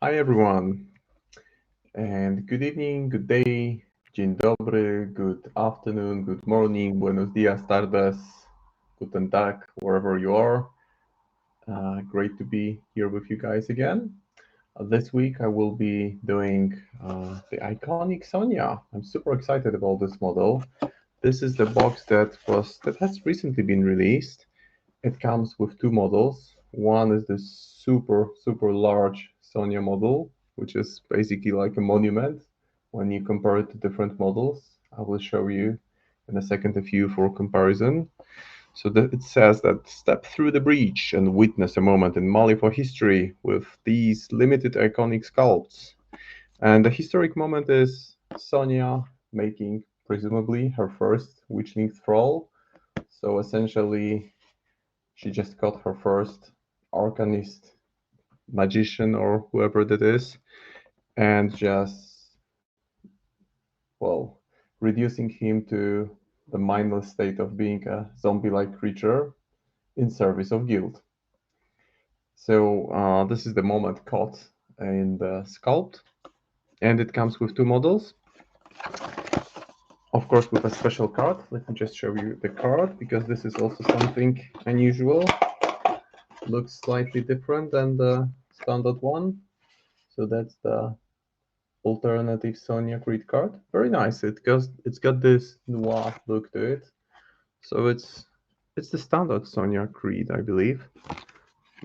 Hi everyone, and good evening, good day, dzień dobry, good afternoon, good morning, buenos dias, tardes, guten tag, wherever you are. Great to be here with you guys again. This week I will be doing the Iconic Sonnia. I'm super excited about this model. This is the box that has recently been released. It comes with two models. One is this super large Sonia model, which is basically like a monument when you compare it to different models. I will show you in a second a few for comparison. So that it says that step through the breach and witness a moment in Mali for history with these limited iconic sculpts. And the historic moment is Sonia making presumably her first Witchling Thrall. So essentially she just got her first arcanist, magician, or whoever that is, and just, well, reducing him to the mindless state of being a zombie-like creature in service of guild. So this is the moment caught in the sculpt, and it comes with two models. Of course, with a special card. Let me just show you the card, because this is also something unusual. Looks slightly different than the standard one. So that's the alternative Sonia Creed card. Very nice. It's got this noir look to it. So it's the standard Sonia Creed, I believe.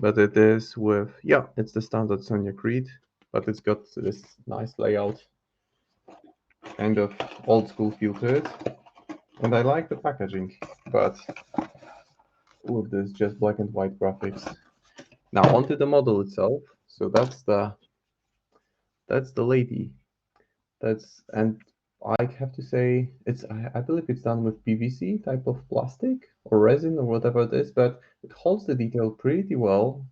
But it is with, yeah, it's the standard Sonia Creed, but it's got this nice layout, kind of old school feel to it. And I like the packaging, but with this just black and white graphics. Now onto the model itself. So that's the lady. And I have to say I believe it's done with PVC type of plastic or resin or whatever it is, but it holds the detail pretty well.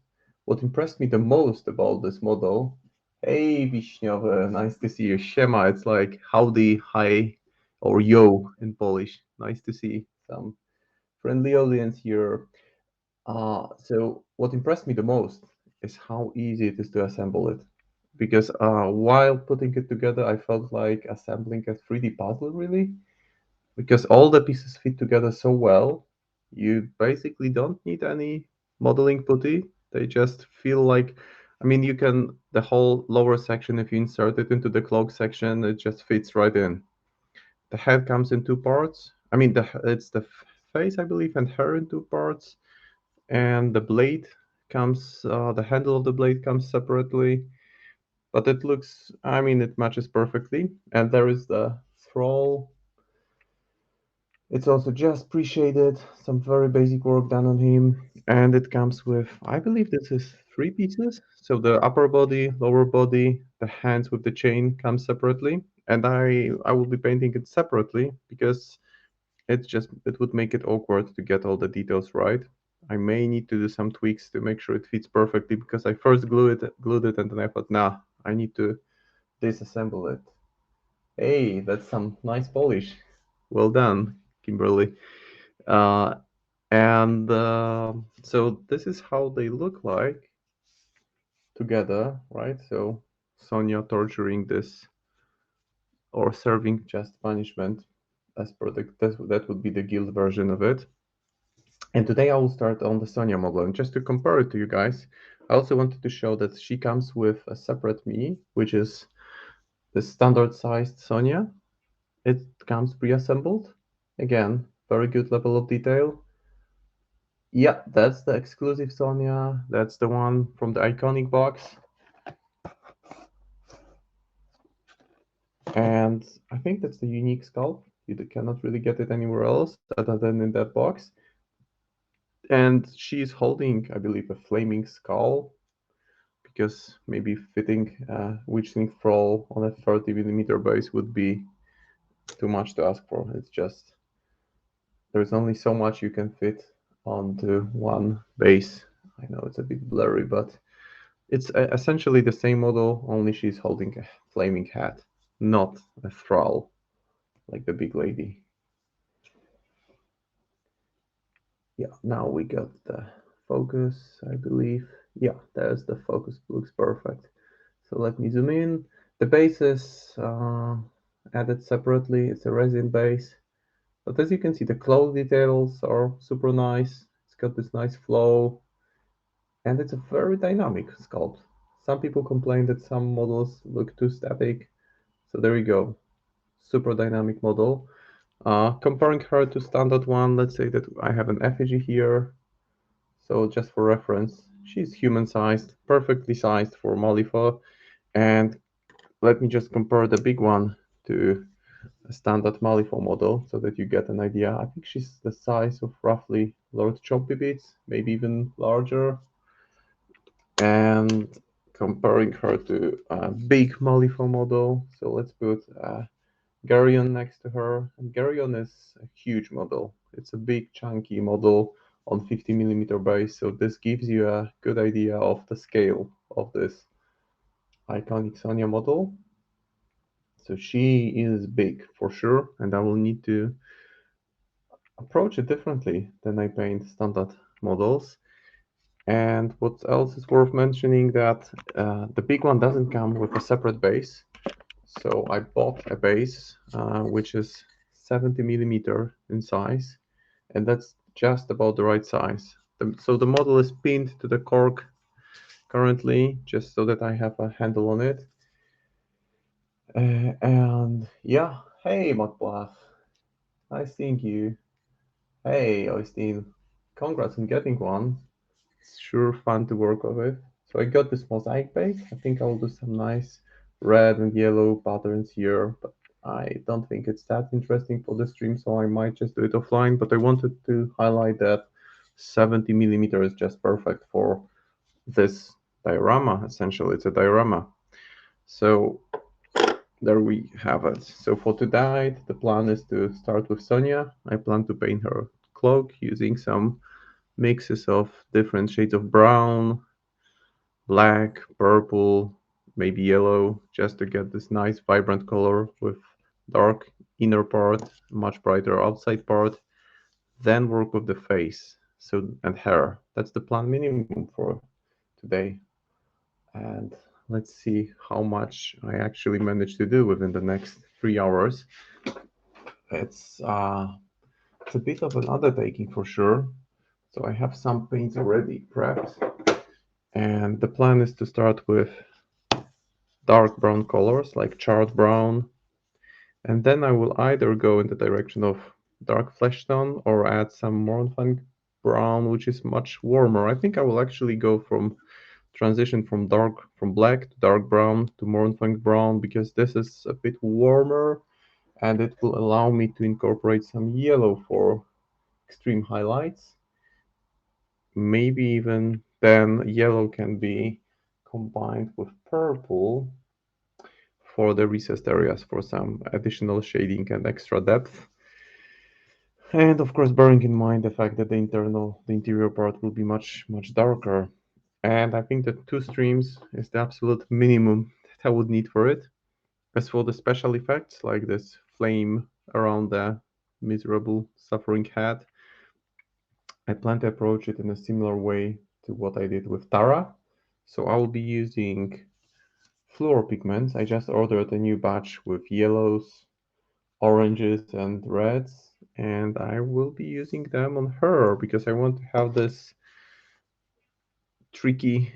What impressed me the most about this model, hey Wiśniowy, nice to see you. Siema, it's like howdy, hi, or yo in Polish. Nice to see some friendly audience here. So what impressed me the most is how easy it is to assemble it. Because while putting it together, I felt like assembling a 3D puzzle, really. Because all the pieces fit together so well, you basically don't need any modeling putty. They just feel like, I mean, you can, the whole lower section, if you insert it into the cloak section, it just fits right in. The head comes in two parts. I mean, it's the face, I believe, and hair in two parts, and the blade comes, the handle of the blade comes separately, but it looks, I mean, it matches perfectly. And there is the thrall. It's also just pre-shaded, some very basic work done on him, and it comes with, I believe this is three pieces. So the upper body, lower body, the hands with the chain come separately, and I will be painting it separately because it would make it awkward to get all the details right. I may need to do some tweaks to make sure it fits perfectly, because I first glued it, and then I thought, nah, I need to disassemble it. Hey, that's some nice polish. Well done, Kimberly. Uh, and so this is how they look like together, right? So Sonia torturing this, or serving just punishment, as per that would be the guild version of it. And today I will start on the Sonia model. And just to compare it to you guys, I also wanted to show that she comes with a separate me, which is the standard sized Sonia. It comes pre-assembled. Again, very good level of detail. Yeah, that's the exclusive Sonia. That's the one from the Iconic box. And I think that's the unique sculpt. You cannot really get it anywhere else other than in that box. And she's holding, I believe, a flaming skull, because maybe fitting Witchling Thrall on a 30mm base would be too much to ask for. It's just, there's only so much you can fit onto one base. I know it's a bit blurry, but it's essentially the same model, only she's holding a flaming hat, not a thrall like the big lady. Yeah, now we got the focus, I believe. Yeah, there's the focus, looks perfect. So let me zoom in. The base is added separately. It's a resin base. But as you can see, the cloak details are super nice. It's got this nice flow, and it's a very dynamic sculpt. Some people complain that some models look too static. So there you go. Super dynamic model. Comparing her to standard one, let's say that I have an effigy here. So just for reference, she's human-sized, perfectly sized for Malifa. And let me just compare the big one to a standard Malifaux model so that you get an idea. I think she's the size of roughly Lord Chompy Bits, maybe even larger. And comparing her to a big Malifaux model. So let's put Garyon next to her. And Garyon is a huge model. It's a big chunky model on 50mm base. So this gives you a good idea of the scale of this Iconic Sonnia model. So she is big for sure, and I will need to approach it differently than I paint standard models. And what else is worth mentioning that the big one doesn't come with a separate base. So I bought a base which is 70mm in size, and that's just about the right size. So the model is pinned to the cork currently, just so that I have a handle on it. And yeah, hey Matblaf, nice seeing you. Hey Oystein, congrats on getting one. It's sure fun to work with. So I got this mosaic base. I think I'll do some nice red and yellow patterns here, but I don't think it's that interesting for the stream, so I might just do it offline. But I wanted to highlight that 70mm is just perfect for this diorama. Essentially, it's a diorama. So there we have it. So for tonight, the plan is to start with Sonia. I plan to paint her cloak using some mixes of different shades of brown, black, purple, maybe yellow, just to get this nice vibrant color with dark inner part, much brighter outside part. Then work with the face and hair. That's the plan minimum for today. And let's see how much I actually manage to do within the next 3 hours. It's it's a bit of an undertaking for sure. So I have some paints already prepped, and the plan is to start with dark brown colors like charred brown, and then I will either go in the direction of dark flesh tone or add some Mournfang brown, which is much warmer. I think I will actually go from transition from black to dark brown to Mournfang brown because this is a bit warmer and it will allow me to incorporate some yellow for extreme highlights. Maybe even then yellow can be combined with purple for the recessed areas for some additional shading and extra depth. And of course, bearing in mind the fact that the interior part will be much darker. And I think that 2 streams is the absolute minimum that I would need for it. As for the special effects, like this flame around the miserable suffering head, I plan to approach it in a similar way to what I did with Tara. So I will be using fluor pigments. I just ordered a new batch with yellows, oranges, and reds, and I will be using them on her because I want to have this tricky,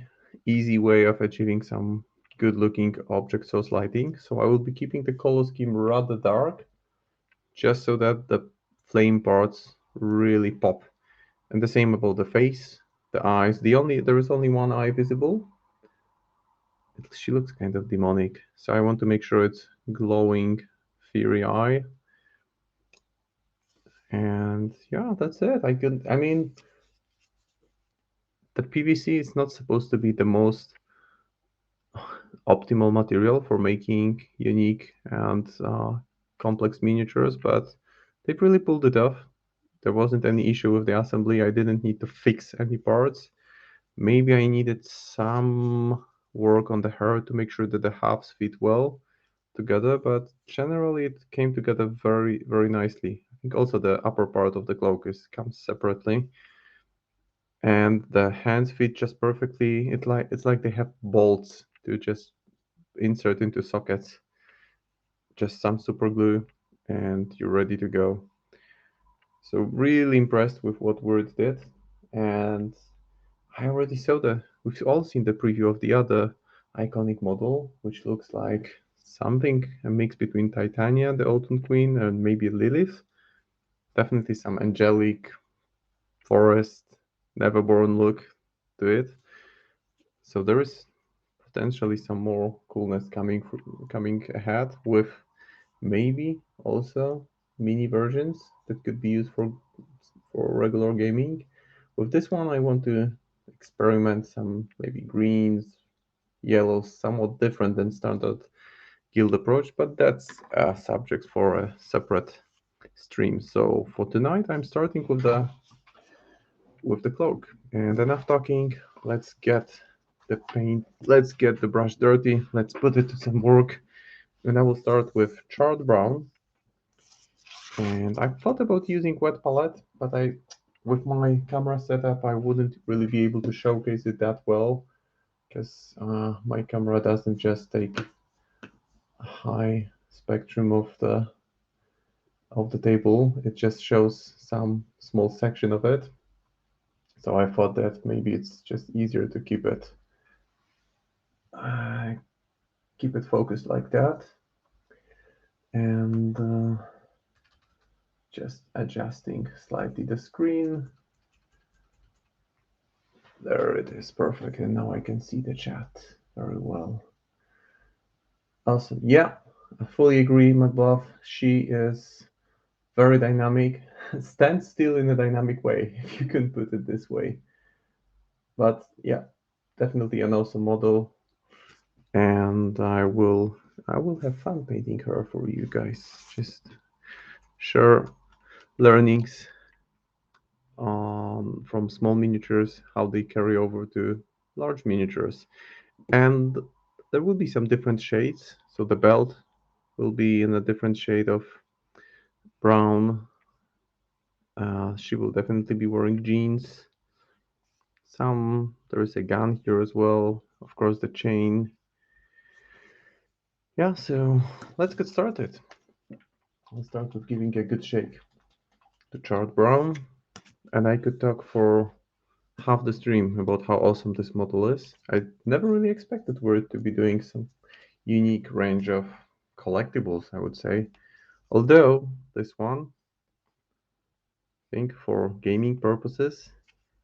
easy way of achieving some good looking object source lighting. So I will be keeping the color scheme rather dark, just so that the flame parts really pop. And the same about the face, the eyes. There is only one eye visible. She looks kind of demonic, so I want to make sure it's glowing, fiery eye. And yeah, that's it. I mean, the PVC is not supposed to be the most optimal material for making unique and complex miniatures, but they really pulled it off. There wasn't any issue with the assembly. I didn't need to fix any parts. Maybe I needed some work on the hair to make sure that the halves fit well together, but generally it came together very nicely. I think also the upper part of the cloak comes separately, and the hands fit just perfectly. It's like they have bolts to just insert into sockets, just some super glue, and you're ready to go. So really impressed with what Word did, and I already saw we've all seen the preview of the other iconic model, which looks like something, a mix between Titania, the Autumn Queen, and maybe Lilith. Definitely some angelic forest, Neverborn look to it. So there is potentially some more coolness coming ahead with maybe also mini versions that could be used for regular gaming. With this one, I want to experiment some maybe greens, yellows, somewhat different than standard guild approach, but that's a subject for a separate stream. So for tonight, I'm starting with the cloak. And enough talking. Let's get the paint. Let's get the brush dirty. Let's put it to some work. And I will start with charred brown. And I thought about using wet palette, but with my camera setup, I wouldn't really be able to showcase it that well because my camera doesn't just take a high spectrum of the table. It just shows some small section of it. So I thought that maybe it's just easier to uh, keep it focused like that, and just adjusting slightly the screen. There it is, perfect, and now I can see the chat very well. Awesome. Yeah, I fully agree, McBuff. She is very dynamic, stands still in a dynamic way, if you can put it this way. But yeah, definitely an awesome model, and I will have fun painting her for you guys. Just share learnings from small miniatures, how they carry over to large miniatures. And there will be some different shades. So the belt will be in a different shade of brown. She will definitely be wearing jeans. There is a gun here as well. Of course, the chain. Yeah, so let's get started. I'll start with giving a good shake to charred brown. And I could talk for half the stream about how awesome this model is. I never really expected Word to be doing some unique range of collectibles, I would say. Although this one, I think for gaming purposes,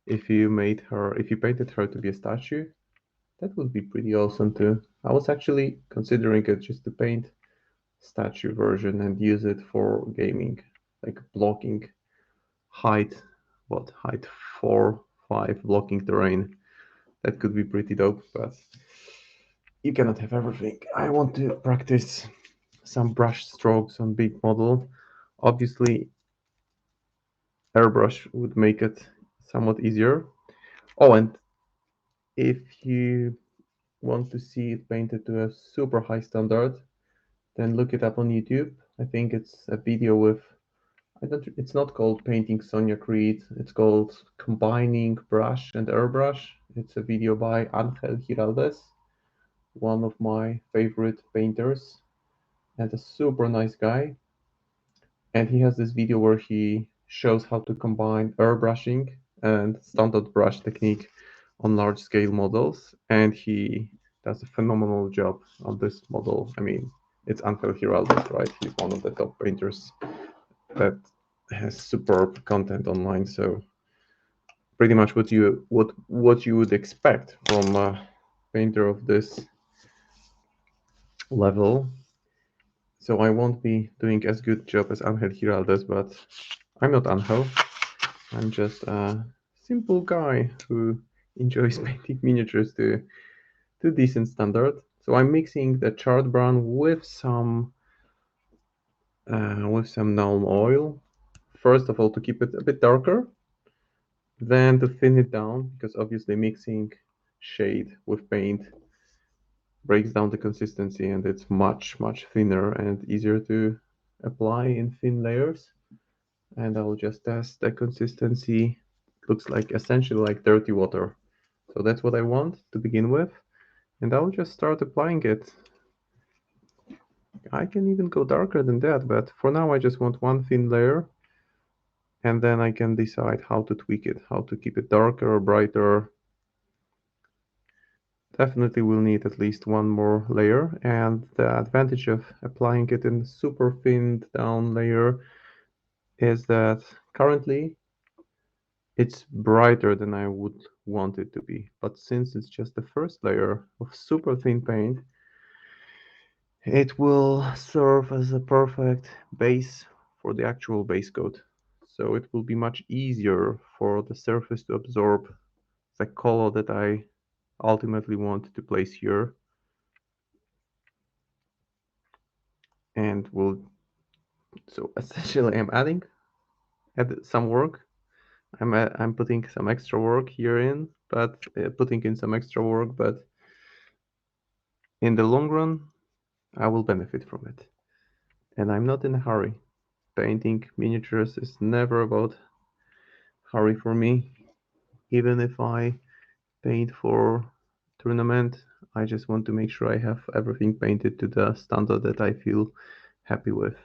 if you painted her to be a statue, that would be pretty awesome too. I was actually considering it just to paint statue version and use it for gaming, like blocking height, height 4, 5 blocking terrain. That could be pretty dope, but you cannot have everything. I want to practice some brush strokes on big model. Obviously, airbrush would make it somewhat easier. Oh, and if you want to see it painted to a super high standard, then look it up on YouTube. I think it's a video with it's not called Painting Sonnia Creed. It's called Combining Brush and Airbrush. It's a video by Angel Giraldes, one of my favorite painters and a super nice guy. And he has this video where he shows how to combine airbrushing and standard brush technique on large scale models. And he does a phenomenal job on this model. I mean, it's Angel Giraldes, right? He's one of the top painters that has superb content online. So pretty much what you would expect from a painter of this level. So I won't be doing as good job as Angel Giraldes, but I'm not Angel. I'm just a simple guy who enjoys painting miniatures to decent standard. So I'm mixing the charred brown with some Nuln oil. First of all, to keep it a bit darker, then to thin it down, because obviously mixing shade with paint breaks down the consistency and it's much, much thinner and easier to apply in thin layers. And I'll just test the consistency. Looks like essentially like dirty water. So that's what I want to begin with. And I'll just start applying it I can even go darker than that, but for now I just want one thin layer, and then I can decide how to tweak it, how to keep it darker or brighter. Definitely will need at least one more layer, and the advantage of applying it in super thinned down layer is that currently it's brighter than I would want it to be. But since it's just the first layer of super thin paint, it will serve as a perfect base for the actual base coat. So it will be much easier for the surface to absorb the color that I ultimately want to place here, and will so essentially I'm add some work. I'm putting some extra work here in, but putting in some extra work, but in the long run, I will benefit from it. And I'm not in a hurry. Painting miniatures is never about hurry for me. Even if I paint for tournament, I just want to make sure I have everything painted to the standard that I feel happy with.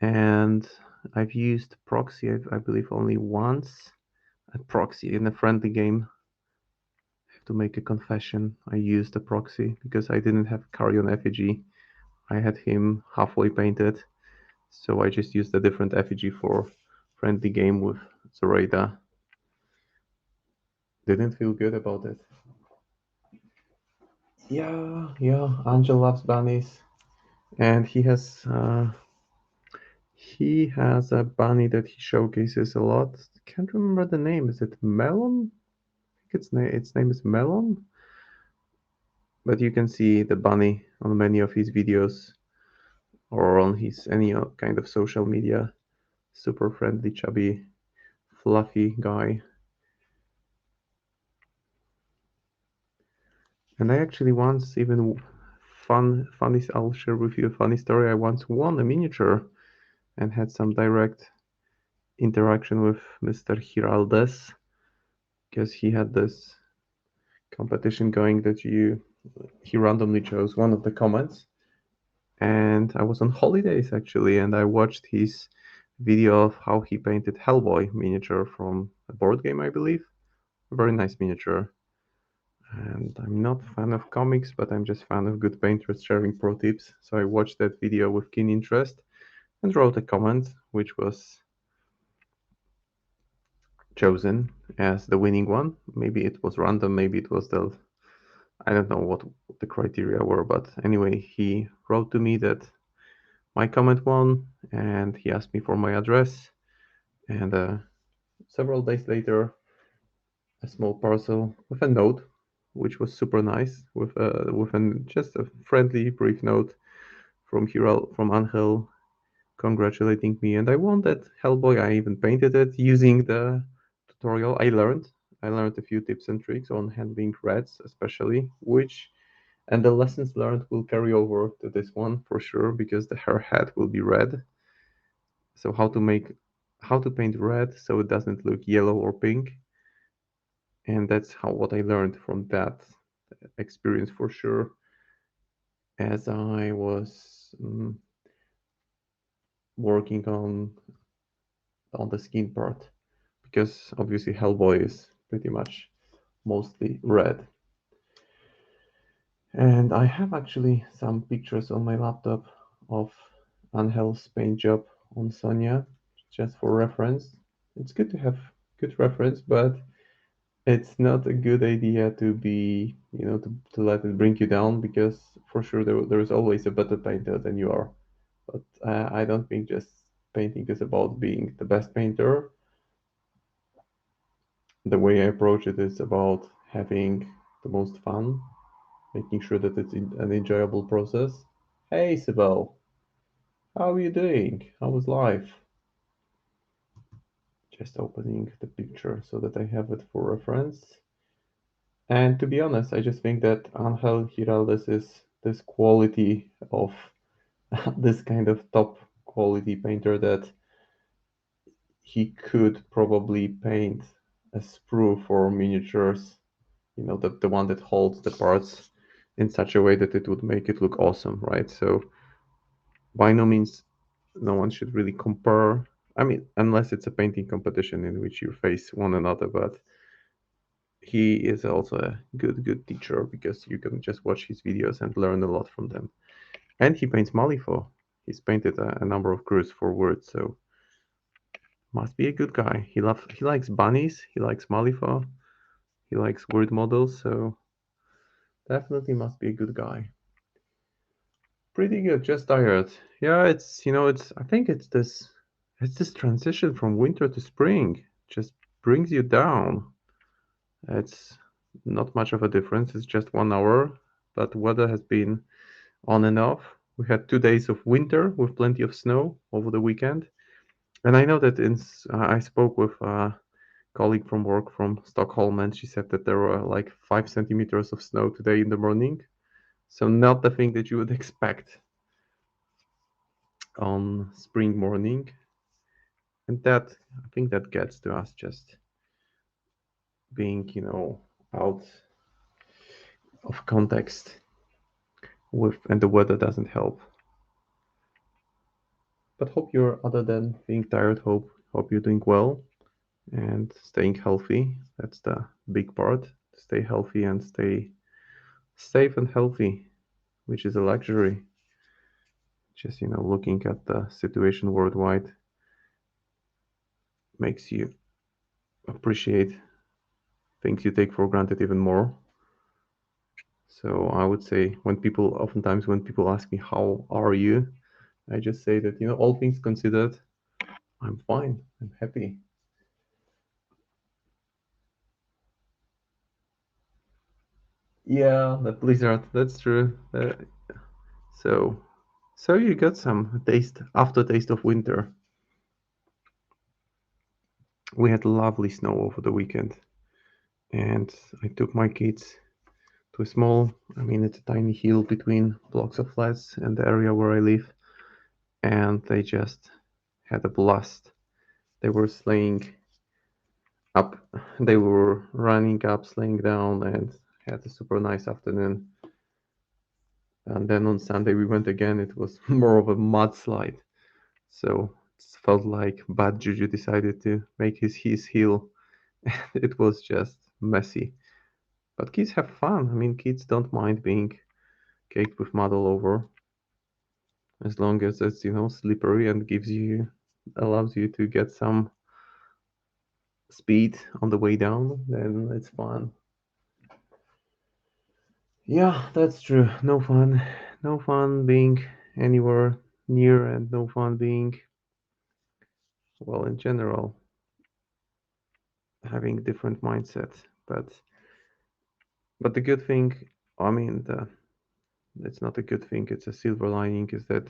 And I've used proxy, I believe, only once. A proxy in a friendly game. I have to make a confession. I used a proxy because I didn't have Carrion effigy. I had him halfway painted, so I just used a different effigy for friendly game with Zoraida. Didn't feel good about it. Yeah. Angel loves bunnies, and he has a bunny that he showcases a lot. Can't remember the name. Is it Melon? I think its name is Melon. But you can see the bunny on many of his videos or on his any kind of social media. Super friendly, chubby, fluffy guy. And I actually once even funny. I'll share with you a funny story. I once won a miniature and had some direct interaction with Mr. Giraldes because he had this competition going that he randomly chose one of the comments, and I was on holidays actually, and I watched his video of how he painted Hellboy miniature from a board game, I believe. A very nice miniature. And I'm not a fan of comics, but I'm just fan of good painters sharing pro tips. So I watched that video with keen interest and wrote a comment, which was chosen as the winning one. Maybe it was random, maybe it was I don't know what the criteria were, but anyway, he wrote to me that my comment won, and he asked me for my address. And several days later, a small parcel with a note, which was super nice, with just a friendly brief note from Angel congratulating me, and I won that Hellboy. I even painted it using the tutorial I learned. I learned a few tips and tricks on handling reds, especially, which and the lessons learned will carry over to this one for sure because her head will be red. So how to paint red so it doesn't look yellow or pink, and that's how what I learned from that experience for sure as I was working on the skin part because obviously Hellboy is pretty much mostly red. And I have actually some pictures on my laptop of Angel's paint job on Sonia, just for reference. It's good to have good reference, but it's not a good idea to be, to let it bring you down because for sure there is always a better painter than you are. But I don't think just painting is about being the best painter. The way I approach it is about having the most fun, making sure that it's an enjoyable process. Hey, Sibel, how are you doing? How was life? Just opening the picture so that I have it for reference. And to be honest, I just think that Angel Giraldes is this quality of this kind of top quality painter that he could probably paint a sprue for miniatures, the one that holds the parts in such a way that it would make it look awesome, right? So by no means, no one should really compare. I mean, unless it's a painting competition in which you face one another, but he is also a good teacher because you can just watch his videos and learn a lot from them. And he paints Malifaux. He's painted a number of crews for Word, so must be a good guy. He likes bunnies, he likes Malifaux, he likes Word models, so definitely must be a good guy. Pretty good, just tired. Yeah, it's it's I think it's this transition from winter to spring. Just brings you down. It's not much of a difference. It's just 1 hour, but weather has been on and off. We had 2 days of winter with plenty of snow over the weekend. And I know that I spoke with a colleague from work from Stockholm, and she said that there were like 5 centimeters of snow today in the morning. So not the thing that you would expect on spring morning. And that, I think that gets to us just being, out of context and the weather doesn't help. But hope you're, other than being tired, hope you're doing well and staying healthy. That's the big part. Stay healthy and stay safe and healthy, which is a luxury. Just, looking at the situation worldwide makes you appreciate things you take for granted even more. So I would say oftentimes when people ask me, how are you? I just say that, all things considered, I'm fine. I'm happy. Yeah, the blizzard, that's true. So, so you got some aftertaste of winter. We had lovely snow over the weekend, and I took my kids to a it's a tiny hill between blocks of flats and the area where I live, and they just had a blast. They were sleighing up, they were running up, sleighing down, and had a super nice afternoon. And then on Sunday we went again. It was more of a mudslide, so it felt like bad juju decided to make his hill. It was just messy. But kids have fun. I mean, kids don't mind being caked with mud all over, as long as it's slippery and allows you to get some speed on the way down. Then it's fun. Yeah, that's true. No fun being anywhere near, and no fun being, well, in general, having different mindsets. But the good thing, I mean, it's not a good thing. It's a silver lining is that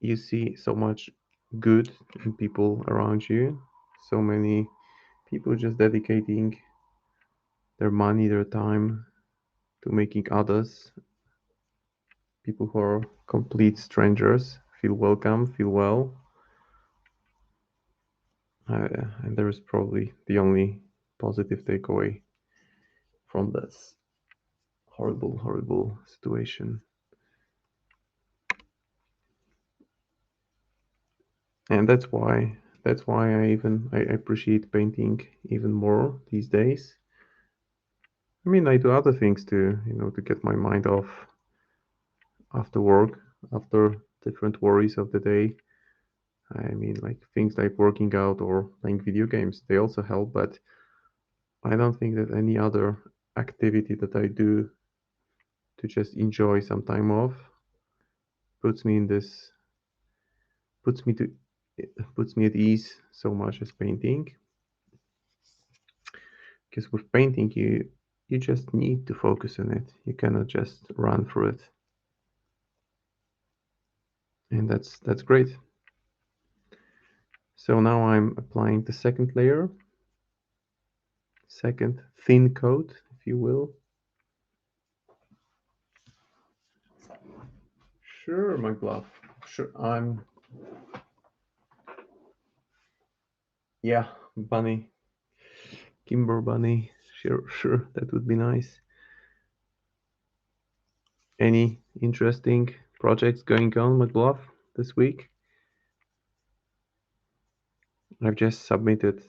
you see so much good in people around you. So many people just dedicating their money, their time to making others, people who are complete strangers, feel welcome, feel well. And there is probably the only positive takeaway from this horrible situation. And that's why I appreciate painting even more these days. I mean, I do other things to get my mind off after work, after different worries of the day. I mean, like things like working out or playing video games, they also help, but I don't think that any other activity that I do to just enjoy some time off puts me in this puts me to puts me at ease so much as painting. Because with painting, you just need to focus on it. You cannot just run through it, and that's great. So now I'm applying the second layer, second thin coat, if you will. Sure, my glove. Sure, yeah, bunny, Kimber bunny. Sure, that would be nice. Any interesting projects going on, McBluff, this week. I've just submitted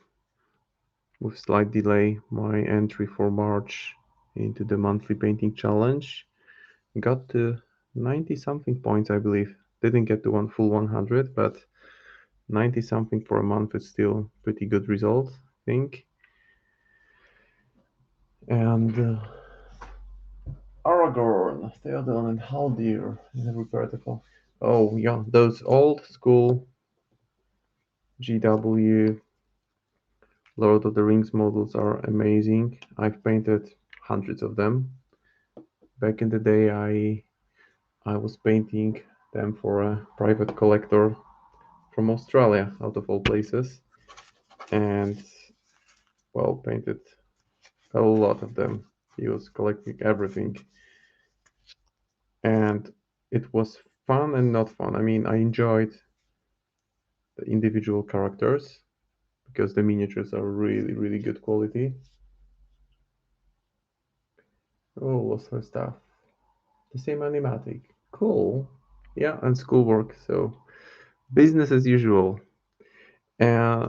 with slight delay my entry for March into the monthly painting challenge. Got to 90 something points, I believe. Didn't get to one full 100, but 90 something for a month is still pretty good result, I think. And Aragorn, Theoden, and Haldir in the repertoire. Oh yeah, those old school GW Lord of the Rings models are amazing. I've painted hundreds of them. Back in the day, I was painting them for a private collector from Australia, out of all places, and well, painted a lot of them. He was collecting everything, and it was fun and not fun. I mean, I enjoyed the individual characters because the miniatures are really, really good quality. Oh, lost her stuff. The same animatic. Cool. Yeah, and schoolwork. So business as usual. Uh,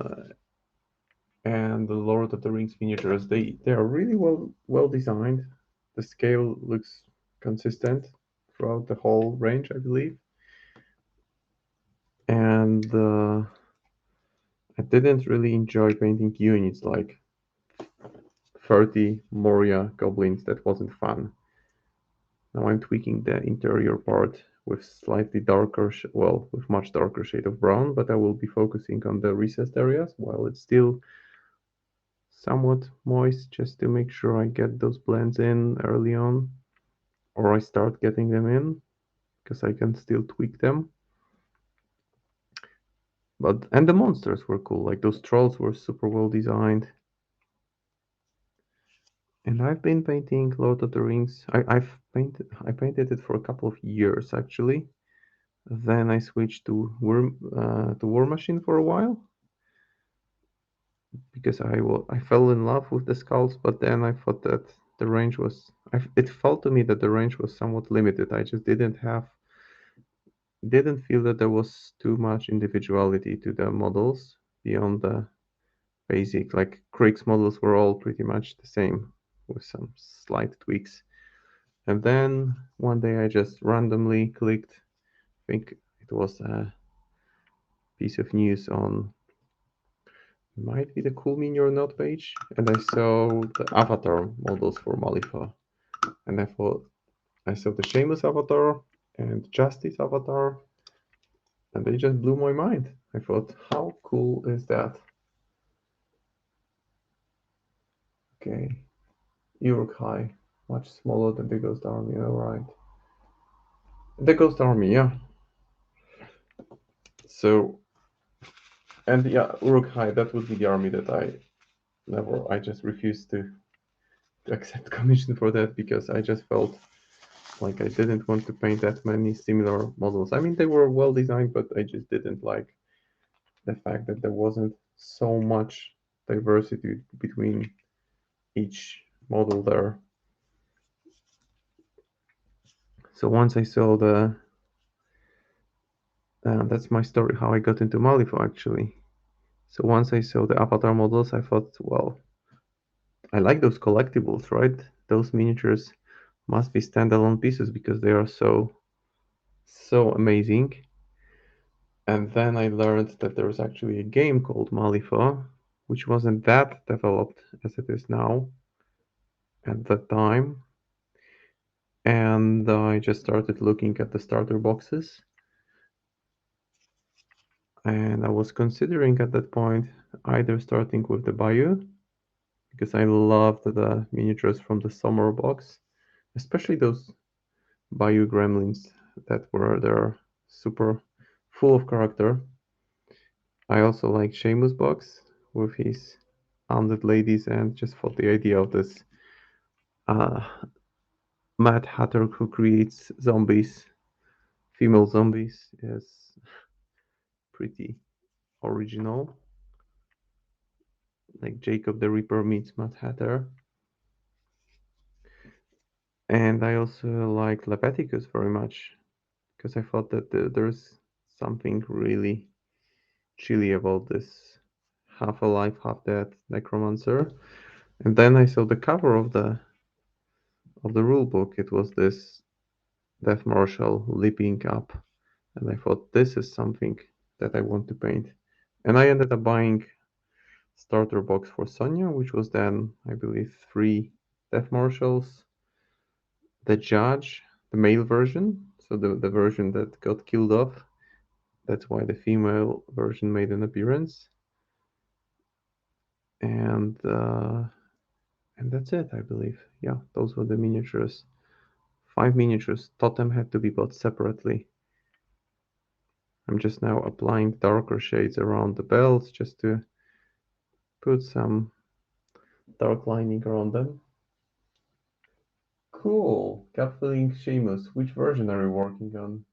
and the Lord of the Rings miniatures, they are really well designed. The scale looks consistent throughout the whole range, I believe. And I didn't really enjoy painting units like 30 Moria goblins. That wasn't fun. Now I'm tweaking the interior part with slightly darker, well, with much darker shade of brown, but I will be focusing on the recessed areas while it's still somewhat moist, just to make sure I get those blends in early on, or I start getting them in, because I can still tweak them. And the monsters were cool, like those trolls were super well designed. And I've been painting Lord of the Rings. I painted it for a couple of years actually. Then I switched to War Machine for a while because I fell in love with the skulls, but then I thought that the range was it felt to me that the range was somewhat limited. I just didn't feel that there was too much individuality to the models beyond the basic. Like Crick's models were all pretty much the same with some slight tweaks. And then one day I just randomly clicked, I think it was a piece of news on might be the Cool Mini or Not page, and I saw the avatar models for Malifa. And I thought I saw the Seamus avatar and Justice avatar, and they just blew my mind. I thought, how cool is that? Okay, Uruk High, much smaller than the Ghost Army, alright. The Ghost Army, yeah. So, and yeah, Uruk High, that would be the army that I just refused to accept commission for that because I just felt like I didn't want to paint that many similar models. I mean, they were well designed, but I just didn't like the fact that there wasn't so much diversity between each model there. So once I saw that's my story how I got into Malifaux actually. So once I saw the avatar models, I thought, well, I like those collectibles, right? Those miniatures must be standalone pieces because they are so amazing. And then I learned that there was actually a game called Malifaux, which wasn't that developed as it is now at that time. And I just started looking at the starter boxes. And I was considering at that point either starting with the Bayou, because I loved the miniatures from the summer box, especially those Bayou gremlins that were there, super full of character. I also like Seamus box with his undead ladies, and just thought the idea of this uh, Mad Hatter who creates zombies, female zombies, is pretty original. Like Jacob the Ripper meets Mad Hatter. And I also like Lepeticus very much. because I thought that there's something really chilly about this half alive, half dead necromancer. And then I saw the cover of the rule book. It was this death marshal leaping up, and I thought this is something that I want to paint. And I ended up buying starter box for Sonnia, which was then I believe 3 death marshals, the judge, the male version, so the version that got killed off. That's why the female version made an appearance. And and that's it, I believe. Yeah, those were the miniatures. 5 miniatures. Totem had to be bought separately. I'm just now applying darker shades around the belts just to put some dark lining around them. Cool. Cap filling Seamus. Which version are you working on?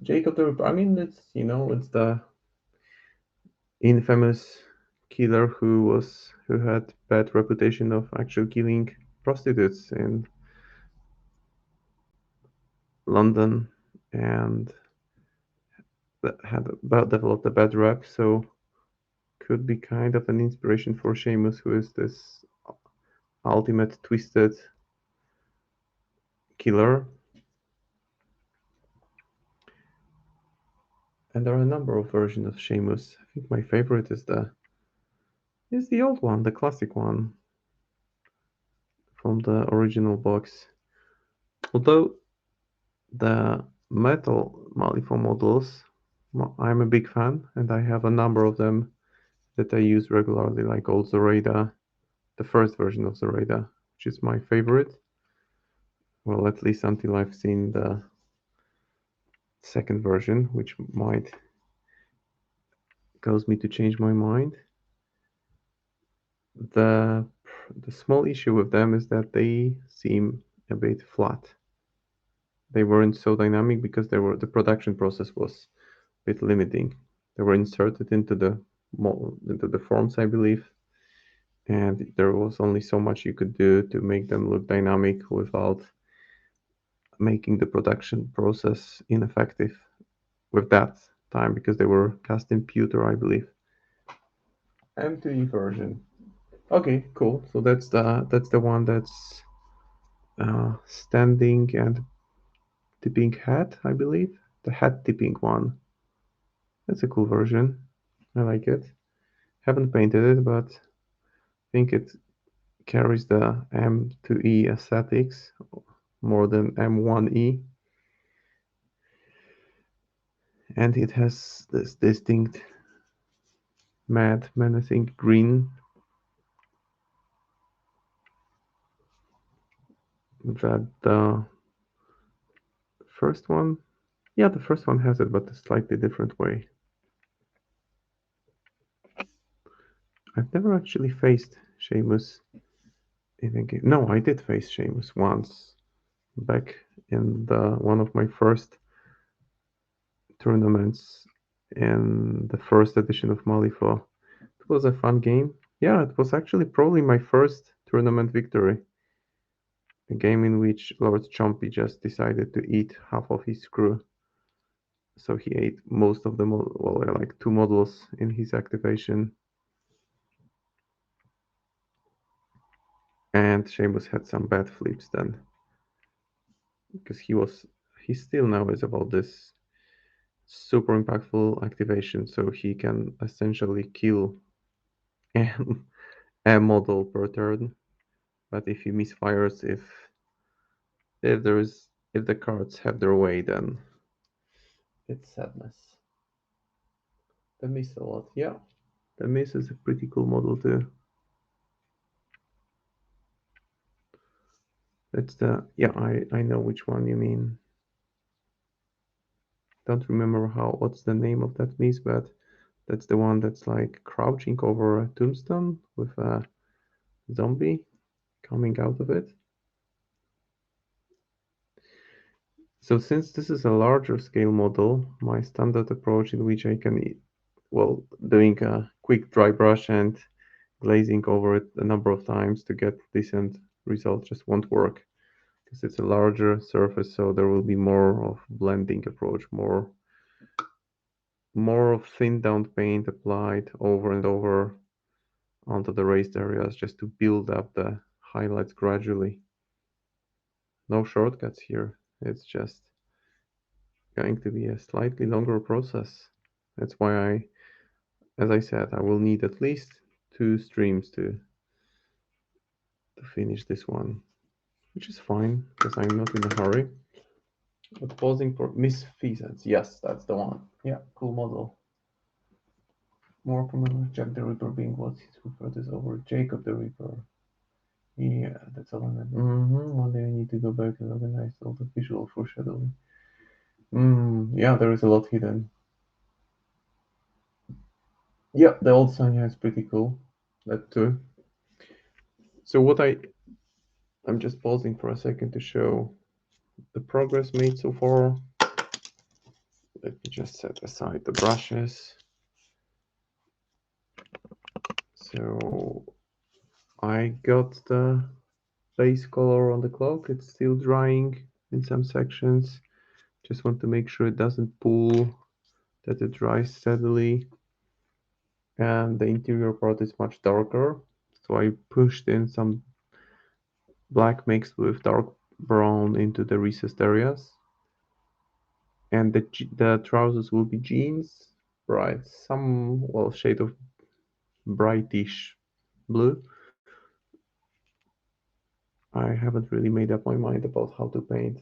Jacob the Ripper. I mean, it's the infamous killer who had bad reputation of actually killing prostitutes in London and that had about developed a bad rap. So could be kind of an inspiration for Seamus, who is this ultimate twisted killer. And there are a number of versions of Seamus. I think my favorite is the old one, the classic one from the original box. Although the metal Malifaux models, I'm a big fan, and I have a number of them that I use regularly, like old Zoraida, the first version of Zoraida, which is my favorite. Well, at least until I've seen the second version, which might cause me to change my mind. The the small issue with them is that they seem a bit flat. They weren't so dynamic because the production process was a bit limiting. They were inserted into the forms, I believe, and there was only so much you could do to make them look dynamic without making the production process ineffective with that time because they were cast in pewter, I believe. M2E version. Okay, cool. So that's the one that's standing and tipping hat, I believe. The hat tipping one. That's a cool version. I like it. Haven't painted it, but I think it carries the M2E aesthetics more than M1E. And it has this distinct mad menacing green that the first one, yeah, the first one has it, but a slightly different way. I've never actually faced Seamus in a game. No, I did face Seamus once back in one of my first tournaments in the first edition of Malifaux. It was a fun game. Yeah, it was actually probably my first tournament victory. A game in which Lord Chompy just decided to eat half of his crew. So he ate most of the like 2 models in his activation. And Seamus had some bad flips then. Because he still now is about this super impactful activation, so he can essentially kill a model per turn. But if he misfires, if the cards have their way, then it's sadness. The miss a lot, yeah. The miss is a pretty cool model too. That's the yeah, I know which one you mean. Don't remember what's the name of that miss, but that's the one that's like crouching over a tombstone with a zombie coming out of it. So since this is a larger scale model, my standard approach in which I can, doing a quick dry brush and glazing over it a number of times to get decent results just won't work. because it's a larger surface, so there will be more of blending approach, more of thin down paint applied over and over onto the raised areas just to build up the highlights gradually. No shortcuts here. It's just going to be a slightly longer process. That's why as I said, I will need at least 2 streams to finish this one, which is fine because I'm not in a hurry. But pausing for misfeasance. Yes, that's the one. Yeah, cool model. More familiar. Jack the Ripper being what he's referred to over Jacob the Ripper. Yeah, that's all I meant. One day I need to go back and organize all the visual foreshadowing. Yeah, there is a lot hidden. Yeah, the old Sonnia is pretty cool. That too. So I'm just pausing for a second to show the progress made so far. Let me just set aside the brushes. So I got the base color on the cloak. It's still drying in some sections. Just want to make sure it doesn't pull, that it dries steadily. And the interior part is much darker. So I pushed in some black mixed with dark brown into the recessed areas. And the trousers will be jeans, bright, some shade of brightish blue. I haven't really made up my mind about how to paint.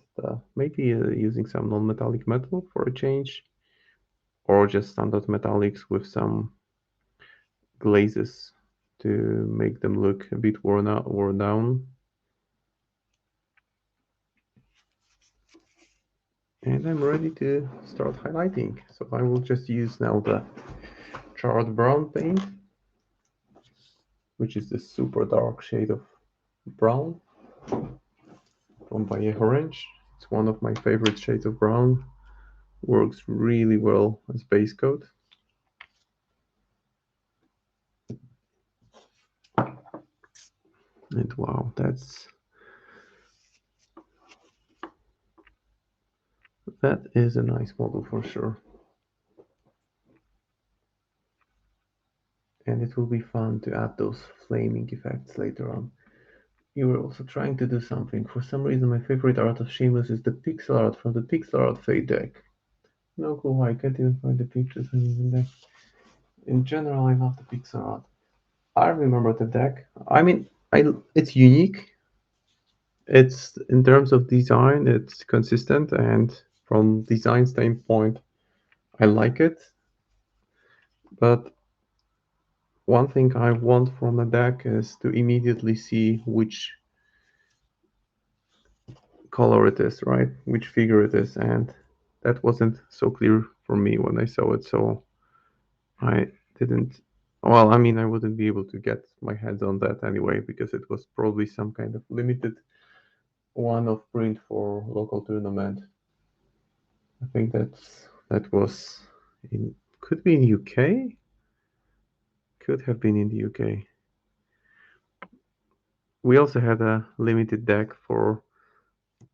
Maybe using some non-metallic metal for a change, or just standard metallics with some glazes to make them look a bit worn down. And I'm ready to start highlighting. So I will just use now the charred brown paint, which is the super dark shade of brown from Valle Orange. It's one of my favorite shades of brown. Works really well as base coat. And wow, that is a nice model for sure. And it will be fun to add those flaming effects later on. You were also trying to do something. For some reason, my favorite art of Seamus is the pixel art from the pixel art fade deck. No clue why, I can't even find the pictures in the deck. In general, I love the pixel art. I remember the deck. I mean, it's unique. It's in terms of design, it's consistent, and from design standpoint, I like it. But one thing I want from a deck is to immediately see which color it is, right? Which figure it is, and that wasn't so clear for me when I saw it, so I didn't. Well, I mean, I wouldn't be able to get my hands on that anyway because it was probably some kind of limited one of print for local tournament. I think that was in could be in UK, could have been in the UK. We also had a limited deck for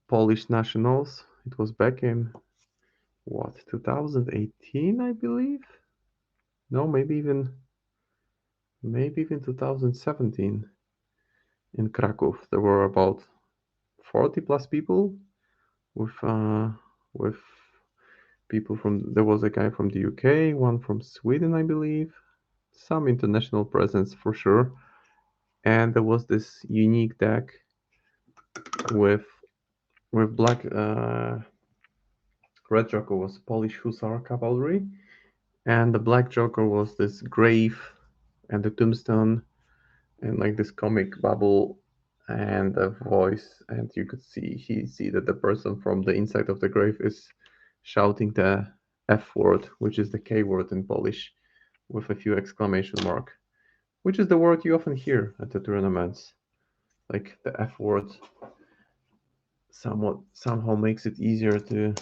Polish nationals. It was back in what 2018, I believe. No, maybe even 2017 in Krakow. There were about 40 plus people with people from there was a guy from the UK, one from Sweden, I believe, some international presence for sure. And there was this unique deck with black red joker was Polish Hussar cavalry, and the black joker was this grave and the tombstone and like this comic bubble and a voice, and you could see that the person from the inside of the grave is shouting the F word, which is the K word in Polish, with a few exclamation mark, which is the word you often hear at the tournaments. Like the F word somehow makes it easier to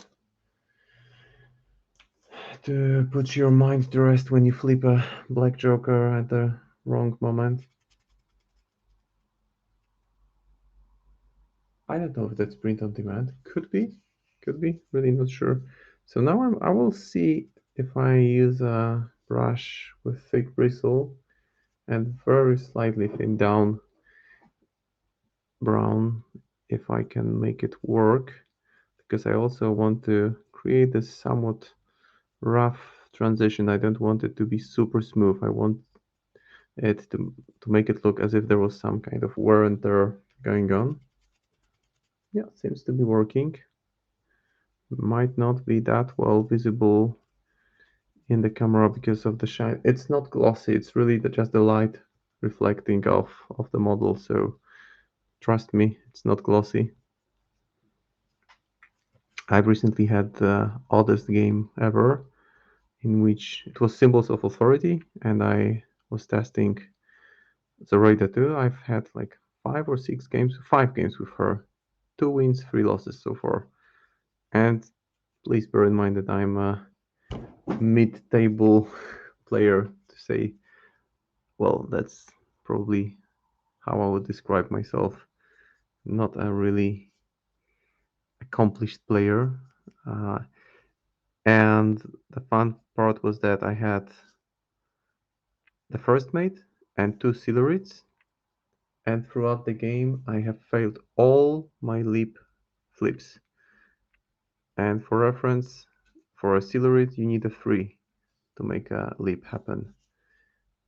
put your mind to rest when you flip a black joker at the wrong moment. I don't know if that's print on demand. Could be. Really not sure. So now I will see if I use a brush with thick bristle and very slightly thin down brown, if I can make it work, because I also want to create this somewhat rough transition. I don't want it to be super smooth. I want it to make it look as if there was some kind of wear and tear going on. Yeah, seems to be working. Might not be that well visible in the camera because of the shine. It's not glossy, it's really just the light reflecting off the model, so trust me, it's not glossy. I've recently had the oddest game ever in which it was Symbols of Authority, and I was testing Zoraida too. I've had like 5 games with her. 2 wins, 3 losses so far. And please bear in mind that I'm a mid-table player to say, well, that's probably how I would describe myself. Not a really accomplished player. Uh, and the fun part was that I had the first mate and 2 Silurids, and throughout the game I have failed all my leap flips. And for reference, for a Silurid you need a 3 to make a leap happen.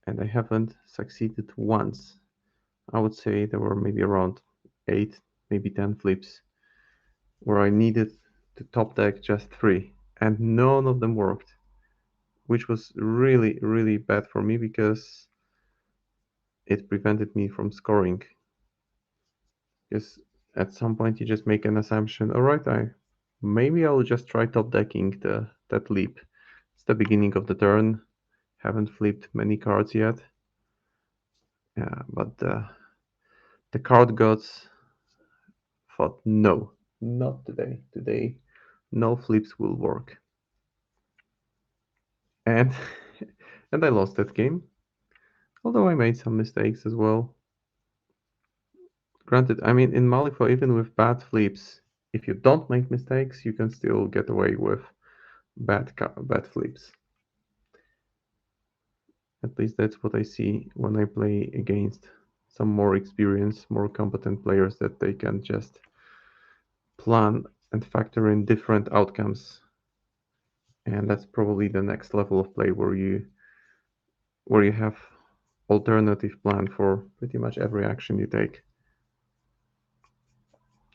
And I haven't succeeded once. I would say there were maybe around 8, maybe 10 flips where I needed to top deck just 3, and none of them worked, which was really, really bad for me because it prevented me from scoring. Because at some point you just make an assumption, all right, maybe I'll just try top decking that leap. It's the beginning of the turn, haven't flipped many cards yet. Yeah, but the card gods thought, no, not today. Today, no flips will work. And and I lost that game, although I made some mistakes as well. Granted, I mean, in Malifaux, even with bad flips, if you don't make mistakes, you can still get away with bad flips. At least that's what I see when I play against some more experienced, more competent players, that they can just plan and factor in different outcomes. And that's probably the next level of play where you have alternative plan for pretty much every action you take.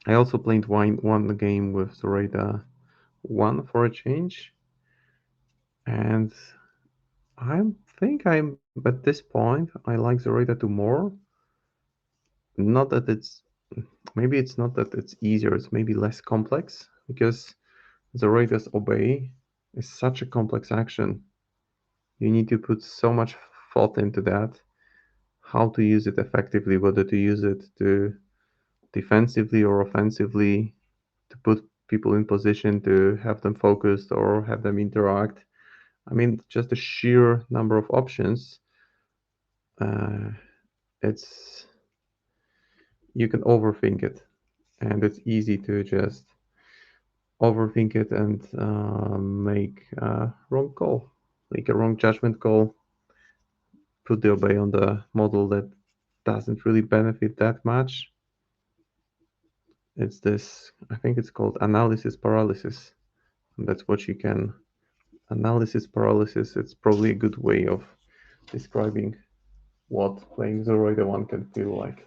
I also played one game with Zoraida 1 for a change, and I think I'm at this point I like Zoraida 2 more. Not that maybe it's not that it's easier, it's maybe less complex, because Zoraida's obey is such a complex action. You need to put so much thought into that, how to use it effectively, whether to use it to defensively or offensively, to put people in position, to have them focused or have them interact. I mean, just the sheer number of options. Uh, it's you can overthink it, and it's easy to just overthink it and make a wrong call, make a wrong judgment call, put the obey on the model that doesn't really benefit that much. It's this, I think it's called analysis paralysis. And that's what you can, analysis paralysis. It's probably a good way of describing what playing Zoraida 1 can feel like.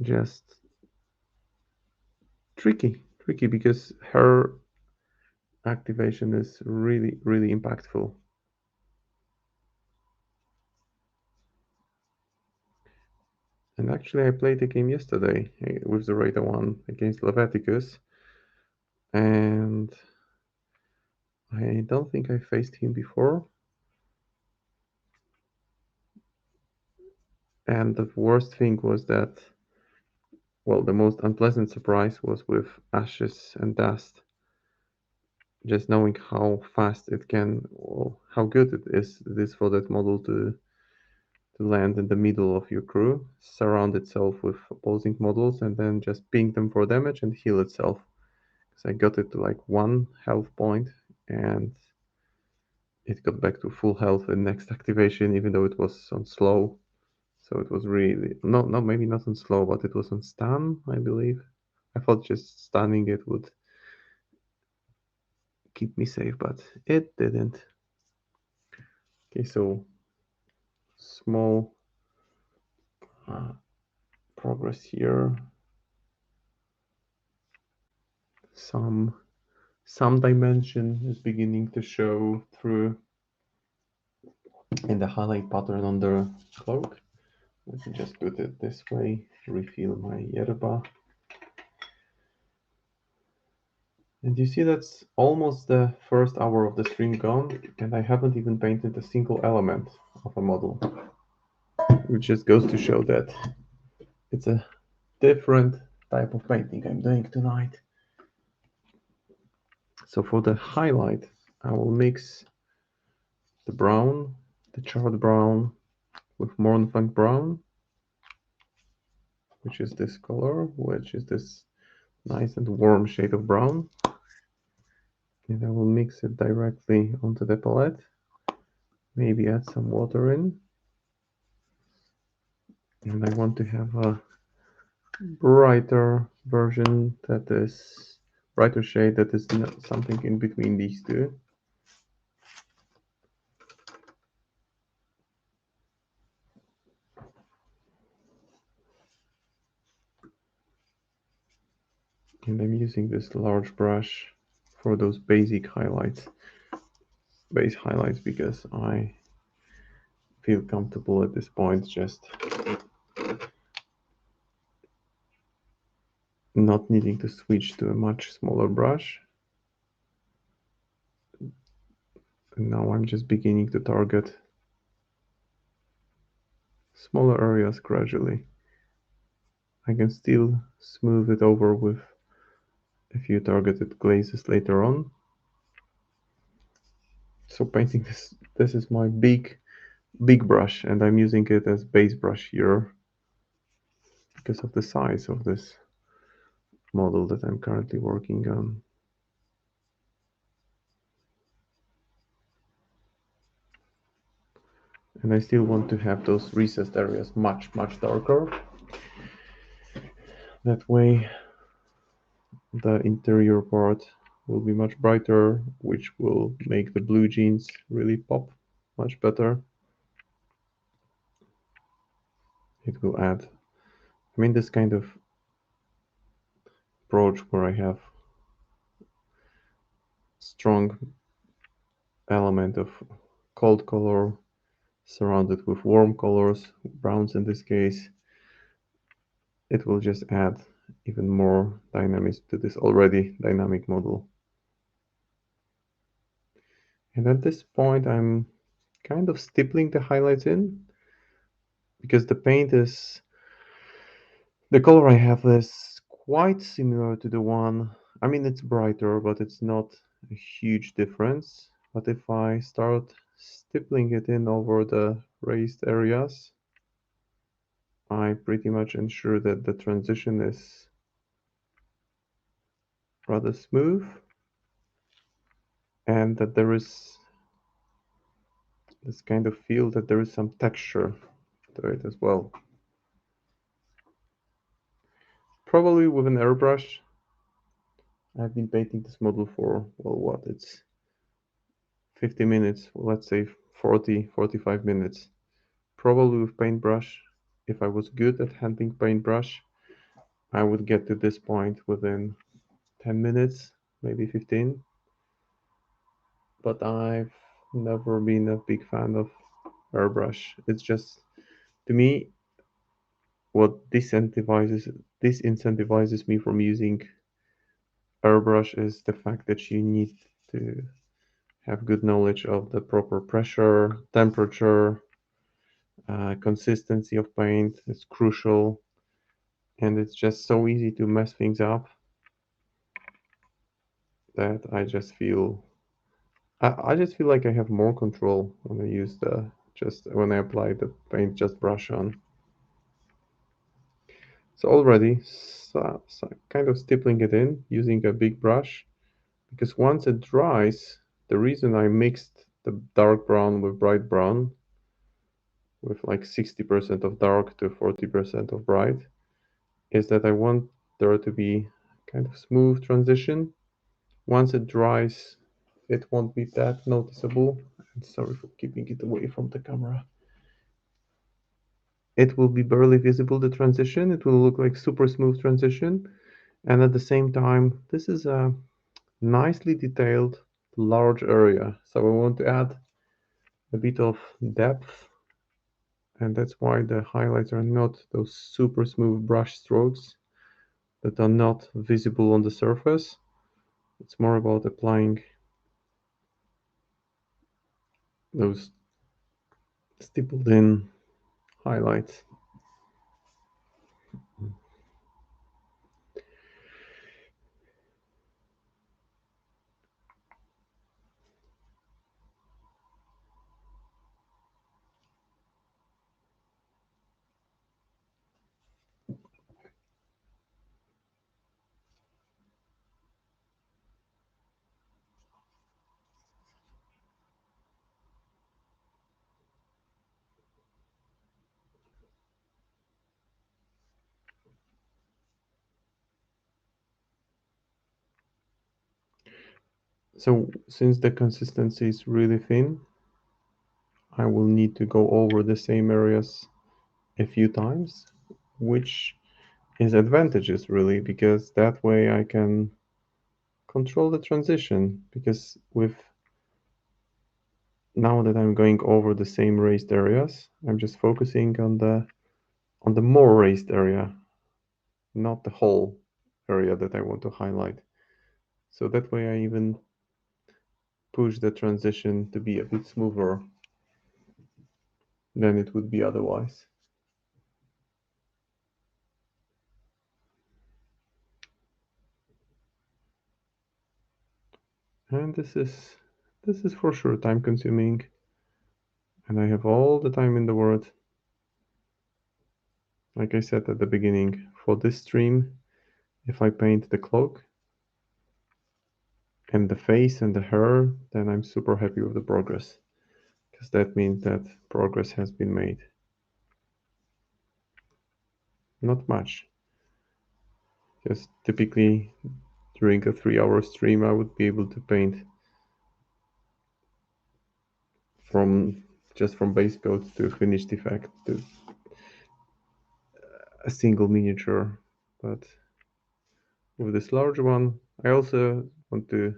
Just tricky because her activation is really, really impactful. And actually, I played a game yesterday with Zoraida 1 against Leviticus, and I don't think I faced him before. And the worst thing was that, well, the most unpleasant surprise was with Ashes and Dust. Just knowing how fast it can, or how good it is for that model to to land in the middle of your crew, surround itself with opposing models, and then just ping them for damage and heal itself. So I got it to like 1 health point, and it got back to full health in next activation, even though it was on slow. So it was really not maybe not on slow, but it was on stun, I believe. I thought just stunning it would keep me safe, but it didn't. Okay, so small progress here. Some dimension is beginning to show through in the highlight pattern on the cloak. Let me just put it this way, refill my yerba. And you see that's almost the first hour of the stream gone, and I haven't even painted a single element of a model. Which just goes to show that it's a different type of painting I'm doing tonight. So for the highlight, I will mix the brown, the charred brown, with Mornfang brown, which is this color, which is this nice and warm shade of brown. And I will mix it directly onto the palette. Maybe add some water in. And I want to have a brighter version that is brighter shade that is something in between these two. And I'm using this large brush for those basic highlights, base highlights, because I feel comfortable at this point just not needing to switch to a much smaller brush. And now I'm just beginning to target smaller areas gradually. I can still smooth it over with a few targeted glazes later on. So painting this is my big brush, and I'm using it as base brush here because of the size of this model that I'm currently working on. And I still want to have those recessed areas much darker. That way the interior part will be much brighter, which will make the blue jeans really pop much better. It will add, I mean, this kind of approach where I have strong element of cold color surrounded with warm colors, browns in this case, it will just add even more dynamics to this already dynamic model. And at this point, I'm kind of stippling the highlights in because the paint is, the color I have is quite similar to the one, I mean, it's brighter, but it's not a huge difference. But if I start stippling it in over the raised areas, I pretty much ensure that the transition is rather smooth and that there is this kind of feel that there is some texture to it as well. Probably with an airbrush. I've been painting this model for, well, what, it's 50 minutes, let's say 45 minutes. Probably with paintbrush, if I was good at handling paintbrush, I would get to this point within 10 minutes, maybe 15. But I've never been a big fan of airbrush. It's just, to me, what disincentivizes me from using airbrush is the fact that you need to have good knowledge of the proper pressure, temperature, consistency of paint is crucial, and it's just so easy to mess things up that I just feel like I have more control when I use the just when I apply the paint, just brush on. So already kind of stippling it in using a big brush, because once it dries, the reason I mixed the dark brown with bright brown, with like 60% of dark to 40% of bright, is that I want there to be kind of smooth transition. Once it dries, it won't be that noticeable. And sorry for keeping it away from the camera. It will be barely visible, the transition. It will look like super smooth transition. And at the same time, this is a nicely detailed large area. So I want to add a bit of depth, and that's why the highlights are not those super smooth brush strokes that are not visible on the surface. It's more about applying those stippled in highlights. So since the consistency is really thin, I will need to go over the same areas a few times, which is advantageous really, because that way I can control the transition, because with now that I'm going over the same raised areas, I'm just focusing on the more raised area, not the whole area that I want to highlight. So that way I even push the transition to be a bit smoother than it would be otherwise. And this is for sure time consuming, and I have all the time in the world. Like I said at the beginning, for this stream, if I paint the cloak and the face and the hair, then I'm super happy with the progress, because that means that progress has been made. Not much. Just typically during a 3-hour stream, I would be able to paint from base coat to finished effect to a single miniature. But with this large one, I also want to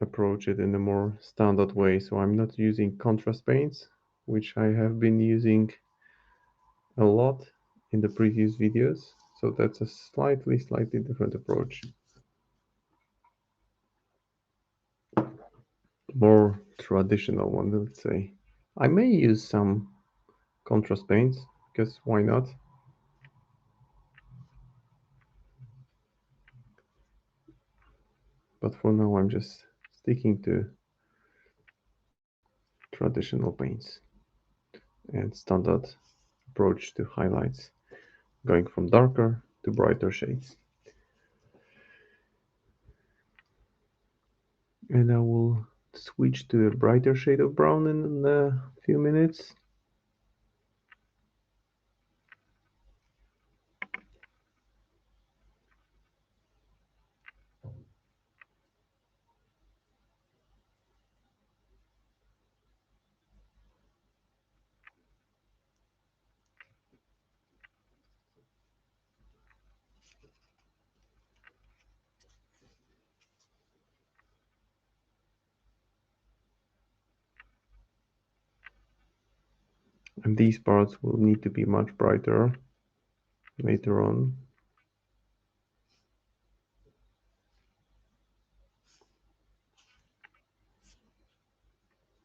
approach it in a more standard way. So I'm not using contrast paints, which I have been using a lot in the previous videos. So that's a slightly different approach. More traditional one, let's say. I may use some contrast paints, because why not? But for now, I'm just sticking to traditional paints and standard approach to highlights, going from darker to brighter shades. And I will switch to a brighter shade of brown in a few minutes. And these parts will need to be much brighter later on.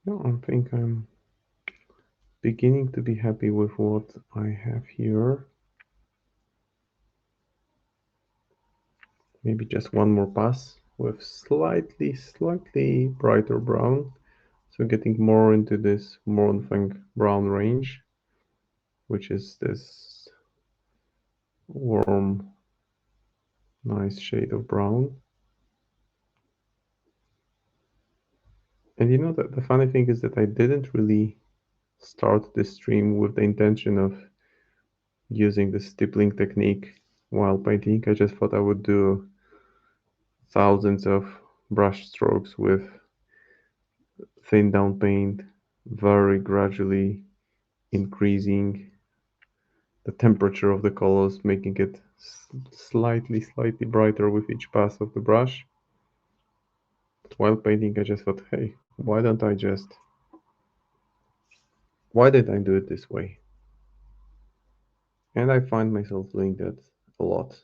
Yeah, I think I'm beginning to be happy with what I have here. Maybe just one more pass with slightly brighter brown. So getting more into this Mornfang brown range, which is this warm, nice shade of brown. And you know that the funny thing is that I didn't really start this stream with the intention of using the stippling technique while painting. I just thought I would do thousands of brush strokes with thin down paint, very gradually increasing the temperature of the colors, making it slightly brighter with each pass of the brush. But while painting, I just thought, hey, why did I do it this way? And I find myself doing that a lot.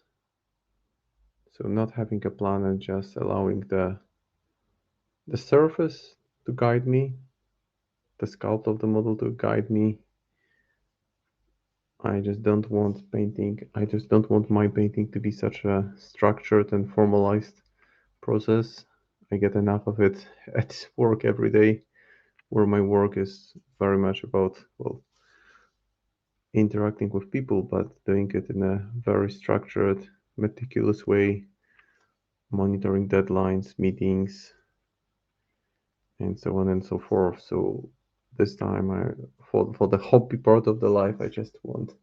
So not having a plan and just allowing the surface to guide me, the sculpt of the model to guide me. I just don't want my painting to be such a structured and formalized process. I get enough of it at work every day, where my work is very much about, well, interacting with people, but doing it in a very structured, meticulous way, monitoring deadlines, meetings, and so on and so forth. So this time, for the hobby part of the life, I just want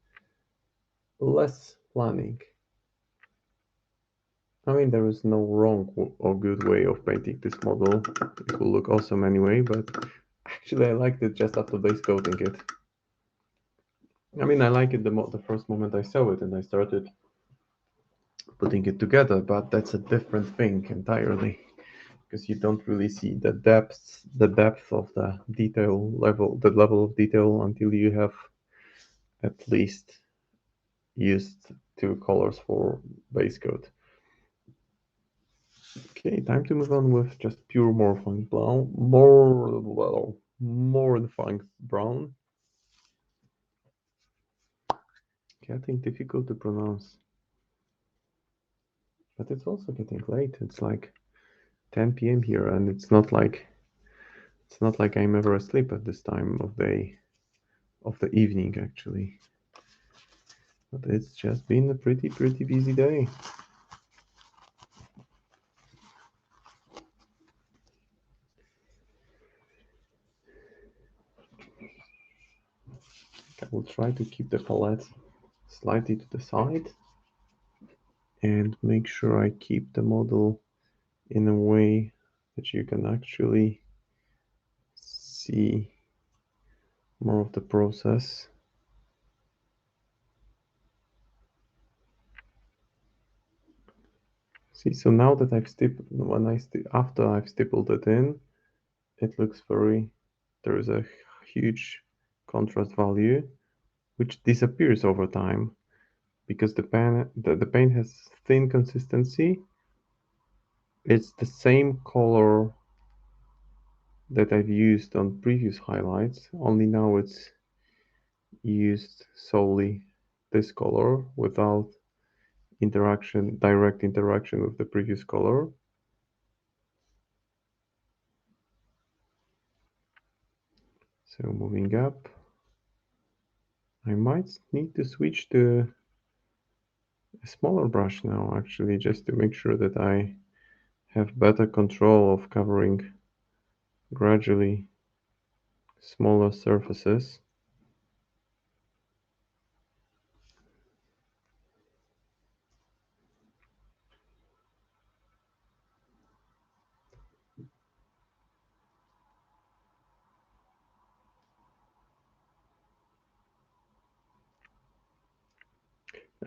less planning. I mean, there is no wrong or good way of painting this model. It will look awesome anyway, but actually I liked it just after base coating it. I mean, I like it the first moment I saw it and I started putting it together, but that's a different thing entirely, because you don't really see the depth of the detail level, the level of detail, until you have at least used two colors for base coat. Okay, time to move on with just pure Morphang brown. Morphang brown. Getting difficult to pronounce. But it's also getting late. It's like 10 p.m. here, and it's not like I'm ever asleep at this time of the evening actually. But it's just been a pretty busy day. I will try to keep the palette slightly to the side and make sure I keep the model in a way that you can actually see more of the process. See, so now that I've after I've stippled it in, it looks there is a huge contrast value, which disappears over time because the paint has thin consistency. It's the same color that I've used on previous highlights, only now it's used solely this color without direct interaction with the previous color. So moving up, I might need to switch to a smaller brush now, actually, just to make sure that I have better control of covering gradually smaller surfaces.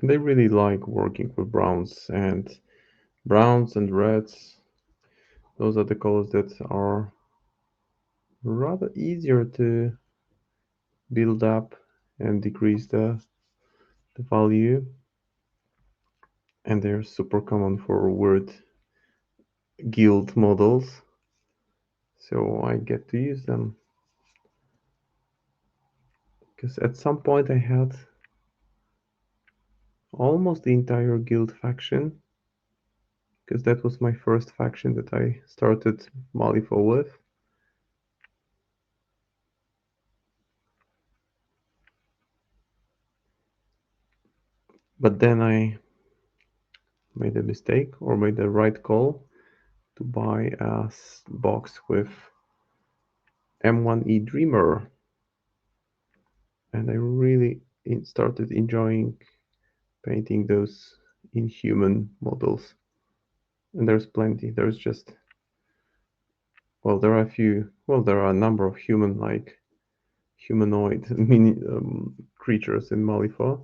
And I really like working with browns and reds. Those are the colors that are rather easier to build up and decrease the value. And they're super common for weird guild models. So I get to use them. Because at some point I had almost the entire guild faction, because that was my first faction that I started Malifaux with. But then I made a mistake or made the right call to buy a box with M1E Dreamer, and I really started enjoying painting those inhuman models. And there's plenty. There's just, well, there are a few, well, there are a number of human-like humanoid mini creatures in Malifa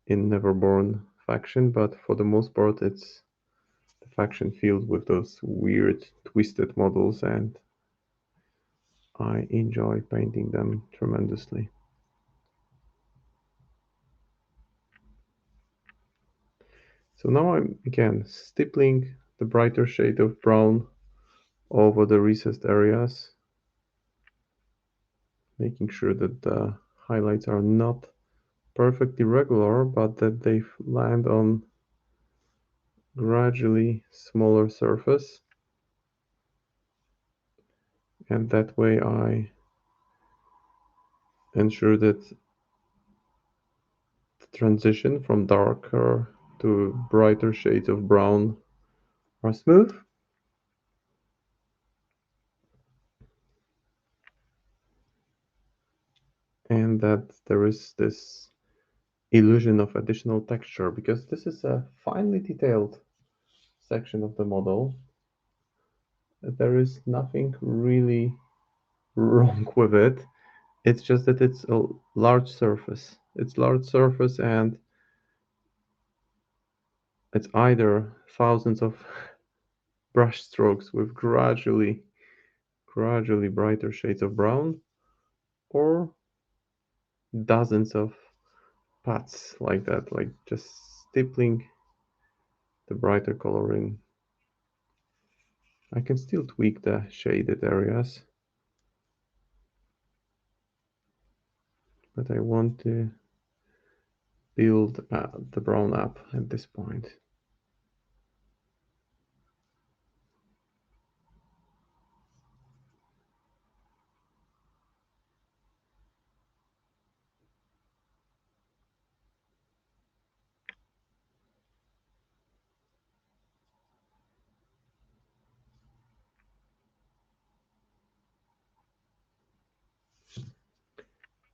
in Neverborn faction, but for the most part, it's the faction filled with those weird, twisted models, and I enjoy painting them tremendously. So now I'm again stippling the brighter shade of brown over the recessed areas, making sure that the highlights are not perfectly regular, but that they land on gradually smaller surface. And that way I ensure that the transition from darker to brighter shades of brown are smooth, and that there is this illusion of additional texture, because this is a finely detailed section of the model. There is nothing really wrong with it. It's just that it's a large surface. It's large surface, and it's either thousands of brush strokes with gradually brighter shades of brown, or dozens of pats like that, like just stippling the brighter color in. I can still tweak the shaded areas, but I want to build the brown up at this point.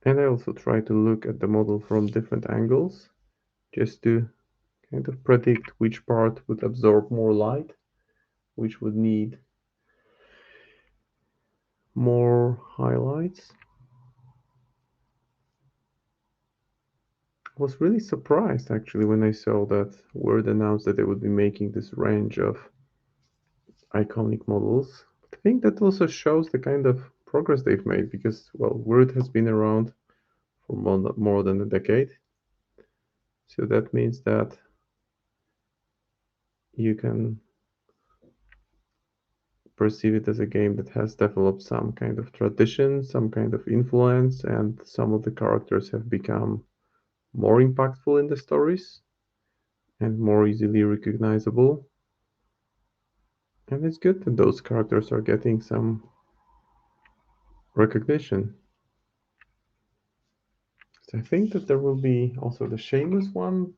And I also try to look at the model from different angles, just to kind of predict which part would absorb more light, which would need more highlights. I was really surprised actually when I saw that Word announced that they would be making this range of iconic models. I think that also shows the kind of progress they've made, because, well, Word has been around for more than a decade. So that means that you can perceive it as a game that has developed some kind of tradition, some kind of influence, and some of the characters have become more impactful in the stories and more easily recognizable. And it's good that those characters are getting some recognition. So I think that there will be also the Shameless one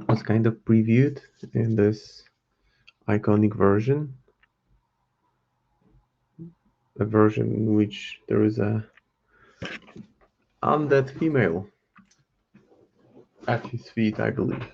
was kind of previewed in this iconic version, a version in which there is a undead female at his feet, I believe.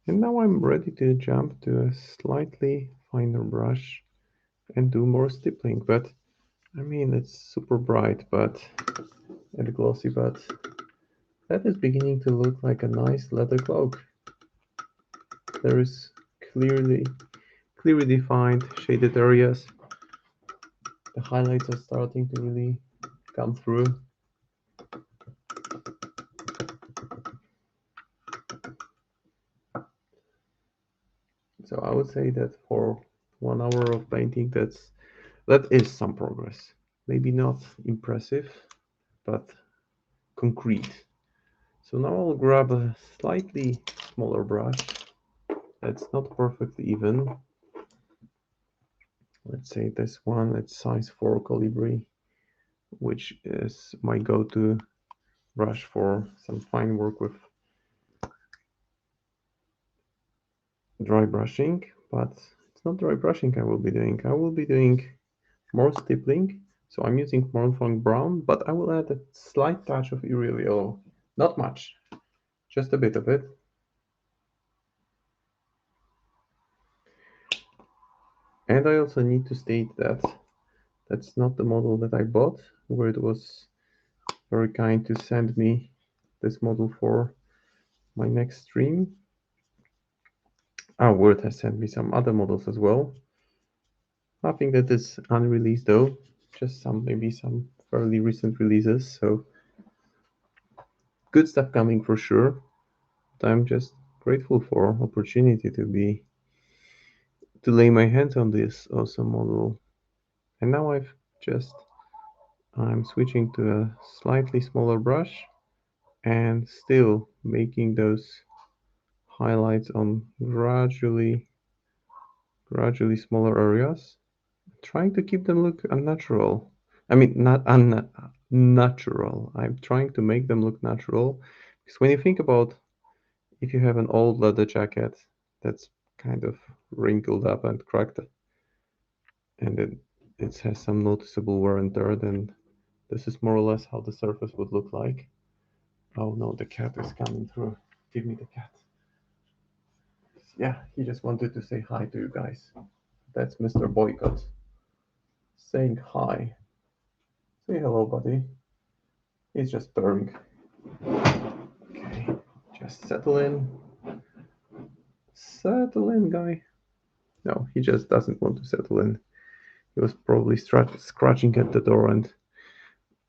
And now I'm ready to jump to a slightly finer brush and do more stippling. But I mean, it's super bright and glossy, but that is beginning to look like a nice leather cloak. There is clearly defined shaded areas. The highlights are starting to really come through. So I would say that for 1 hour of painting, that is some progress. Maybe not impressive, but concrete. So now I'll grab a slightly smaller brush that's not perfectly even. Let's say this one, it's size 4 Colibri, which is my go-to brush for some fine work with dry brushing, but it's not dry brushing I will be doing. I will be doing more stippling. So I'm using Mornfang Brown, but I will add a slight touch of Ereal Yellow. Not much, just a bit of it. And I also need to state that that's not the model that I bought, where it was very kind to send me this model for my next stream. Word has sent me some other models as well. Nothing that is unreleased though, just maybe some fairly recent releases. So good stuff coming for sure. But I'm just grateful for opportunity to lay my hands on this awesome model. And now I'm switching to a slightly smaller brush and still making those highlights on gradually smaller areas, trying to keep them look unnatural. I mean, not unnatural. I'm trying to make them look natural because when you think about if you have an old leather jacket that's kind of wrinkled up and cracked and it has some noticeable wear and tear, then this is more or less how the surface would look like. Oh no, the cat is coming through. Give me the cat. Yeah, he just wanted to say hi to you guys. That's Mr. Boycott saying hi. Say hello, buddy. He's just purring. Okay, just settle in. Settle in, guy. No, he just doesn't want to settle in. He was probably scratching at the door, and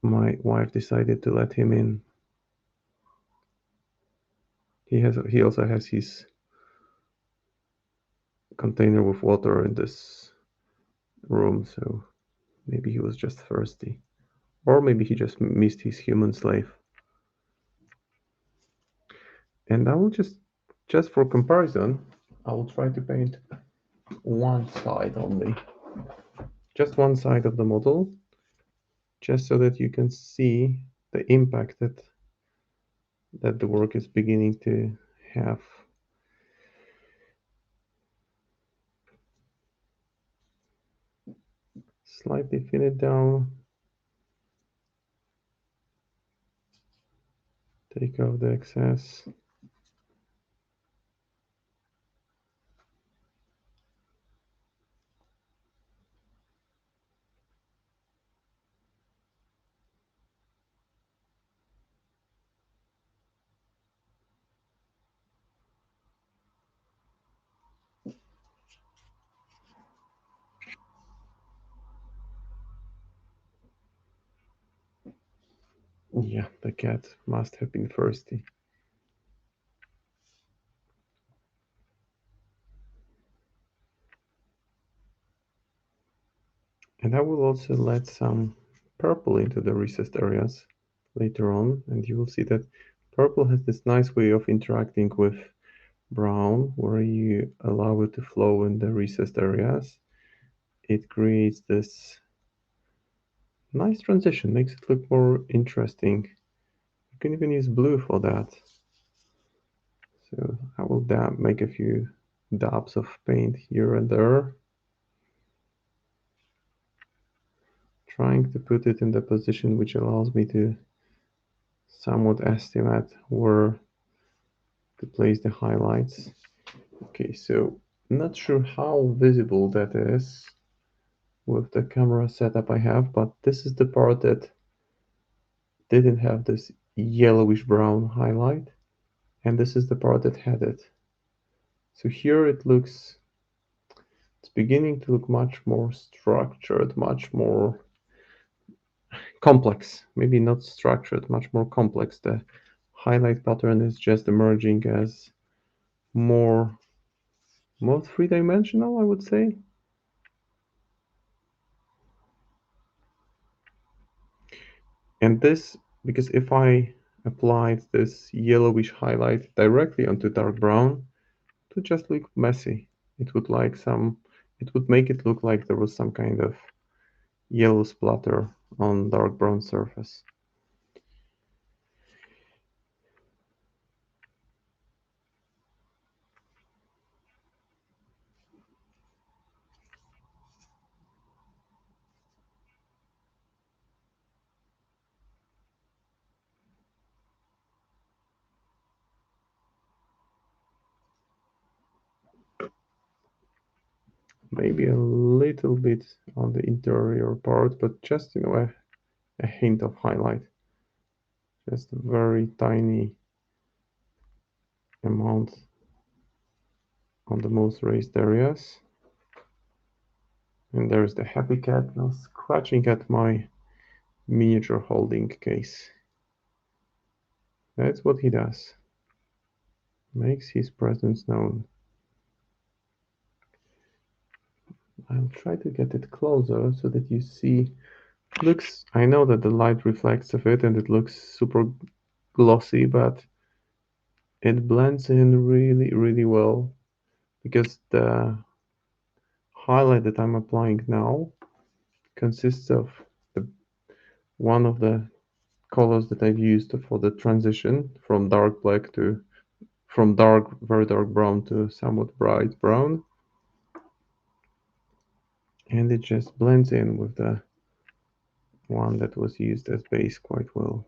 my wife decided to let him in. He also has his container with water in this room, so maybe he was just thirsty. Or maybe he just missed his human slave. And I will just for comparison, I will try to paint one side only. Just one side of the model, just so that you can see the impact that the work is beginning to have. Slightly thin it down. Take off the excess. Yeah, the cat must have been thirsty. And I will also let some purple into the recessed areas later on, and you will see that purple has this nice way of interacting with brown, where you allow it to flow in the recessed areas. It creates this nice transition, makes it look more interesting. You can even use blue for that. So I will make a few dabs of paint here and there, trying to put it in the position which allows me to somewhat estimate where to place the highlights. Okay, so not sure how visible that is with the camera setup I have, but this is the part that didn't have this yellowish brown highlight, and this is the part that had it. So here it's beginning to look much more structured, much more complex. Maybe not structured, much more complex. The highlight pattern is just emerging as more three-dimensional, I would say. And this, because if I applied this yellowish highlight directly onto dark brown to just look messy. It would make it look like there was some kind of yellow splatter on dark brown surface. Maybe a little bit on the interior part, but just, a hint of highlight. Just a very tiny amount on the most raised areas. And there's the happy cat now scratching at my miniature holding case. That's what he does. Makes his presence known. I'll try to get it closer so that you see. I know that the light reflects of it and it looks super glossy, but it blends in really, really well because the highlight that I'm applying now consists of one of the colors that I've used for the transition from dark black from very dark brown to somewhat bright brown. And it just blends in with the one that was used as base quite well.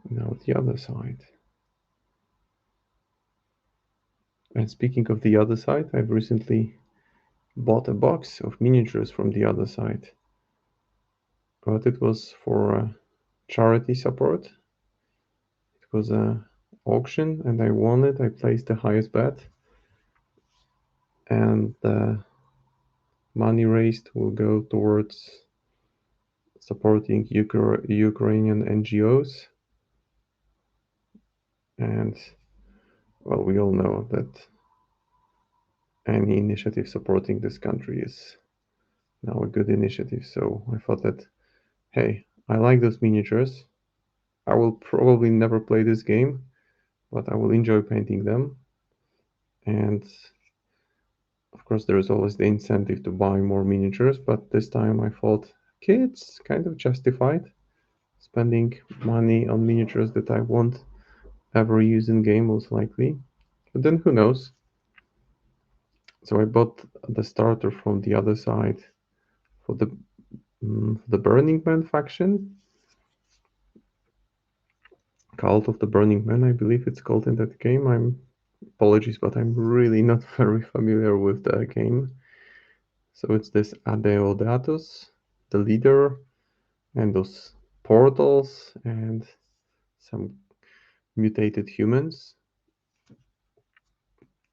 Now the other side. And speaking of the other side, I've recently bought a box of miniatures from the other side. But it was for charity support. It was a auction and I won it. I placed the highest bet. And the money raised will go towards supporting Ukrainian NGOs. And well, we all know that any initiative supporting this country is now a good initiative. So I thought that, hey, I like those miniatures. I will probably never play this game, but I will enjoy painting them. And of course, there is always the incentive to buy more miniatures, but this time I thought, okay, it's kind of justified spending money on miniatures that I won't ever use in game, most likely. But then who knows? So I bought the starter from the other side for the Burning Man faction. Cult of the Burning Man, I believe it's called in that game. Apologies, but I'm really not very familiar with the game. So it's this Adeodatus, the leader, and those portals and some mutated humans.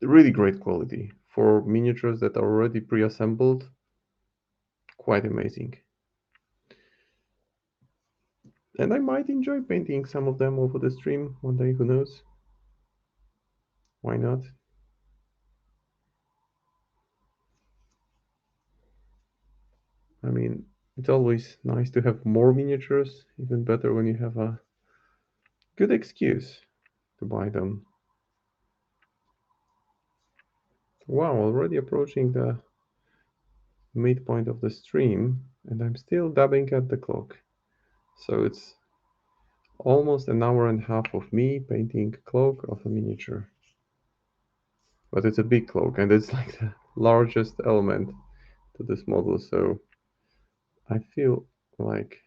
Really great quality for miniatures that are already pre-assembled. Quite amazing. And I might enjoy painting some of them over the stream one day, who knows? Why not? I mean, it's always nice to have more miniatures, even better when you have a good excuse to buy them. Wow, already approaching the midpoint of the stream, and I'm still dabbing at the clock. So it's almost an hour and a half of me painting Cloak of a miniature. But it's a big cloak, and it's like the largest element to this model, so I feel like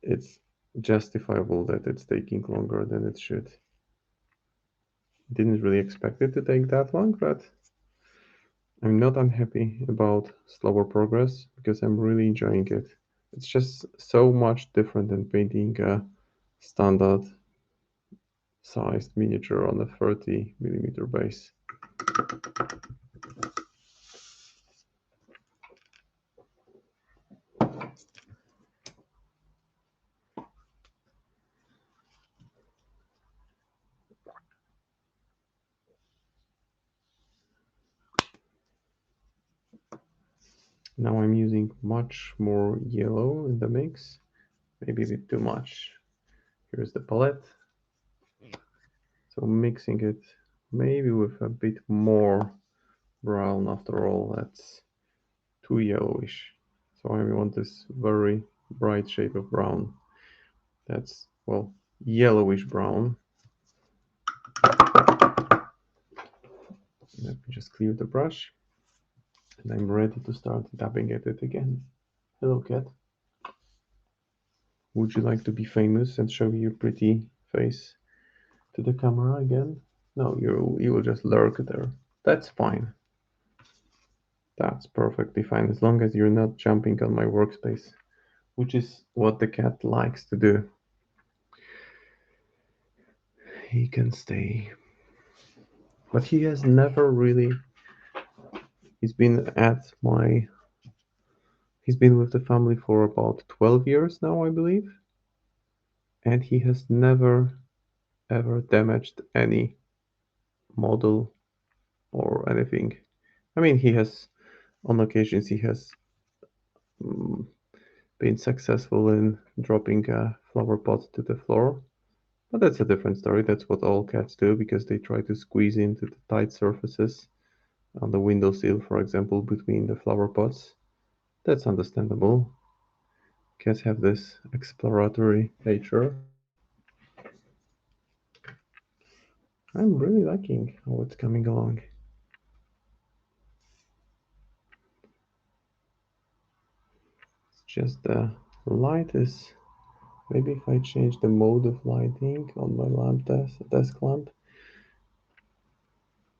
it's justifiable that it's taking longer than it should. Didn't really expect it to take that long, but I'm not unhappy about slower progress because I'm really enjoying it. It's just so much different than painting a standard sized miniature on a 30mm base. Now I'm using much more yellow in the mix, maybe a bit too much. Here's the palette. So mixing it maybe with a bit more brown. After all, that's too yellowish. So I want this very bright shade of brown. That's, well, yellowish brown. Let me just clear the brush. And I'm ready to start dabbing at it again. Hello, cat. Would you like to be famous and show your pretty face to the camera again? No, you will just lurk there. That's fine. That's perfectly fine, as long as you're not jumping on my workspace, which is what the cat likes to do. He can stay. But he has never really. He's been at my. He's been with the family for about 12 years now, I believe. And he has never ever damaged any model or anything. I mean, he has, on occasions, he has mm, been successful in dropping a flower pot to the floor. But that's a different story. That's what all cats do because they try to squeeze into the tight surfaces on the windowsill, for example, between the flower pots. That's understandable. Cats have this exploratory nature. I'm really liking how it's coming along. It's just the light is. Maybe if I change the mode of lighting on my desk lamp,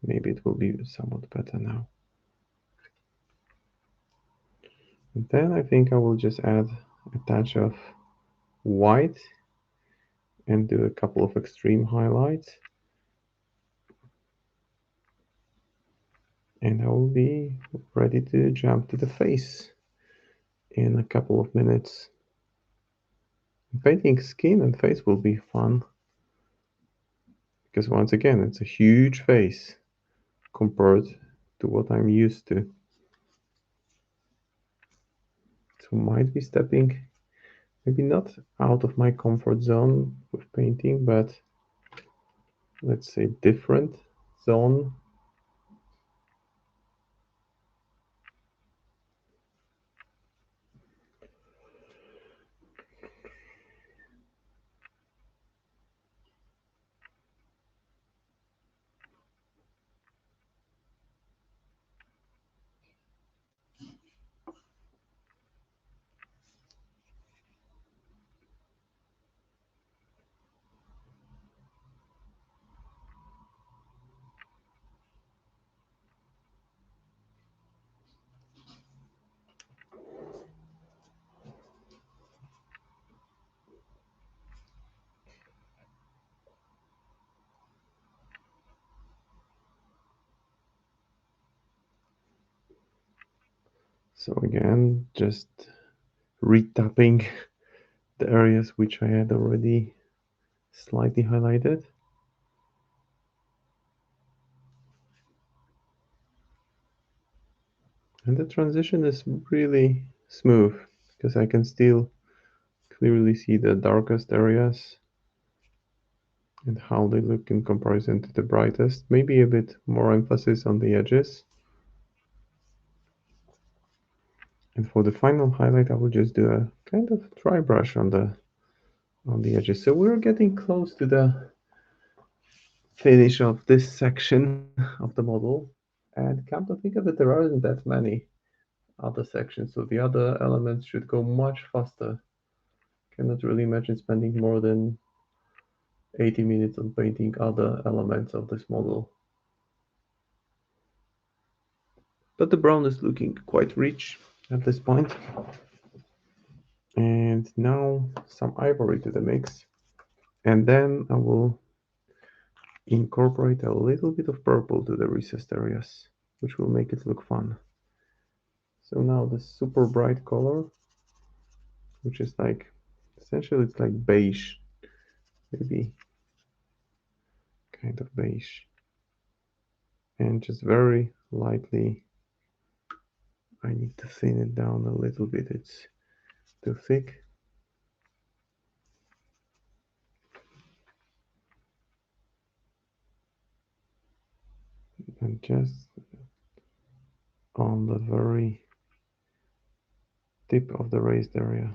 maybe it will be somewhat better now. And then I think I will just add a touch of white and do a couple of extreme highlights. And I will be ready to jump to the face in a couple of minutes. Painting skin and face will be fun because once again it's a huge face compared to what I'm used to. So might be stepping maybe not out of my comfort zone with painting, but let's say different zone. So again, just retapping the areas which I had already slightly highlighted. And the transition is really smooth because I can still clearly see the darkest areas and how they look in comparison to the brightest. Maybe a bit more emphasis on the edges. And for the final highlight, I will just do a kind of dry brush on the edges. So we're getting close to the finish of this section of the model. And come to think of it, there aren't that many other sections, so the other elements should go much faster. Cannot really imagine spending more than 80 minutes on painting other elements of this model. But the brown is looking quite rich at this point. And now some ivory to the mix. And then I will incorporate a little bit of purple to the recessed areas, which will make it look fun. So now the super bright color, which is like, essentially it's like beige, maybe kind of beige. And just very lightly I need to thin it down a little bit. It's too thick. And just on the very tip of the raised area.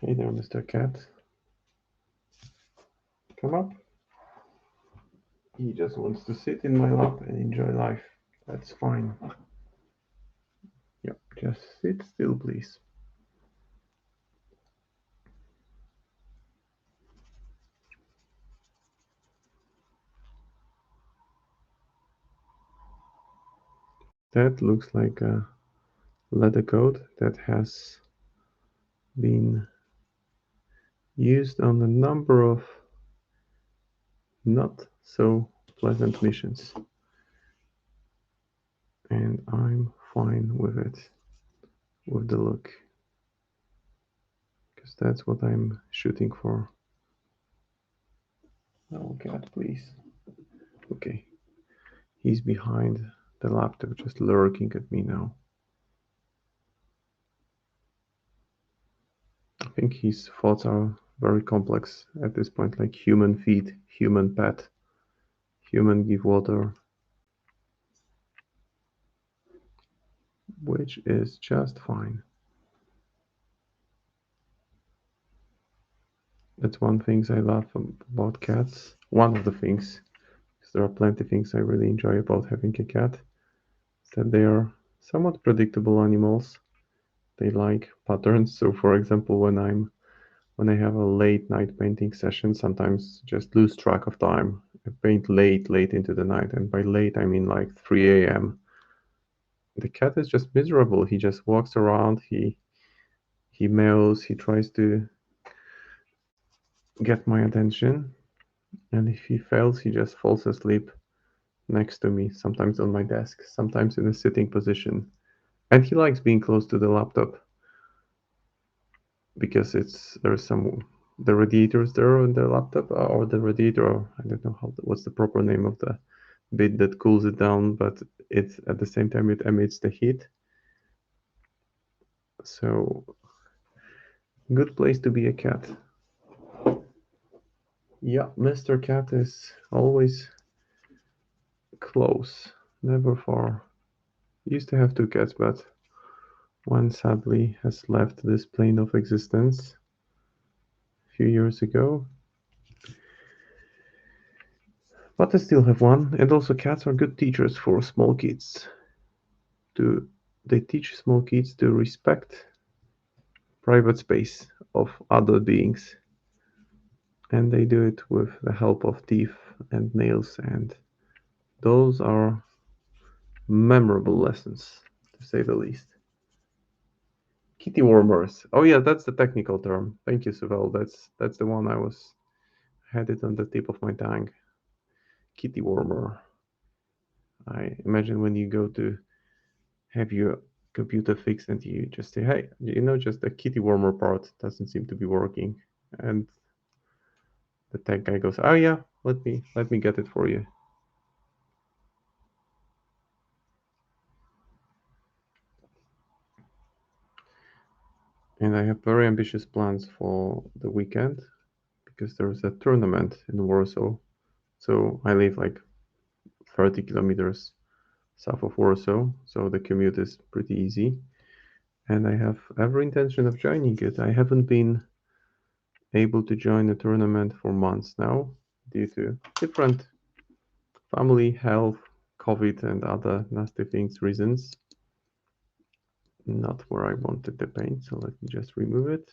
Hey there, Mr. Cat. Come up. He just wants to sit in my lap and enjoy life. That's fine. Yep, just sit still, please. That looks like a leather coat that has been used on a number of not so pleasant missions. And I'm fine with it, with the look. Because that's what I'm shooting for. Oh, cat, please. Okay. He's behind the laptop, just lurking at me now. I think his thoughts are very complex at this point, like human feed, human pet, human give water, which is just fine. That's one thing I love about cats. One of the things, because there are plenty of things I really enjoy about having a cat, is that they are somewhat predictable animals. They like patterns. So, for example, when I have a late night painting session, sometimes just lose track of time. I paint late into the night, and by late I mean like 3 a.m. The cat is just miserable. He just walks around. He meows. He tries to get my attention, and if he fails, he just falls asleep next to me, sometimes on my desk, sometimes in a sitting position. And he likes being close to the laptop because there's some the radiators there on the laptop, or the radiator, I don't know what's the proper name of the bit that cools it down, but it's at the same time it emits the heat. So good place to be a cat. Yeah, Mr. Cat is always close, never far. Used to have two cats, but one sadly has left this plane of existence a few years ago. But I still have one, and also cats are good teachers for small kids. They teach small kids to respect private space of other beings, and they do it with the help of teeth and nails, and those are memorable lessons, to say the least. Kitty warmers. Oh yeah, that's the technical term. Thank you, Suvell. That's the one I had it on the tip of my tongue. Kitty warmer. I imagine when you go to have your computer fixed and you just say, hey, just the kitty warmer part doesn't seem to be working. And the tech guy goes, oh yeah, let me get it for you. And I have very ambitious plans for the weekend because there's a tournament in Warsaw. So I live like 30 kilometers south of Warsaw, so the commute is pretty easy. And I have every intention of joining it. I haven't been able to join a tournament for months now due to different family, health, COVID, and other nasty things reasons. Not where I wanted the paint, so let me just remove it.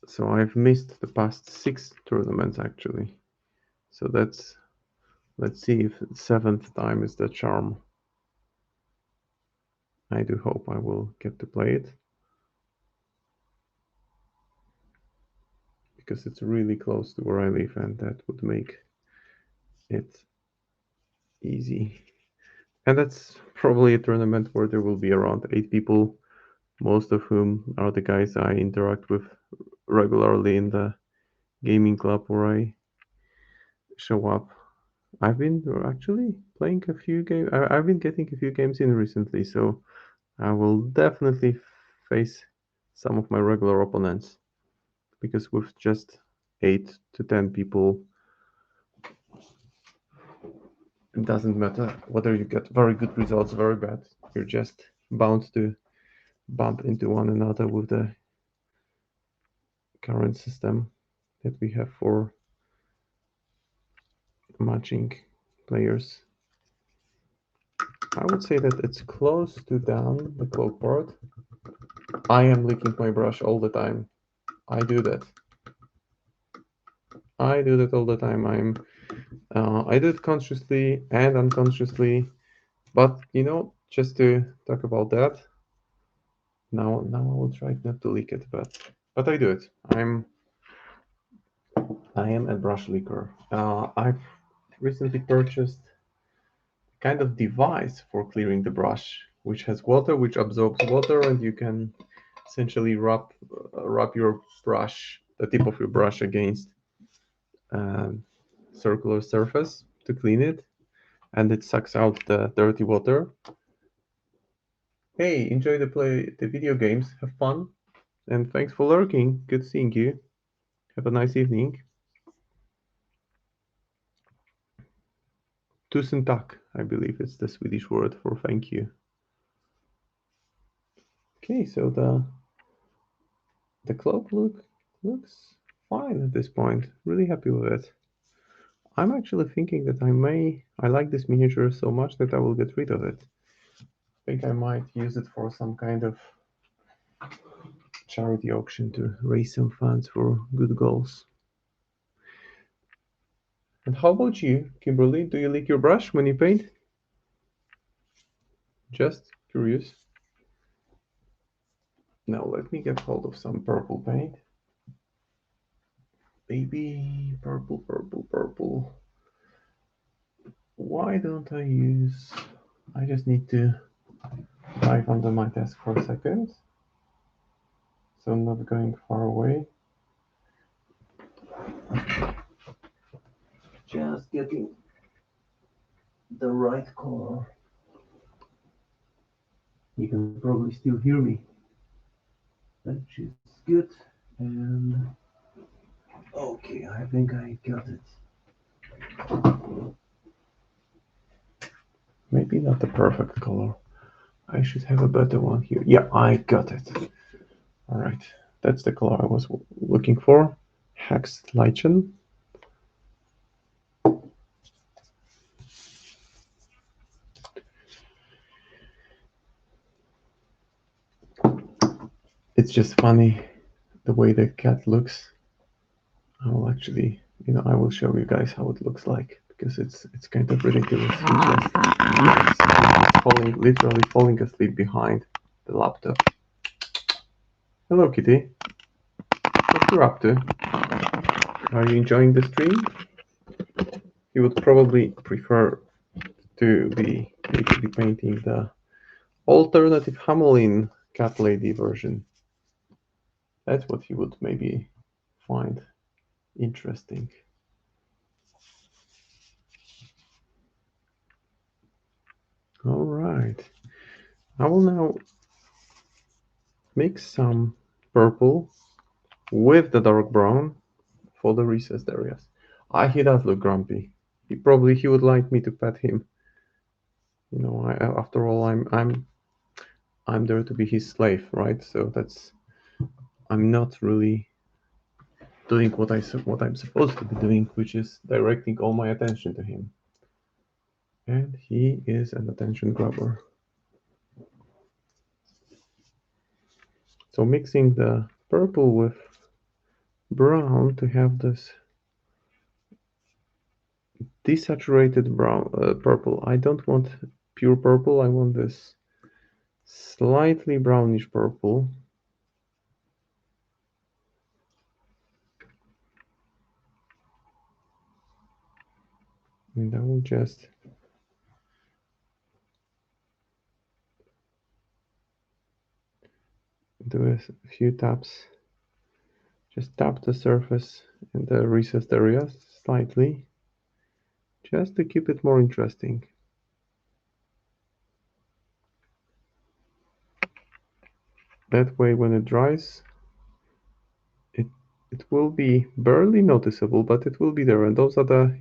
So I've missed the past 6 tournaments actually. So let's see if the 7th time is the charm. I do hope I will get to play it, because it's really close to where I live, and that would make it easy. And that's probably a tournament where there will be around 8 people, most of whom are the guys I interact with regularly in the gaming club where I show up. I've been actually playing a few games. I've been getting a few games in recently, so I will definitely face some of my regular opponents, because with just 8 to 10 people, it doesn't matter whether you get very good results, very bad. You're just bound to bump into one another with the current system that we have for matching players. I would say that it's close to done, the cloak part. I am licking my brush all the time. I do that. I do that all the time. I do it consciously and unconsciously. But just to talk about that, now I will try not to lick it, but I do it. I am a brush licker. I've recently purchased a kind of device for clearing the brush, which has water, which absorbs water, and you can essentially rub your brush, the tip of your brush, against a circular surface to clean it, and it sucks out the dirty water. Hey, enjoy the video games, have fun, and thanks for lurking. Good seeing you. Have a nice evening. Tusen tack, I believe it's the Swedish word for thank you. Okay, so the cloak looks fine at this point. Really happy with it. I'm actually thinking that I like this miniature so much that I will get rid of it. I think I might use it for some kind of charity auction to raise some funds for good goals. And how about you, Kimberly? Do you lick your brush when you paint? Just curious. Now let me get hold of some purple paint. Baby, purple, purple, purple. Why don't I use... I just need to dive under my desk for a second. So I'm not going far away. Just getting the right color. You can probably still hear me, which is good. And okay, I think I got it. Maybe not the perfect color. I should have a better one here. Yeah, I got it. All right, that's the color I was looking for. Hex Lichen. It's just funny the way the cat looks. I will actually, I will show you guys how it looks like, because it's kind of ridiculous. It's literally falling asleep behind the laptop. Hello, Kitty. What you up to? Are you enjoying the stream? You would probably prefer to be painting the alternative Hamelin cat lady version. That's what you would maybe find interesting. All right. I will now mix some purple with the dark brown for the recessed areas. He does look grumpy. He would like me to pet him. After all, I'm there to be his slave, right? So I'm not really doing what I'm supposed to be doing, which is directing all my attention to him. And he is an attention grabber. So mixing the purple with brown to have this desaturated brown purple. I don't want pure purple. I want this slightly brownish purple. And I will just do a few taps. Just tap the surface in the recessed areas slightly, just to keep it more interesting. That way, when it dries, it will be barely noticeable, but it will be there. And those are the,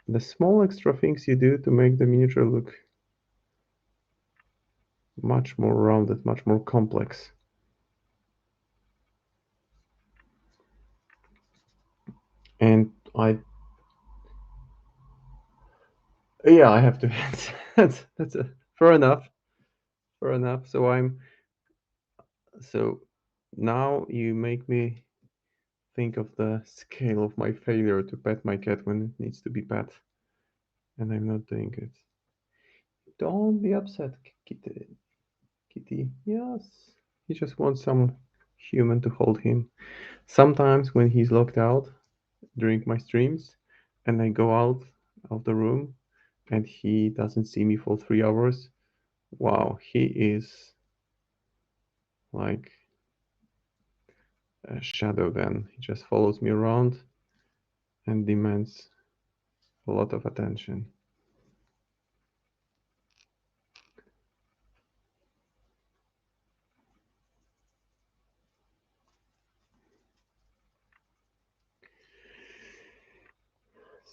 the small extra things you do to make the miniature look much more rounded, much more complex. And yeah, I have to. That's a fair enough. Fair enough. So now you make me think of the scale of my failure to pet my cat when it needs to be pet, and I'm not doing it. Don't be upset, kitty. Kitty. Yes. He just wants some human to hold him. Sometimes when he's locked out during my streams and I go out of the room and he doesn't see me for 3 hours, wow, he is like a shadow then. He just follows me around and demands a lot of attention.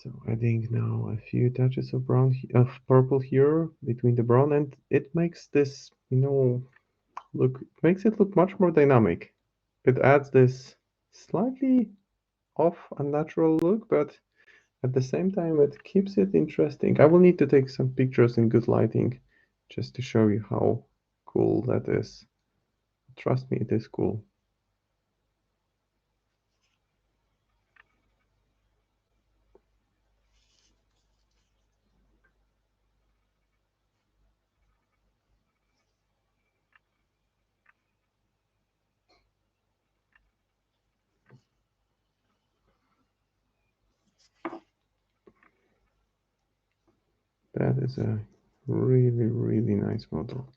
So adding now a few touches of purple here between the brown, and it makes this, makes it look much more dynamic. It adds this slightly off unnatural look, but at the same time it keeps it interesting. I will need to take some pictures in good lighting just to show you how cool that is. Trust me, it is cool. That is a really, really nice model.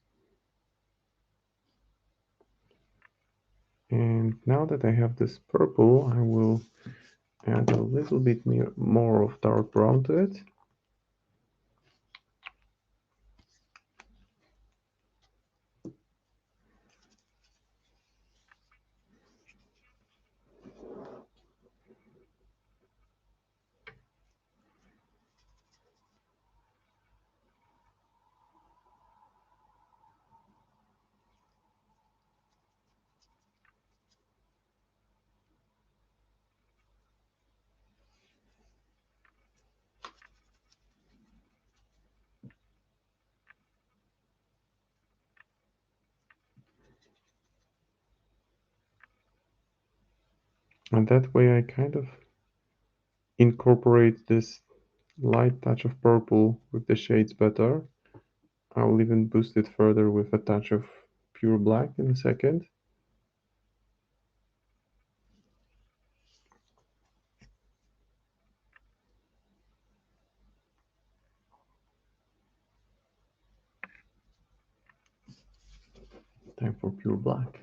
And now that I have this purple, I will add a little bit more of dark brown to it. And that way I kind of incorporate this light touch of purple with the shades better. I will even boost it further with a touch of pure black in a second. Time for pure black.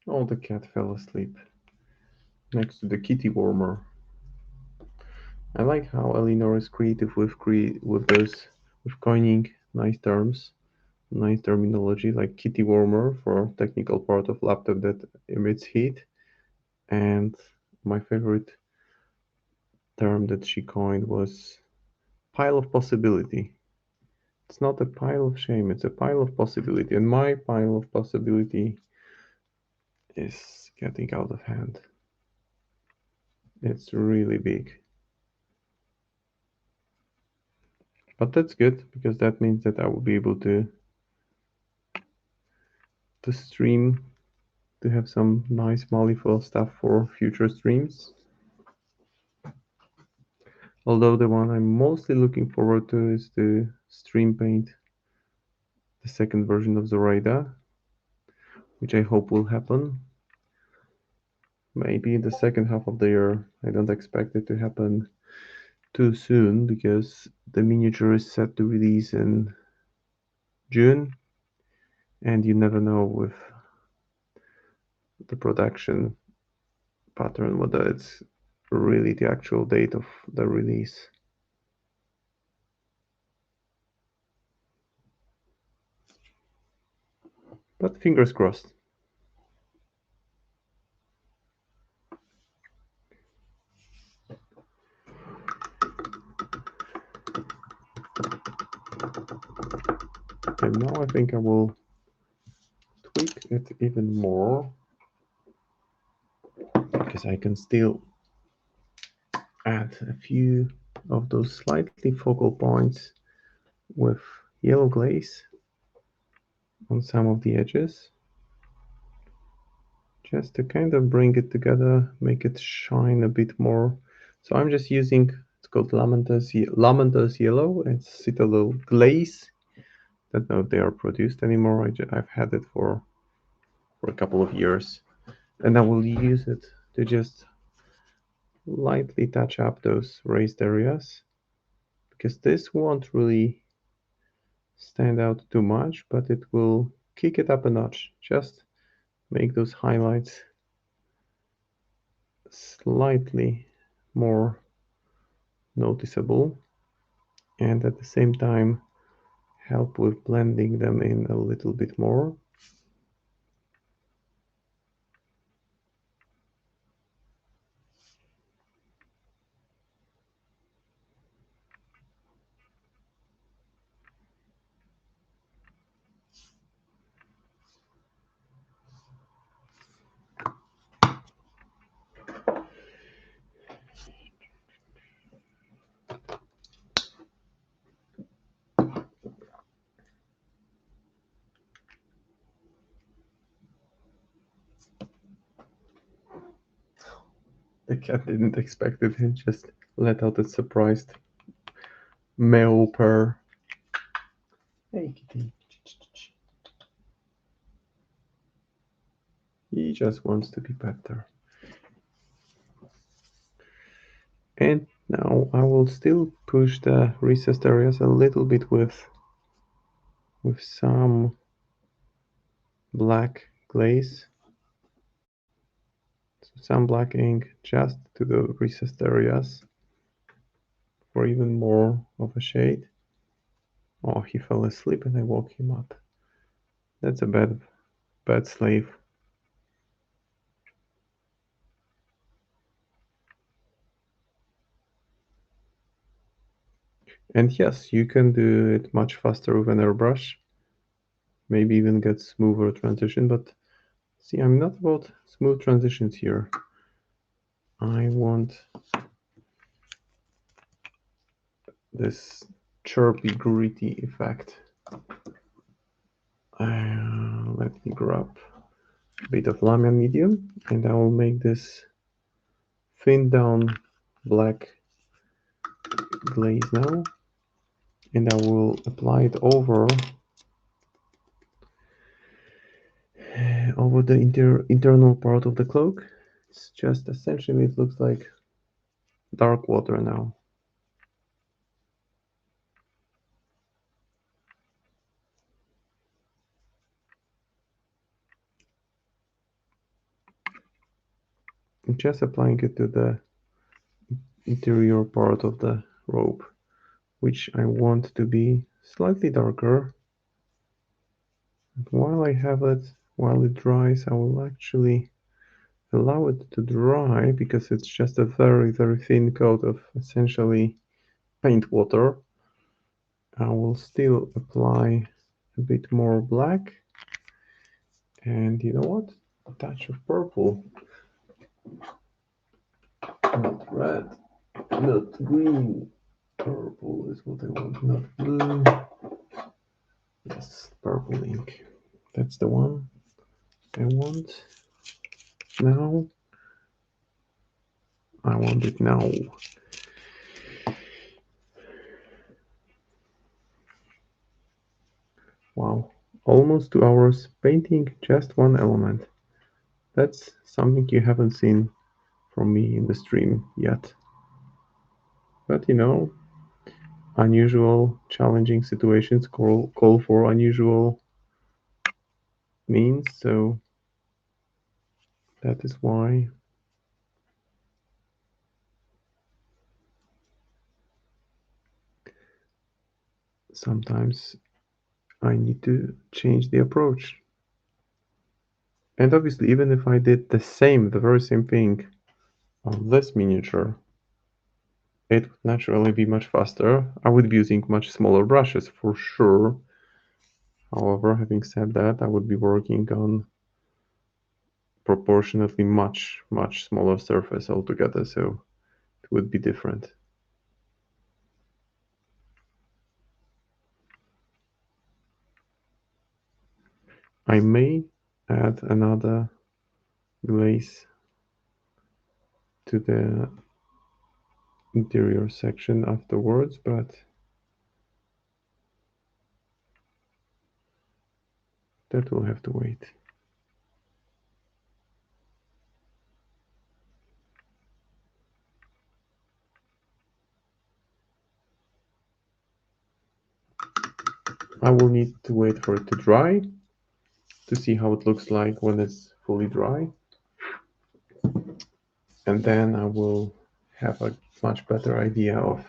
Oh, the cat fell asleep next to the kitty warmer. I like how Elinor is creative with coining nice terms, nice terminology like kitty warmer for technical part of laptop that emits heat, and my favorite term that she coined was pile of possibility. It's not a pile of shame, it's a pile of possibility, and my pile of possibility is getting out of hand. It's really big. But that's good because that means that I will be able to stream, to have some nice Malifaux stuff for future streams. Although the one I'm mostly looking forward to is to stream paint the second version of the radar, which I hope will happen. Maybe in the second half of the year. I don't expect it to happen too soon because the miniature is set to release in June, and you never know with the production pattern whether it's really the actual date of the release. But fingers crossed. And now I think I will tweak it even more because I can still add a few of those slightly focal points with yellow glaze on some of the edges, just to kind of bring it together, make it shine a bit more. So I'm just using, it's called Lamentus Yellow and Citadel Glaze. Don't know if they are produced anymore. I've had it for a couple of years, and I will use it to just lightly touch up those raised areas, because this won't really stand out too much, but it will kick it up a notch. Just make those highlights slightly more noticeable, and at the same time help with blending them in a little bit more. The cat didn't expect it, and just let out a surprised meow purr. Hey kitty. He just wants to be pet there. And now I will still push the recessed areas a little bit with some black glaze. So some black ink just to the recessed areas for even more of a shade. Oh, he fell asleep and I woke him up. That's a bad slave. And yes, you can do it much faster with an airbrush. Maybe even get smoother transition, but see, I'm not about smooth transitions here. I want this chirpy, gritty effect. Let me grab a bit of Lamian medium, and I will make this thin down black glaze now, and I will apply it over the internal part of the cloak. It's just essentially, it looks like dark water now. I'm just applying it to the interior part of the robe, which I want to be slightly darker. And while I have it, while it dries, I will actually allow it to dry because it's just a very, very thin coat of essentially paint water. I will still apply a bit more black, and you know what? A touch of purple. Not red, not green. Purple is what I want, not blue. Yes, purple ink. That's the one I want. Now I want it now. Wow, almost 2 hours painting just one element. That's something you haven't seen from me in the stream yet. But you know, unusual, challenging situations call for unusual means, so that is why sometimes I need to change the approach. And obviously, even if I did the very same thing on this miniature, it would naturally be much faster. I would be using much smaller brushes for sure. However, having said that, I would be working on proportionately much smaller surface altogether, so it would be different. I may add another glaze to the interior section afterwards, but that will have to wait. I will need to wait for it to dry to see how it looks like when it's fully dry. And then I will have a much better idea of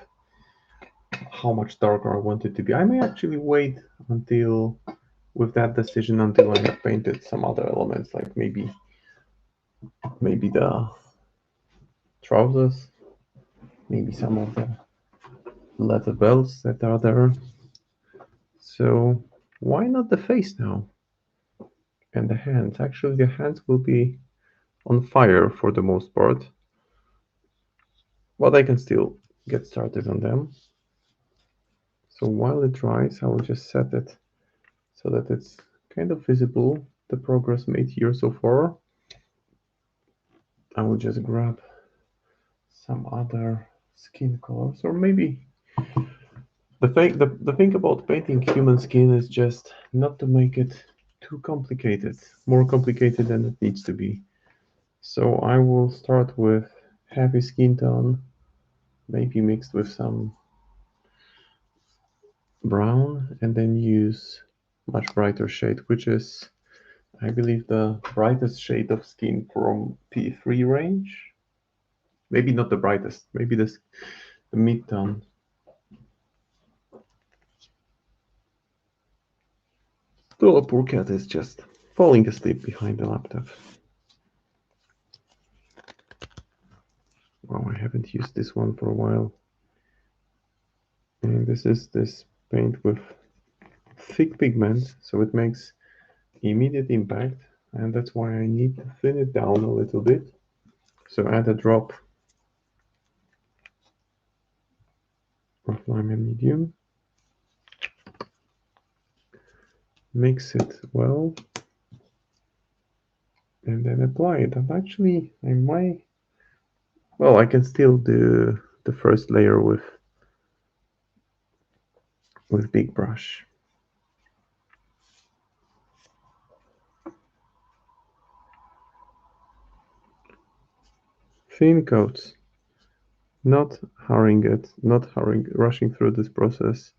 how much darker I want it to be. I may actually wait until with that decision until I have painted some other elements, like maybe the trousers, maybe some of the leather belts that are there. So why not the face now? And the hands. Actually, the hands will be on fire for the most part, but I can still get started on them. So while it dries, I will just set it so that it's kind of visible, the progress made here so far. I will just grab some other skin colors, or maybe the thing about painting human skin is just not to make it too complicated, more complicated than it needs to be. So I will start with heavy skin tone, maybe mixed with some brown, and then use much brighter shade, which is, I believe, the brightest shade of skin from P3 range. Maybe not the brightest, maybe the mid-tone. The poor cat is just falling asleep behind the laptop. Wow, I haven't used this one for a while. And this is this paint with thick pigment, so it makes immediate impact, and that's why I need to thin it down a little bit. So add a drop of lime and medium, mix it well, and then apply it. And actually, I might, well, I can still do the first layer with big brush. Thin coats, not hurrying it, rushing through this process,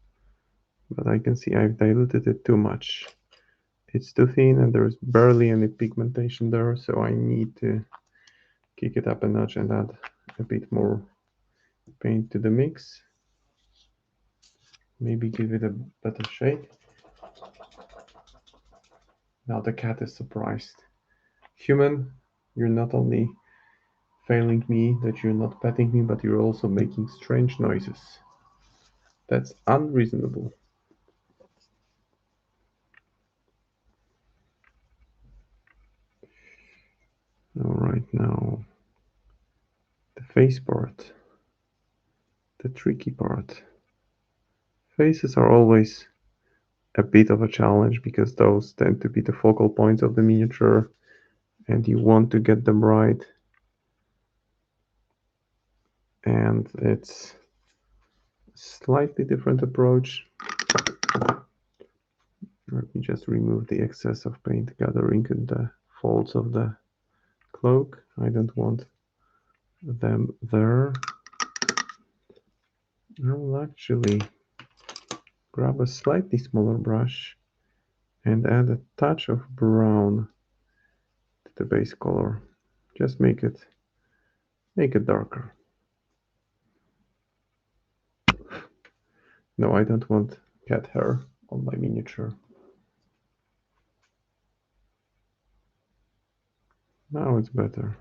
but I can see I've diluted it too much. It's too thin and there's barely any pigmentation there, so I need to kick it up a notch and add a bit more paint to the mix. Maybe give it a better shade. Now the cat is surprised. Human, you're not only failing me that you're not petting me, but you're also making strange noises. That's unreasonable. Alright, now the face part. The tricky part. Faces are always a bit of a challenge because those tend to be the focal points of the miniature and you want to get them right. And it's a slightly different approach. Let me just remove the excess of paint gathering in the folds of the cloak. I don't want them there. I will actually grab a slightly smaller brush and add a touch of brown to the base color. Just make it darker. No, I don't want cat hair on my miniature. Now it's better.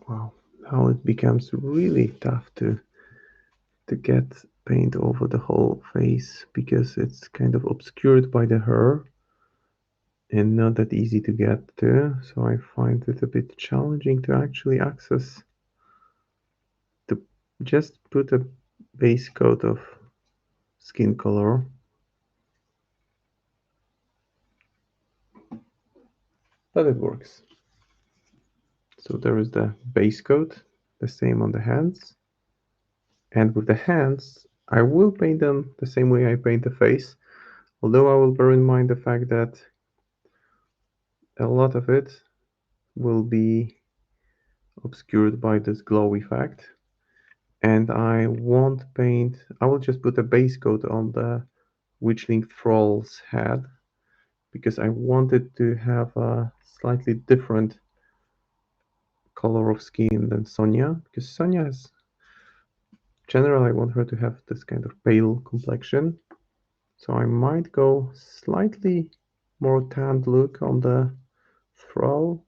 Wow, now it becomes really tough to get paint over the whole face because it's kind of obscured by the hair and not that easy to get to. So I find it a bit challenging to actually access, to just put a base coat of skin color. But it works. So there is the base coat, the same on the hands. And with the hands, I will paint them the same way I paint the face, although I will bear in mind the fact that a lot of it will be obscured by this glow effect. And I won't paint, I will just put a base coat on the Witchling Thrall's head because I wanted to have a slightly different color of skin than Sonnia, because Sonnia has, generally I want her to have this kind of pale complexion. So I might go slightly more tanned look on the Thrall.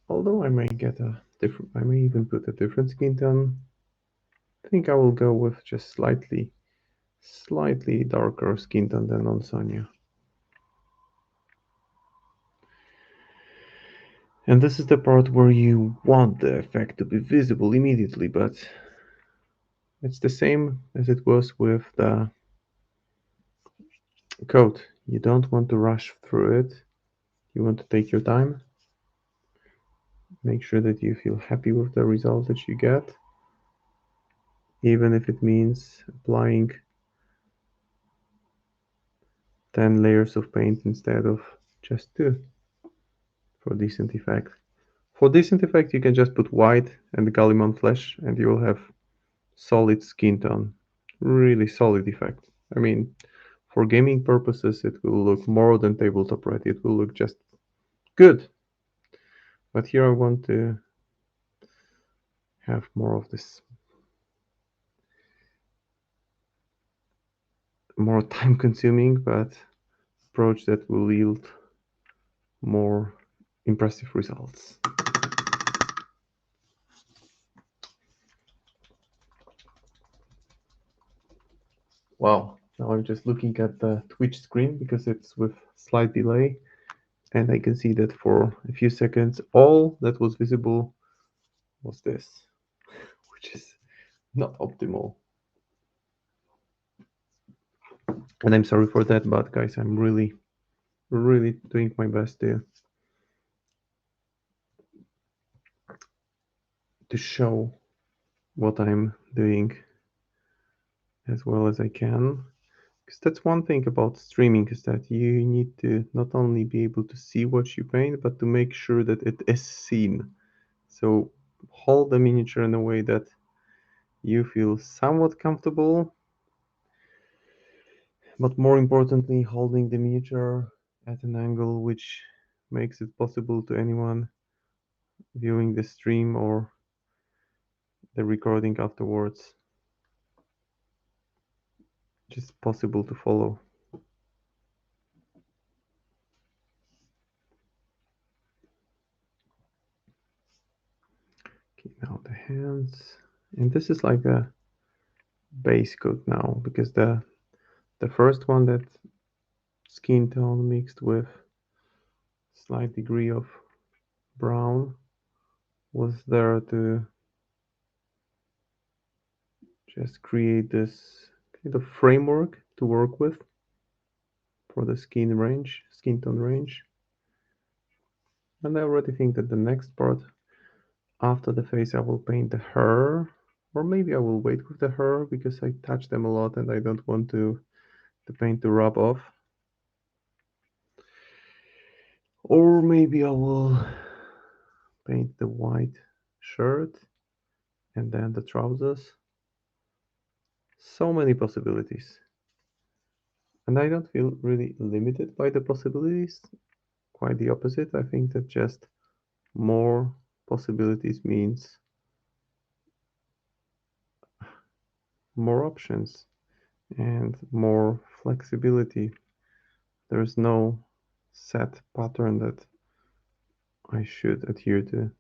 Although I may get a different, I may even put a different skin tone. I think I will go with just slightly darker skin tone than on Sonnia. And this is the part where you want the effect to be visible immediately, but it's the same as it was with the coat. You don't want to rush through it. You want to take your time. Make sure that you feel happy with the result that you get, even if it means applying 10 layers of paint instead of just 2 for decent effect. For decent effect, you can just put white and Gallimond flesh and you will have solid skin tone. Really solid effect. I mean, for gaming purposes, it will look more than tabletop ready. It will look just good. But here I want to have more of this, more time consuming, but approach that will yield more impressive results. Wow, now I'm just looking at the Twitch screen because it's with slight delay, and I can see that for a few seconds all that was visible was this, which is not optimal. And I'm sorry for that, but guys, I'm really doing my best to show what I'm doing as well as I can. Because that's one thing about streaming, is that you need to not only be able to see what you paint, but to make sure that it is seen. So hold the miniature in a way that you feel somewhat comfortable, but more importantly, holding the miniature at an angle which makes it possible to anyone viewing the stream or the recording afterwards, just possible to follow. Okay, now the hands, and this is like a base coat now, because the first one, that skin tone mixed with slight degree of brown, was there to just create this kind of framework to work with for the skin tone range. And I already think that the next part after the face I will paint the hair, or maybe I will wait with the hair because I touch them a lot and I don't want the paint to rub off. Or maybe I will paint the white shirt and then the trousers. So many possibilities. And I don't feel really limited by the possibilities. Quite the opposite. I think that just more possibilities means more options and more flexibility. There's no set pattern that I should adhere to.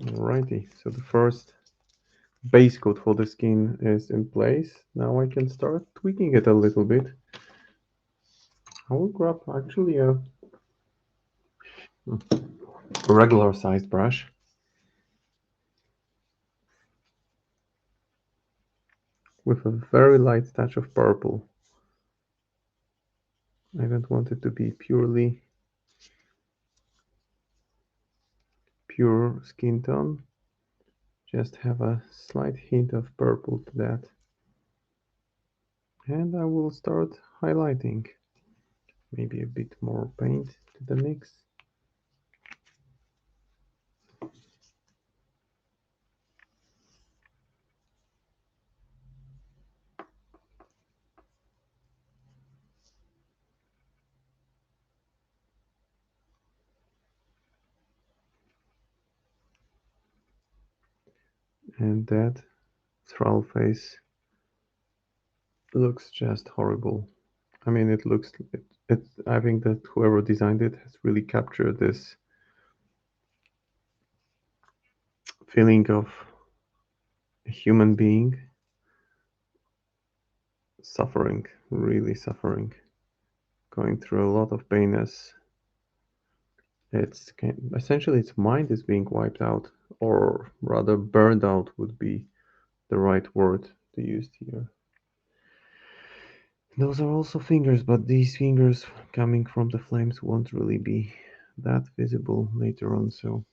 Alrighty, so the first base coat for the skin is in place. Now I can start tweaking it a little bit. I will grab actually a regular sized brush with a very light touch of purple. I don't want it to be pure skin tone. Just have a slight hint of purple to that. And I will start highlighting. Maybe a bit more paint to the mix. And that thrall face looks just horrible. I mean, it looks. I think that whoever designed it has really captured this feeling of a human being suffering, really suffering, going through a lot of pain as essentially its mind is being wiped out, or rather burned out would be the right word to use here. Those are also fingers, but these fingers coming from the flames won't really be that visible later on, so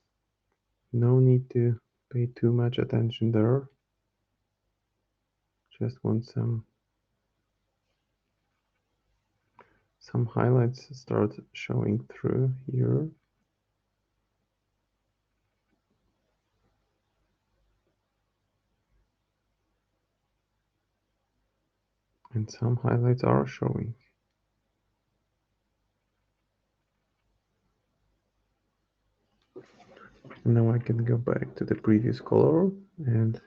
no need to pay too much attention there. Just want some highlights start showing through here. And some highlights are showing. Now I can go back to the previous color and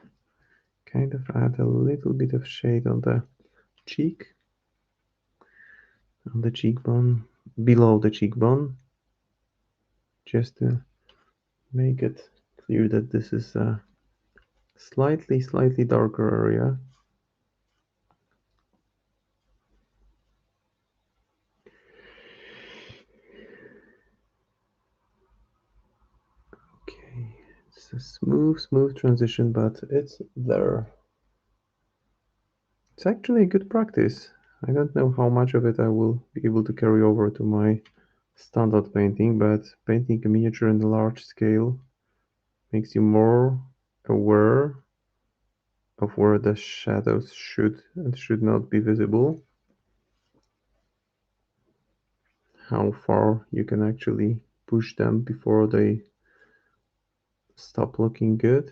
kind of add a little bit of shade on the cheek, on the cheekbone, below the cheekbone, just to make it clear that this is a slightly darker area. Okay, it's a smooth transition, but it's there. It's actually a good practice. I don't know how much of it I will be able to carry over to my standard painting, but painting a miniature in a large scale makes you more aware of where the shadows should and should not be visible, how far you can actually push them before they stop looking good.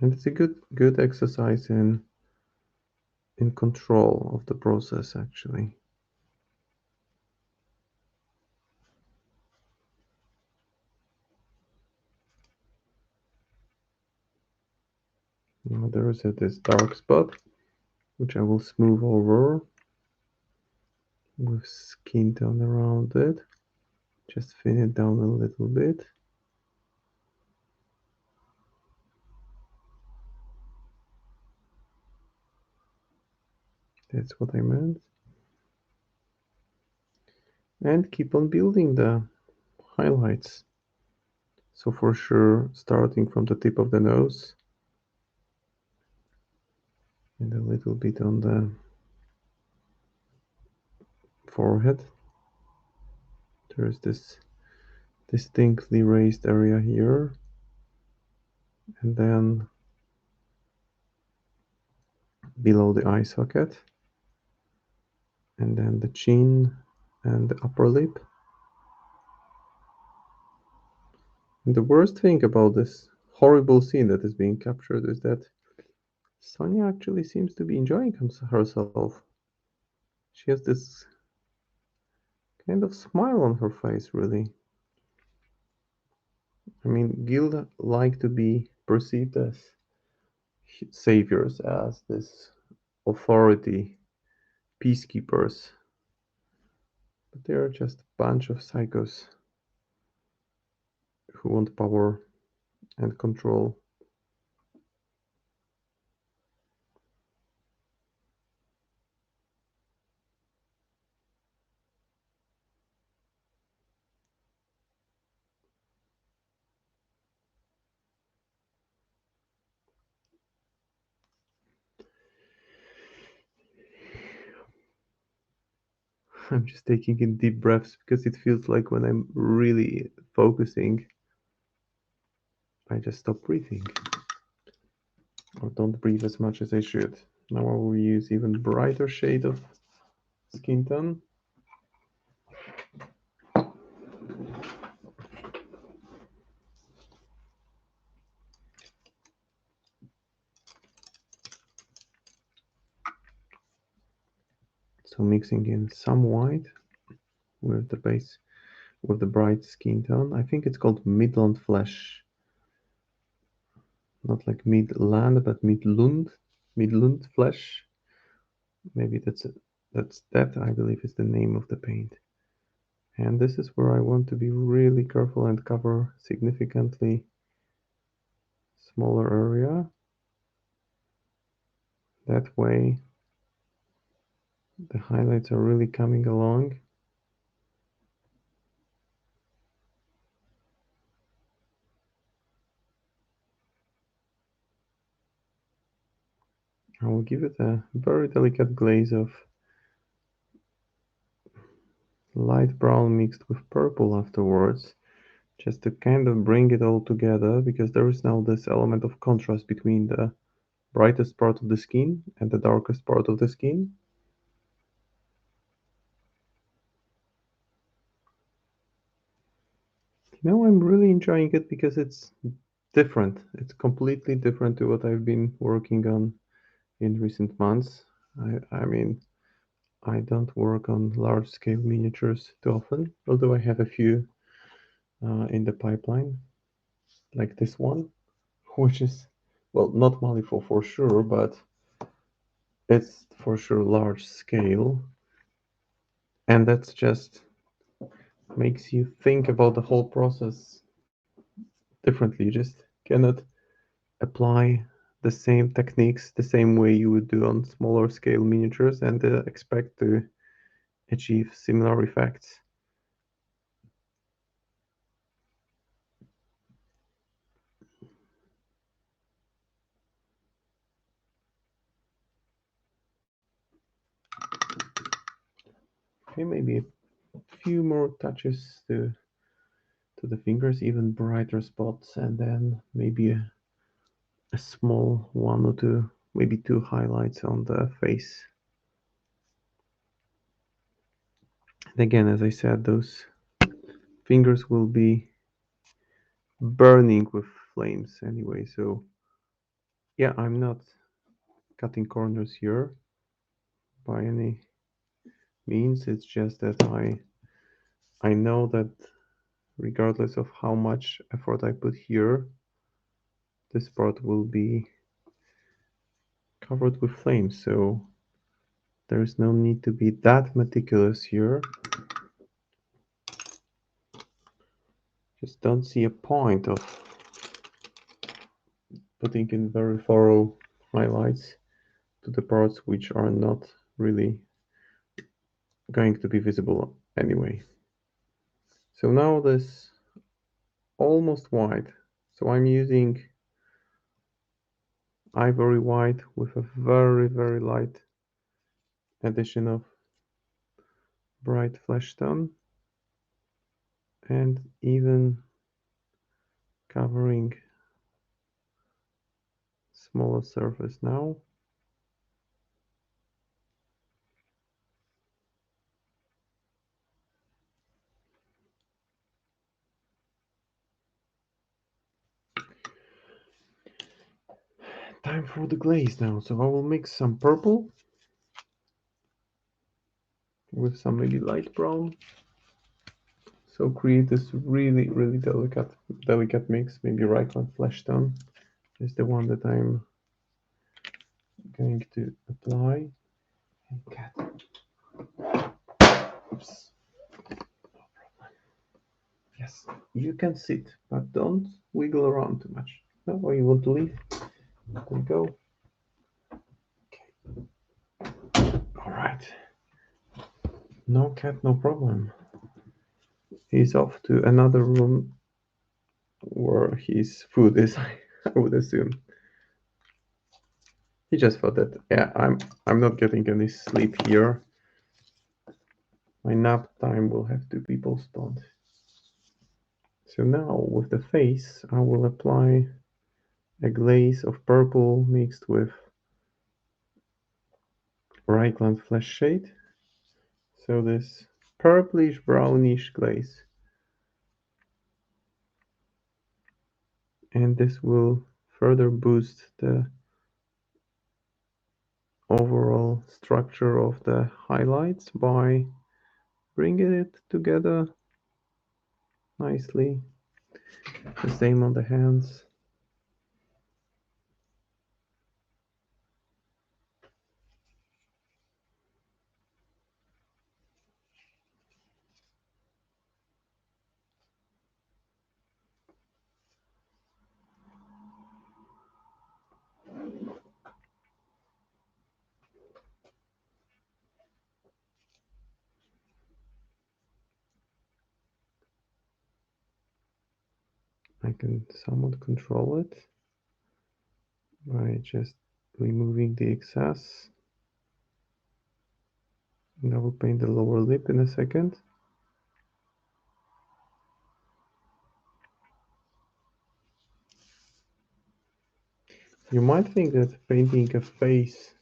And it's a good exercise in control of the process actually. Now there is this dark spot which I will smooth over with skin tone around it. Just thin it down a little bit. That's what I meant. And keep on building the highlights. So for sure, starting from the tip of the nose, and a little bit on the forehead. There's this distinctly raised area here, and then below the eye socket, and then the chin and the upper lip. And the worst thing about this horrible scene that is being captured is that Sonnia actually seems to be enjoying herself. She has this kind of smile on her face, really. I mean, guild like to be perceived as saviors, as this authority, peacekeepers, but they are just a bunch of psychos who want power and control. I'm just taking in deep breaths because it feels like when I'm really focusing, I just stop breathing or don't breathe as much as I should. Now I will use even brighter shade of skin tone. So mixing in some white with the base, with the bright skin tone. I think it's called Midland Flesh. Not like Midland, but Midlund. Midlund Flesh. Maybe that I believe is the name of the paint. And this is where I want to be really careful and cover significantly smaller area. That way the highlights are really coming along. I will give it a very delicate glaze of light brown mixed with purple afterwards, just to kind of bring it all together, because there is now this element of contrast between the brightest part of the skin and the darkest part of the skin. Now I'm really enjoying it because it's different. It's completely different to what I've been working on in recent months. I mean, I don't work on large scale miniatures too often, although I have a few in the pipeline, like this one, which is, well, not Malifaux for sure, but it's for sure large scale. And that's just makes you think about the whole process differently. You just cannot apply the same techniques the same way you would do on smaller scale miniatures and expect to achieve similar effects. Okay, maybe a few more touches to the fingers, even brighter spots, and then maybe a small one or two, maybe two highlights on the face. And again, as I said, those fingers will be burning with flames anyway, so yeah, I'm not cutting corners here by any means. It's just that I know that regardless of how much effort I put here, this part will be covered with flames, so there is no need to be that meticulous here. Just don't see a point of putting in very thorough highlights to the parts which are not really going to be visible anyway. So now this almost white. So I'm using ivory white with a very, very light addition of bright flesh tone, and even covering smaller surface now. Time for the glaze now. So I will mix some purple with some maybe light brown. So create this really, really delicate mix. Maybe Raycon Flesh Tone is the one that I'm going to apply. Cat. Oops. Yes, you can sit, but don't wiggle around too much. No, or you want to leave? There we go. Okay. All right. No cat, no problem. He's off to another room where his food is, I would assume. He just thought that, yeah, I'm not getting any sleep here. My nap time will have to be postponed. So now with the face, I will apply a glaze of purple mixed with Reichland Flesh Shade. So this purplish brownish glaze. And this will further boost the overall structure of the highlights by bringing it together nicely. The same on the hands. I can somewhat control it by just removing the excess. And I will paint the lower lip in a second. You might think that painting a face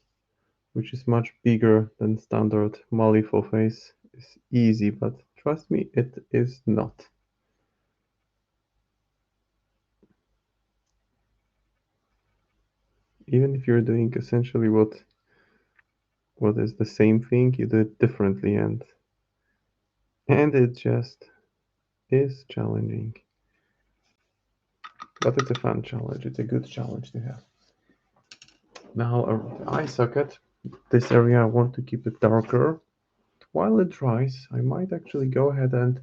which is much bigger than standard Malifaux face is easy, but trust me, it is not. Even if you're doing essentially what is the same thing, you do it differently, and it just is challenging. But it's a fun challenge. It's a good challenge to have. Now, eye socket. This area I want to keep it darker. While it dries, I might actually go ahead and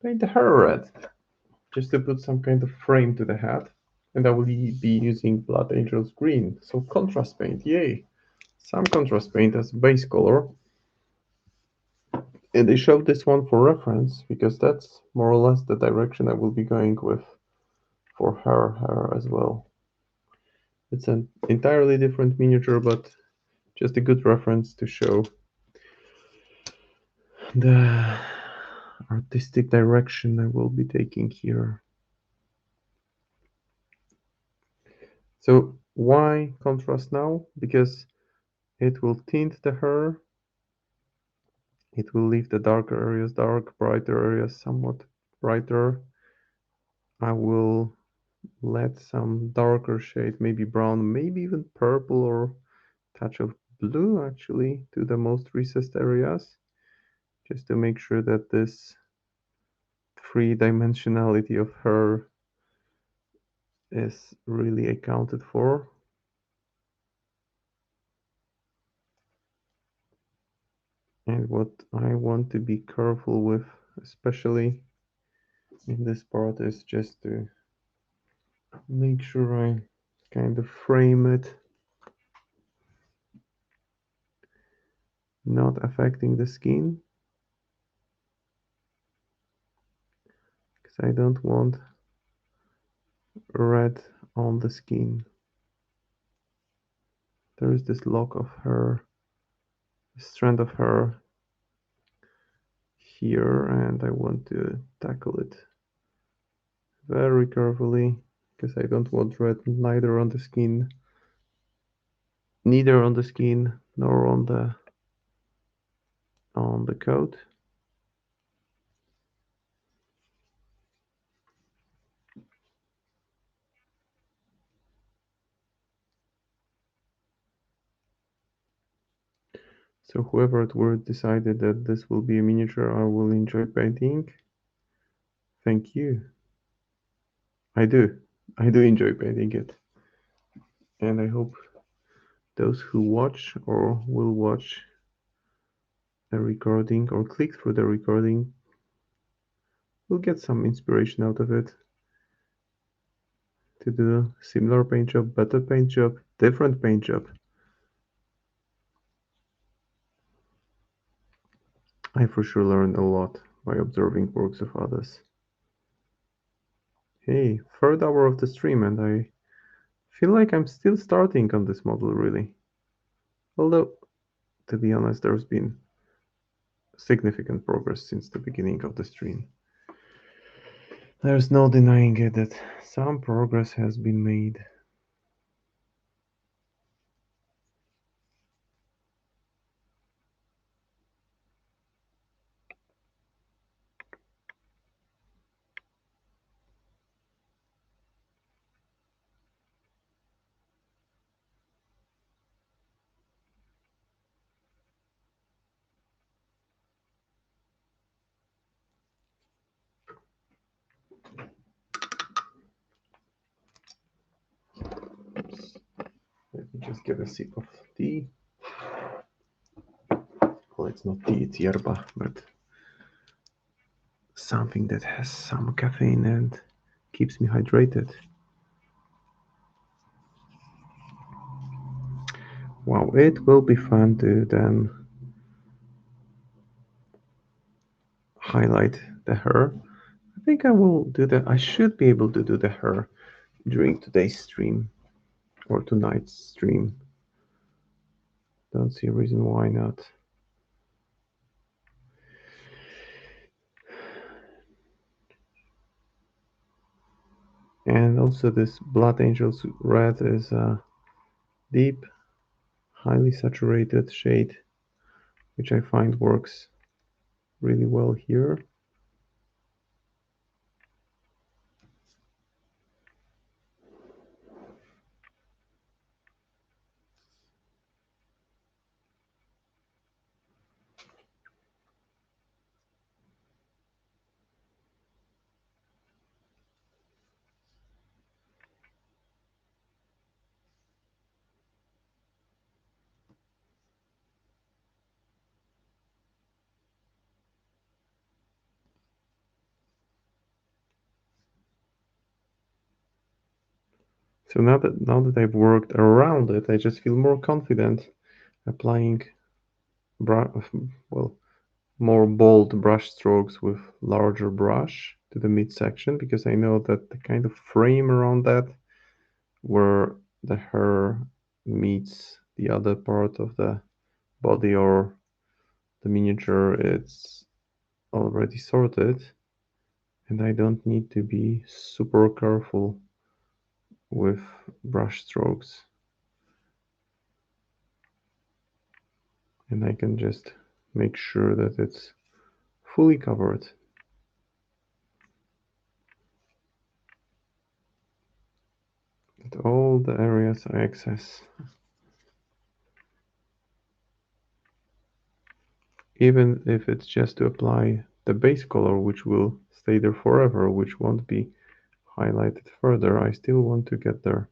paint the hair red, just to put some kind of frame to the head. And I will be using Blood Angel's green, so contrast paint, yay! Some contrast paint as base color. And I showed this one for reference, because that's more or less the direction I will be going with for her as well. It's an entirely different miniature, but just a good reference to show the artistic direction I will be taking here. So why contrast now? Because it will tint the hair. It will leave the darker areas dark, brighter areas somewhat brighter. I will let some darker shade, maybe brown, maybe even purple or touch of blue actually to the most recessed areas, just to make sure that this three-dimensionality of her is really accounted for. And what I want to be careful with, especially in this part, is just to make sure I kind of frame it, not affecting the skin, because I don't want red on the skin. There is this lock of her, strand of hair here, and I want to tackle it very carefully because I don't want red neither on the skin, nor on the coat. So whoever at Word decided that this will be a miniature I will enjoy painting, thank you. I do enjoy painting it, and I hope those who watch or will watch the recording or click through the recording will get some inspiration out of it to do similar paint job, better paint job, different paint job. I for sure learn a lot by observing works of others. Hey, third hour of the stream, and I feel like I'm still starting on this model, really. Although, to be honest, there's been significant progress since the beginning of the stream. There's no denying it that some progress has been made. Let me just get a sip of tea. Well, it's not tea, it's yerba, but something that has some caffeine and keeps me hydrated. Wow, it will be fun to then highlight the hair. I think I will do that. I should be able to do the hair during today's stream or tonight's stream. Don't see a reason why not. And also this Blood Angels red is a deep, highly saturated shade, which I find works really well here. So now that I've worked around it, I just feel more confident applying more bold brush strokes with larger brush to the midsection, because I know that the kind of frame around that where the hair meets the other part of the body or the miniature, it's already sorted, and I don't need to be super careful with brush strokes, and I can just make sure that it's fully covered. At all the areas I access. Even if it's just to apply the base color, which will stay there forever, which won't be highlighted further, I still want to get there.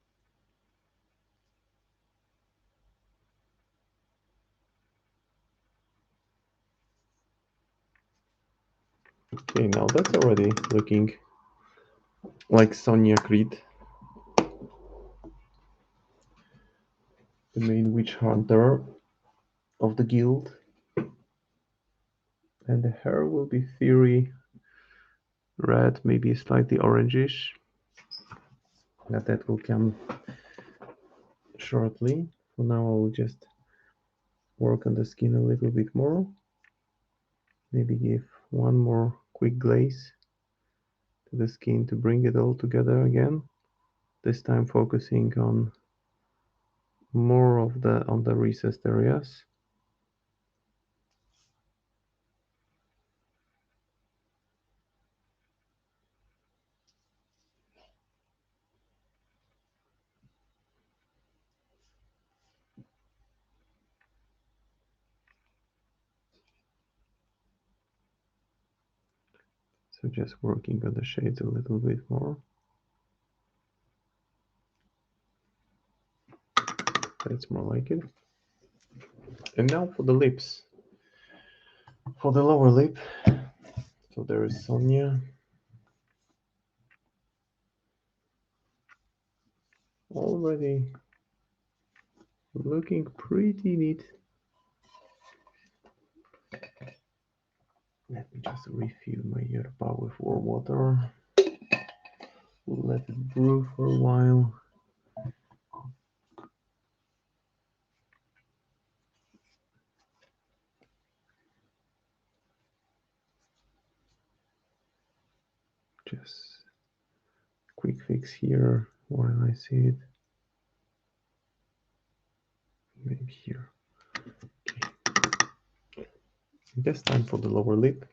Okay, now that's already looking like Sonnia Creed, the main witch hunter of the guild. And the hair will be fiery red, maybe slightly orangish. That will come shortly. For now, I will just work on the skin a little bit more. Maybe give one more quick glaze to the skin to bring it all together again. This time focusing on more of the recessed areas. So just working on the shades a little bit more. That's more like it. And now for the lips. For the lower lip, so there is Sonnia. Already looking pretty neat. Let me just refill my yerba with warm water. Let it brew for a while. Just quick fix here while I see it. Maybe here. Okay. This time for the lower lip.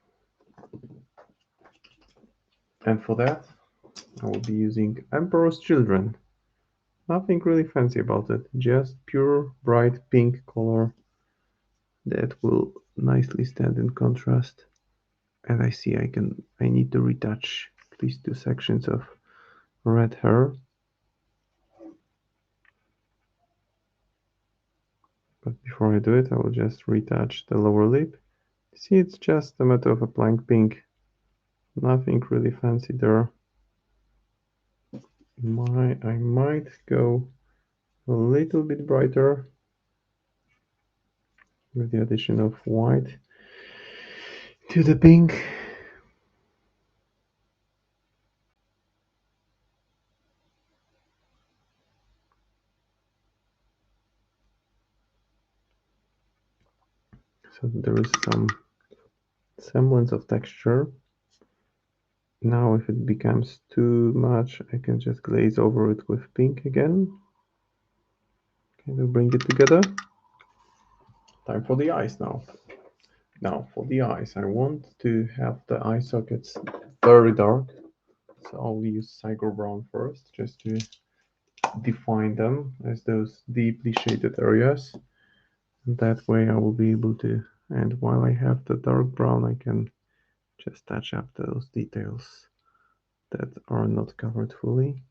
And for that, I will be using Emperor's Children. Nothing really fancy about it, just pure bright pink color that will nicely stand in contrast. And I see I need to retouch at least 2 sections of red hair. But before I do it, I will just retouch the lower lip. See, it's just a matter of applying pink. Nothing really fancy there. I might go a little bit brighter with the addition of white to the pink. So there is some semblance of texture. Now if it becomes too much, I can just glaze over it with pink again. Okay, to bring it together. Time for the eyes now. Now for the eyes, I want to have the eye sockets very dark. So I'll use Psycho Brown first, just to define them as those deeply shaded areas. And that way I will be able to, and while I have the dark brown, I can just touch up those details that are not covered fully.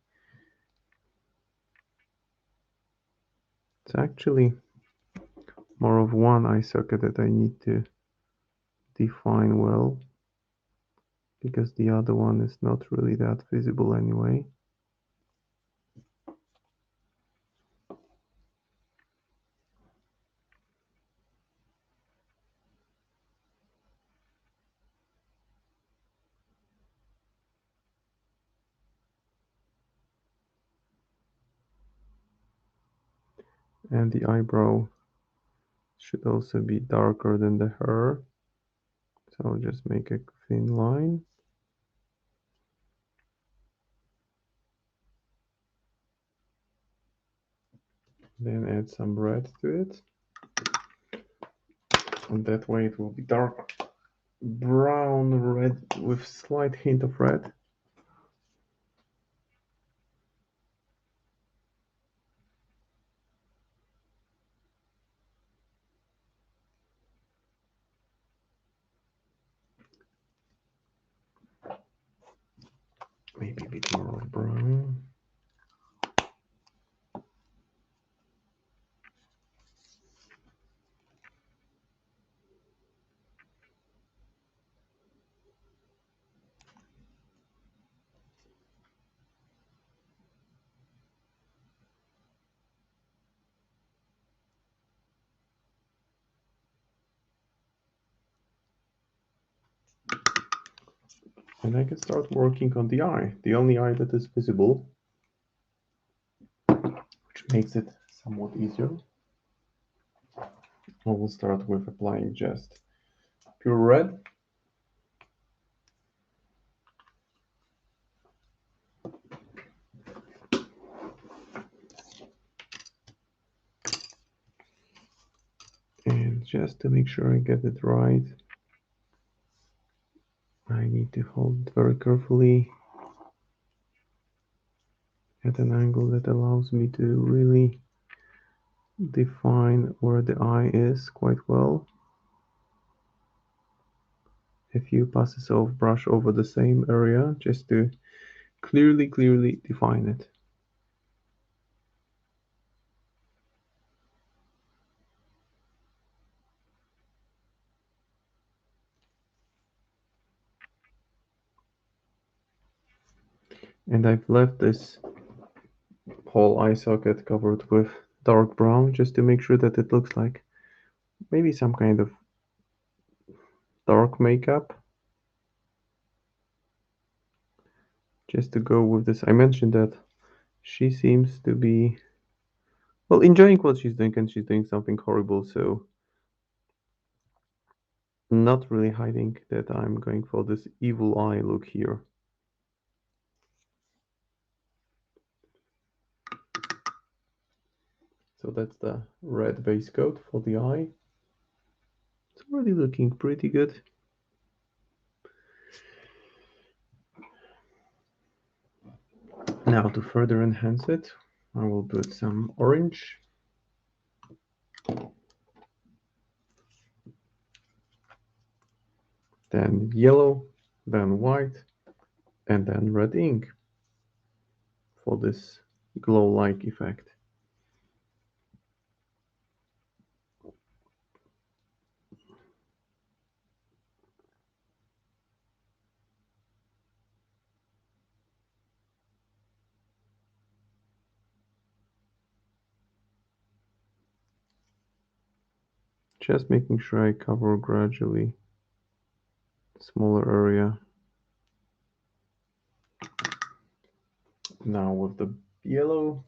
It's actually more of one eye socket that I need to define well, because the other one is not really that visible anyway. And the eyebrow should also be darker than the hair. So I'll just make a thin line. Then add some red to it. And that way it will be dark brown red with slight hint of red. Maybe a bit more of brown. And I can start working on the eye, the only eye that is visible, which makes it somewhat easier. I will start with applying just pure red. And just to make sure I get it right, I need to hold it very carefully at an angle that allows me to really define where the eye is quite well. A few passes of brush over the same area just to clearly define it. And I've left this whole eye socket covered with dark brown just to make sure that it looks like maybe some kind of dark makeup. Just to go with this, I mentioned that she seems to be, well, enjoying what she's doing, and she's doing something horrible, so not really hiding that I'm going for this evil eye look here. So that's the red base coat for the eye. It's already looking pretty good. Now to further enhance it, I will put some orange. Then yellow, then white, and then red ink for this glow-like effect. Just making sure I cover gradually smaller area. Now with the yellow,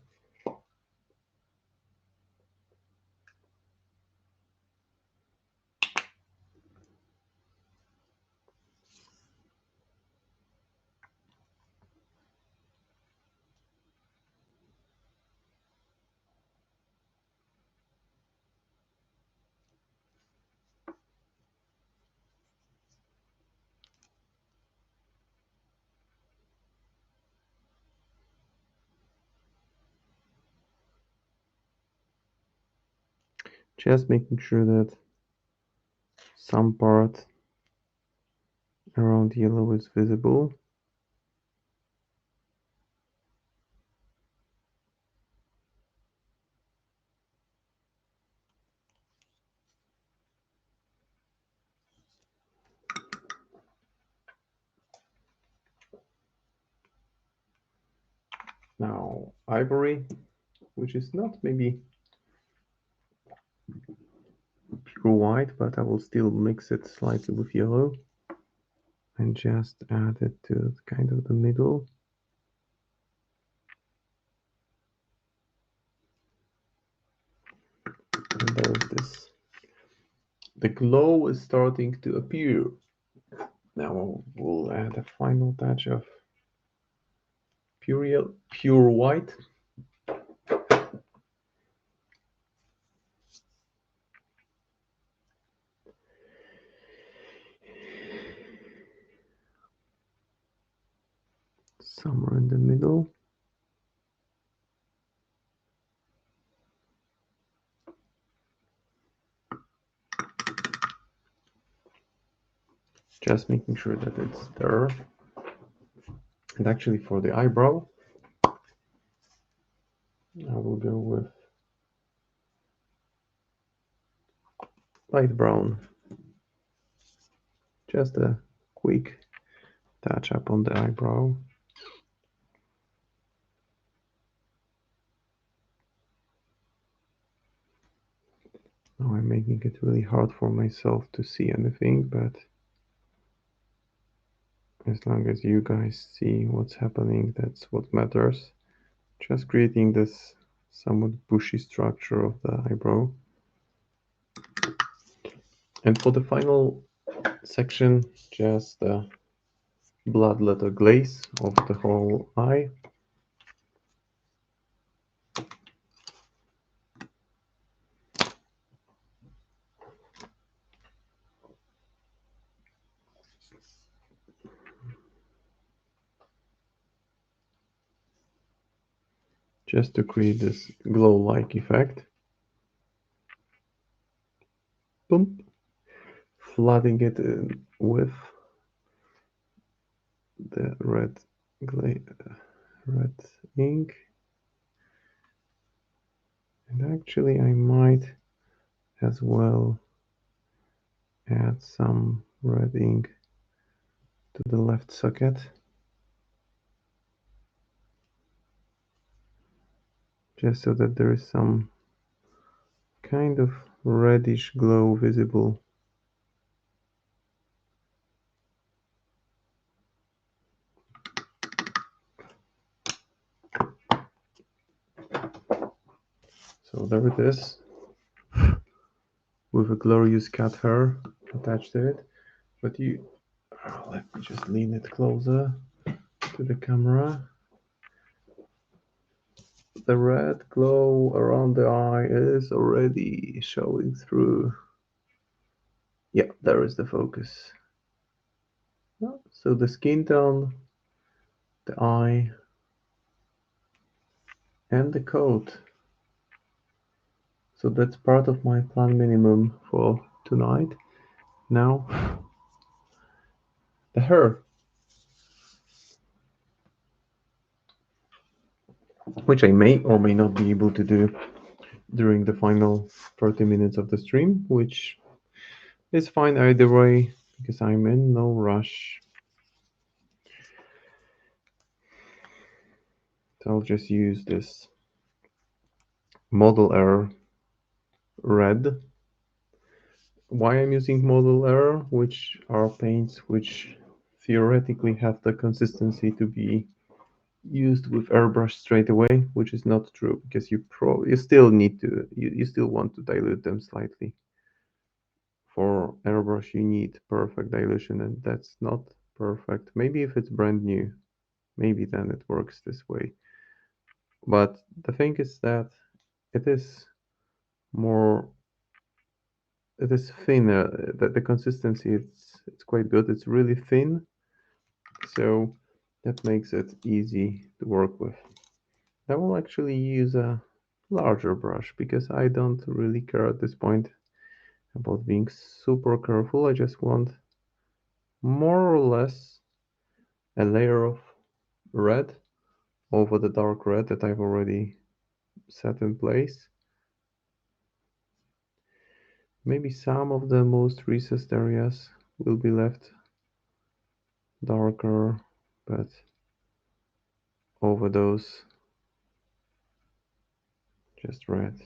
just making sure that some part around yellow is visible. Now Ivory, which is not maybe pure white, but I will still mix it slightly with yellow and just add it to kind of the middle. And there's this. The glow is starting to appear. Now we'll add a final touch of pure white. Somewhere in the middle. Just making sure that it's there. And actually for the eyebrow, I will go with light brown. Just a quick touch up on the eyebrow. Now I'm making it really hard for myself to see anything, but as long as you guys see what's happening, that's what matters. Just creating this somewhat bushy structure of the eyebrow. And for the final section, just the blood letter glaze of the whole eye. Just to create this glow-like effect. Boom. Flooding it in with the red ink. And actually I might as well add some red ink to the left socket. Just so that there is some kind of reddish glow visible. So there it is, with a glorious cat hair attached to it. But let me just lean it closer to the camera. The red glow around the eye is already showing through. Yeah, there is the focus. So the skin tone, the eye, and the coat. So that's part of my plan minimum for tonight. Now, the hair, which I may or may not be able to do during the final 30 minutes of the stream, which is fine either way because I'm in no rush. So I'll just use this Model Air red. Why I'm using Model Air, which are paints which theoretically have the consistency to be used with airbrush straight away, which is not true because you still need to you still want to dilute them slightly. For airbrush you need perfect dilution, and that's not perfect. Maybe if it's brand new, maybe then it works this way. But the thing is that it is more it is thinner. The consistency it's quite good. It's really thin, so that makes it easy to work with. I will actually use a larger brush because I don't really care at this point about being super careful. I just want more or less a layer of red over the dark red that I've already set in place. Maybe some of the most recessed areas will be left darker, but over those just red.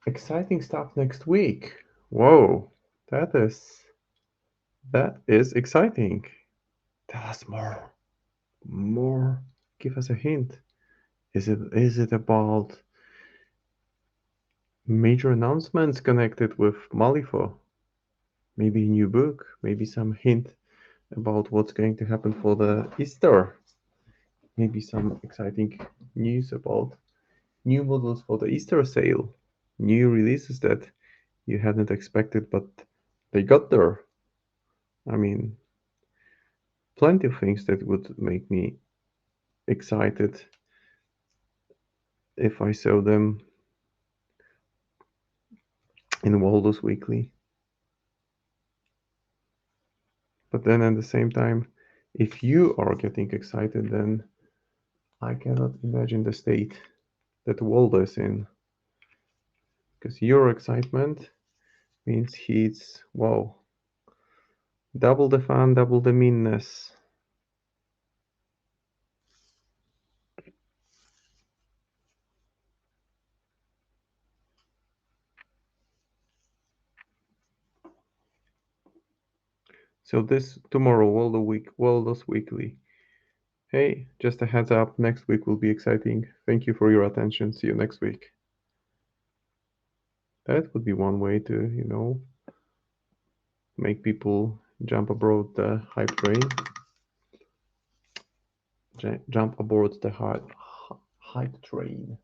Exciting stuff next week. Whoa, that is exciting. Tell us more. More. Give us a hint. Is it about major announcements connected with Malifaux? Maybe a new book, maybe some hint about what's going to happen for the Easter. Maybe some exciting news about new models for the Easter sale. New releases that you hadn't expected, but they got there. I mean, plenty of things that would make me excited if I saw them in Waldo's Weekly. But then at the same time, if you are getting excited, then I cannot imagine the state that Waldo is in. Because your excitement means he's, wow, double the fun, double the meanness. So this tomorrow, Waldo's Weekly. Hey, just a heads up, next week will be exciting. Thank you for your attention. See you next week. That would be one way to, make people jump aboard the hype train. Jump aboard the hype train.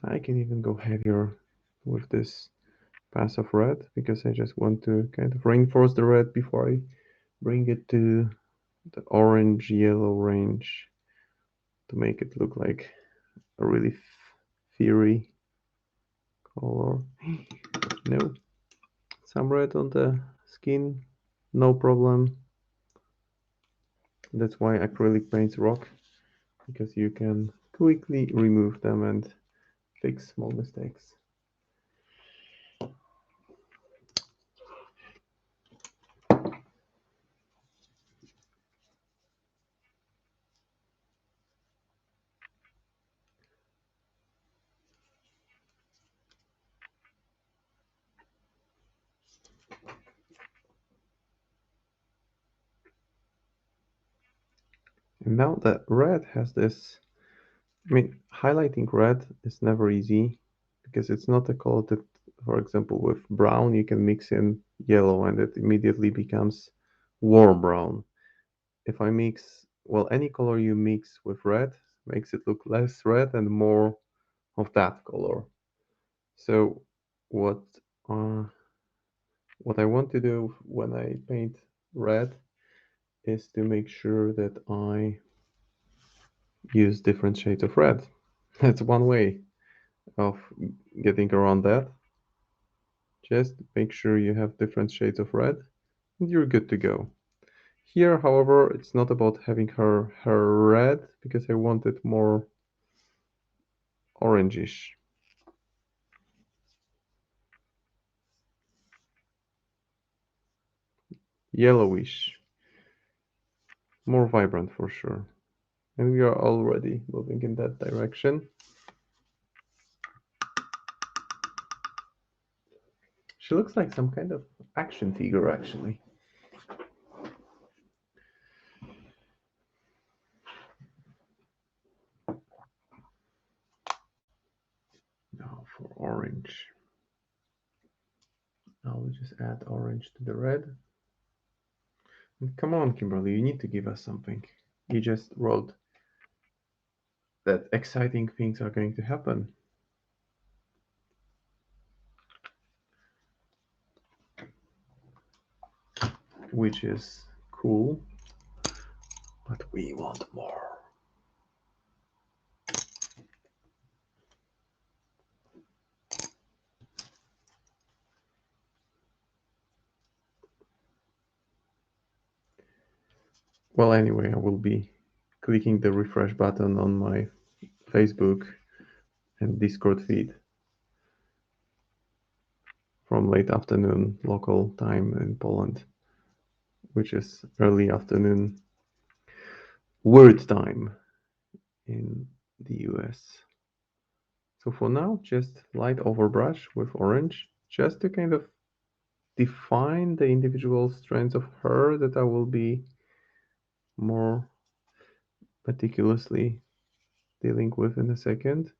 I can even go heavier with this pass of red because I just want to kind of reinforce the red before I bring it to the orange yellow range to make it look like a really fiery color. No, some red on the skin, no problem. That's why acrylic paints rock, because you can quickly remove them and fix small mistakes. And now that red has this, highlighting red is never easy because it's not a color that, for example, with brown, you can mix in yellow and it immediately becomes warm brown. If I mix, well, any color you mix with red makes it look less red and more of that color. So what uh, what I want to do when I paint red is to make sure that I use different shades of red. That's one way of getting around that. Just make sure you have different shades of red and you're good to go. Here, however, it's not about having her red because I want it more orangish. Yellowish. More vibrant for sure. And we are already moving in that direction. She looks like some kind of action figure, actually. Now for orange. I will just add orange to the red. And come on, Kimberly, you need to give us something. You just wrote that exciting things are going to happen. Which is cool, but we want more. Well, anyway, I will be clicking the refresh button on my Facebook and Discord feed from late afternoon local time in Poland, which is early afternoon word time in the US. So for now, just light overbrush with orange, just to kind of define the individual strands of hair that I will be more meticulously dealing with in a second.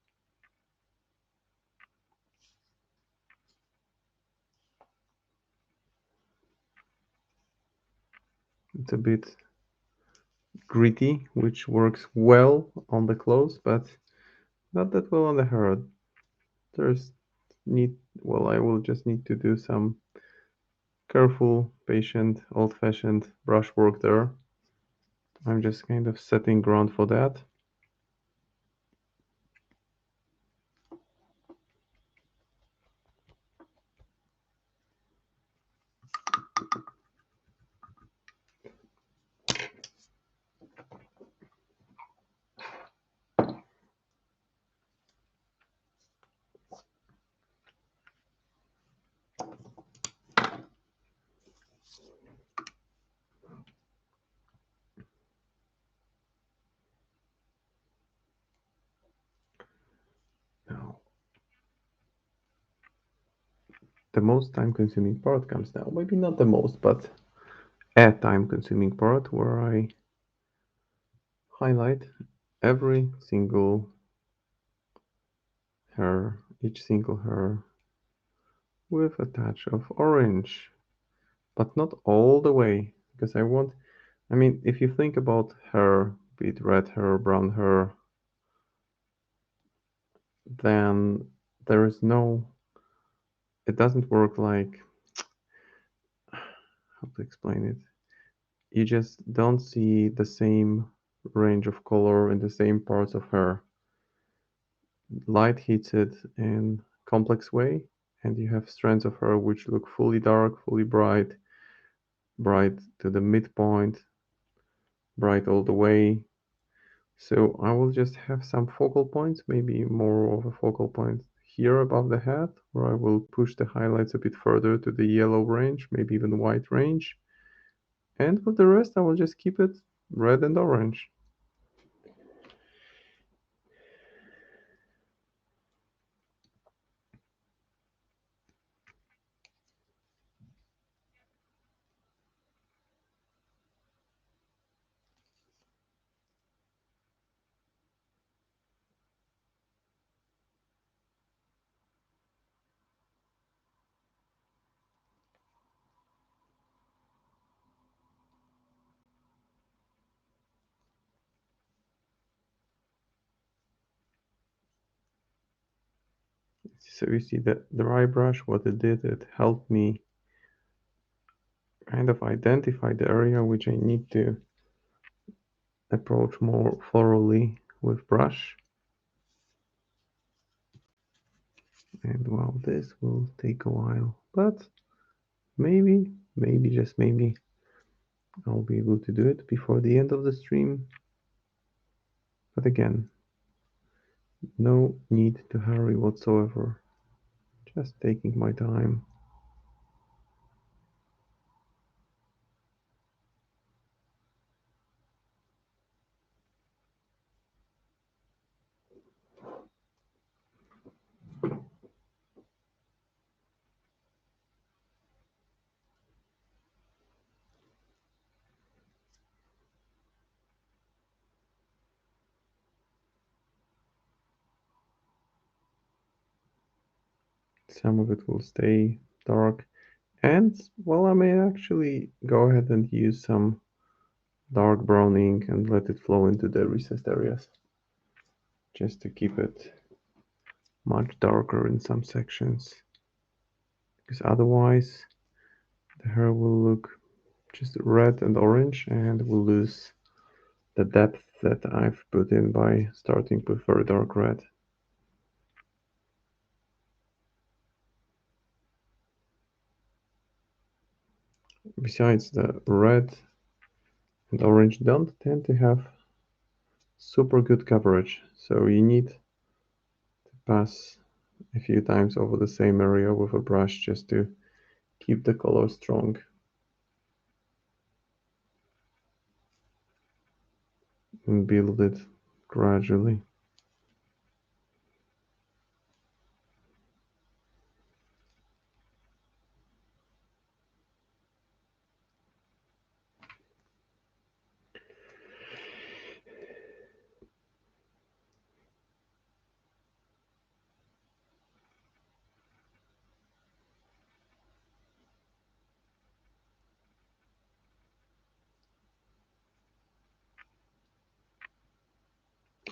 It's a bit gritty, which works well on the clothes, but not that well on the hair. There's I will just need to do some careful, patient, old-fashioned brushwork there. I'm just kind of setting ground for that. the most time-consuming part comes now. Maybe not the most, but a time-consuming part where I highlight every single hair, each single hair with a touch of orange, but not all the way, because I mean, if you think about hair, be it red hair, brown hair, then there is no, it doesn't work like, how to explain it? You just don't see the same range of color in the same parts of hair. Light hits it in complex way, and you have strands of hair which look fully dark, fully bright, bright to the midpoint, bright all the way. So I will just have some focal points, maybe more of a focal point here above the head, where I will push the highlights a bit further to the yellow range, maybe even white range. And with the rest, I will just keep it red and orange. So you see that the dry brush, what it did, it helped me kind of identify the area which I need to approach more thoroughly with brush. And well, this will take a while, but maybe, just maybe, I'll be able to do it before the end of the stream. But again, no need to hurry whatsoever. Just taking my time. Some of it will stay dark. And, well, I may actually go ahead and use some dark browning and let it flow into the recessed areas. Just to keep it much darker in some sections. Because otherwise, the hair will look just red and orange and will lose the depth that I've put in by starting with very dark red. Besides, the red and orange don't tend to have super good coverage, so you need to pass a few times over the same area with a brush just to keep the color strong. And build it gradually.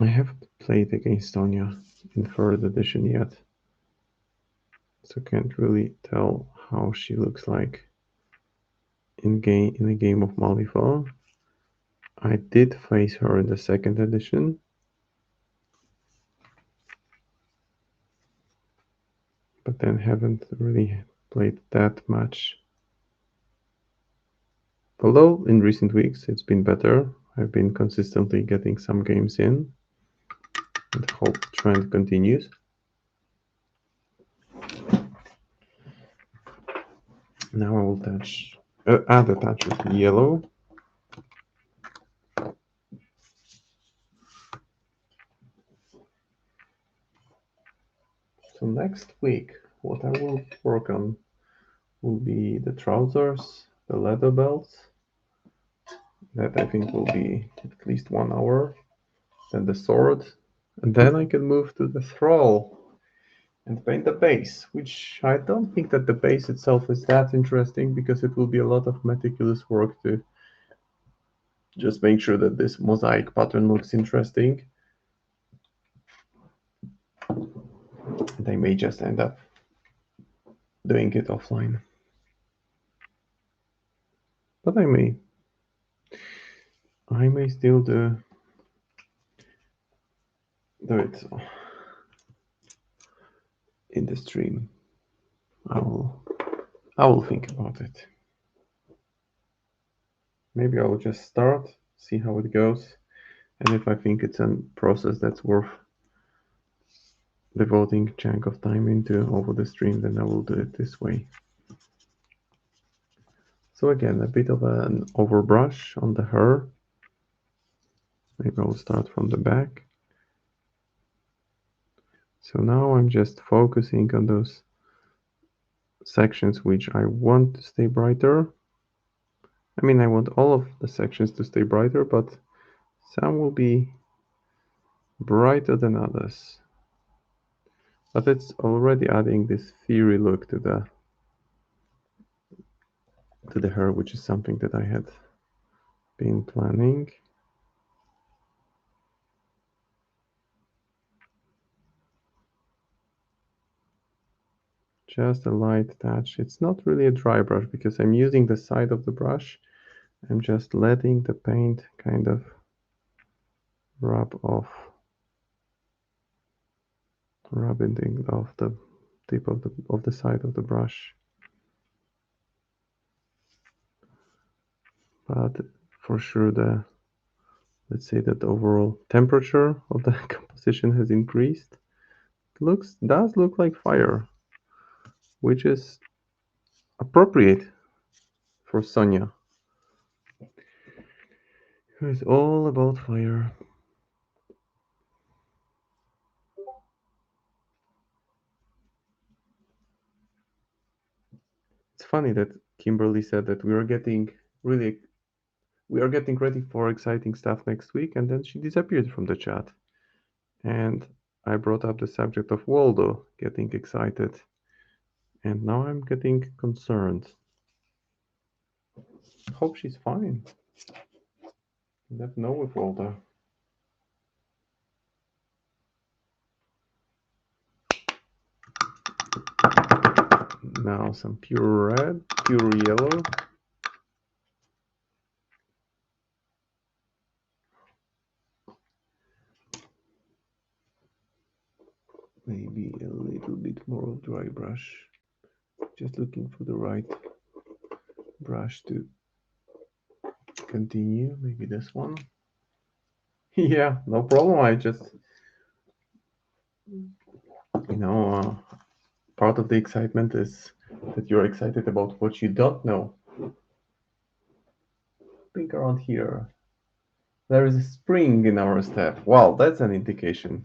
I haven't played against Sonnia in 3rd edition yet, so can't really tell how she looks like in a game of Malifaux. I did face her in the 2nd edition, but then haven't really played that much. Although in recent weeks it's been better. I've been consistently getting some games in, and hope the trend continues. Now I will add a touch of yellow. So next week, what I will work on will be the trousers, the leather belts. That I think will be at least 1 hour. Then the sword. And then I can move to the thrall and paint the base, which I don't think that the base itself is that interesting because it will be a lot of meticulous work to just make sure that this mosaic pattern looks interesting. And I may just end up doing it offline. But I may still do it in the stream. I will think about it. Maybe I will just start, see how it goes, and if I think it's a process that's worth devoting a chunk of time into over the stream, then I will do it this way. So again, a bit of an overbrush on the hair. Maybe I'll start from the back. So now I'm just focusing on those sections which I want to stay brighter. I mean, I want all of the sections to stay brighter, but some will be brighter than others. But it's already adding this fiery look to the hair, which is something that I had been planning. Just a light touch. It's not really a dry brush because I'm using the side of the brush. I'm just letting the paint kind of rub off, rubbing off the tip of the side of the brush. But for sure, let's say that the overall temperature of the composition has increased. It does look like fire, which is appropriate for Sonnia, who is all about fire. It's funny that Kimberly said that we are getting ready for exciting stuff next week, and then she disappeared from the chat. And I brought up the subject of Waldo getting excited, and now I'm getting concerned. Hope she's fine. Never know with Waldo. Now some pure red, pure yellow. Maybe a little bit more of dry brush. Just looking for the right brush to continue. Maybe this one. Yeah, no problem. I just, part of the excitement is that you're excited about what you don't know. Think around here. There is a spring in our step. Wow, that's an indication.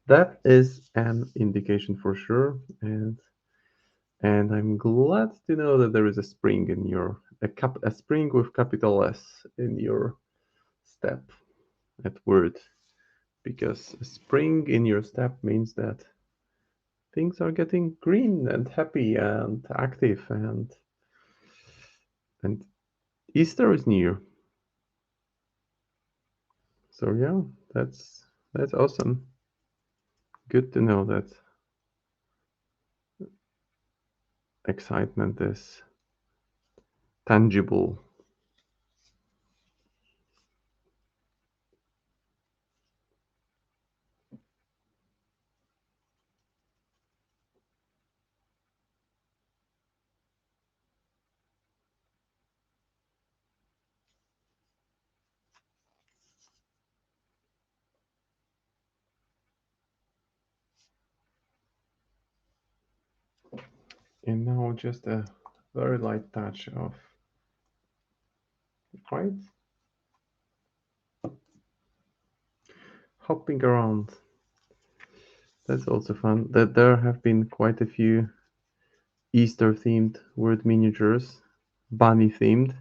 That is an indication for sure. And I'm glad to know that there is a spring in a spring with capital S in your step at word, because a spring in your step means that things are getting green and happy and active, and Easter is near. So yeah, that's awesome. Good to know that excitement is tangible. And now just a very light touch of white. Hopping around. That's also fun. That there have been quite a few Easter themed weird miniatures, bunny themed,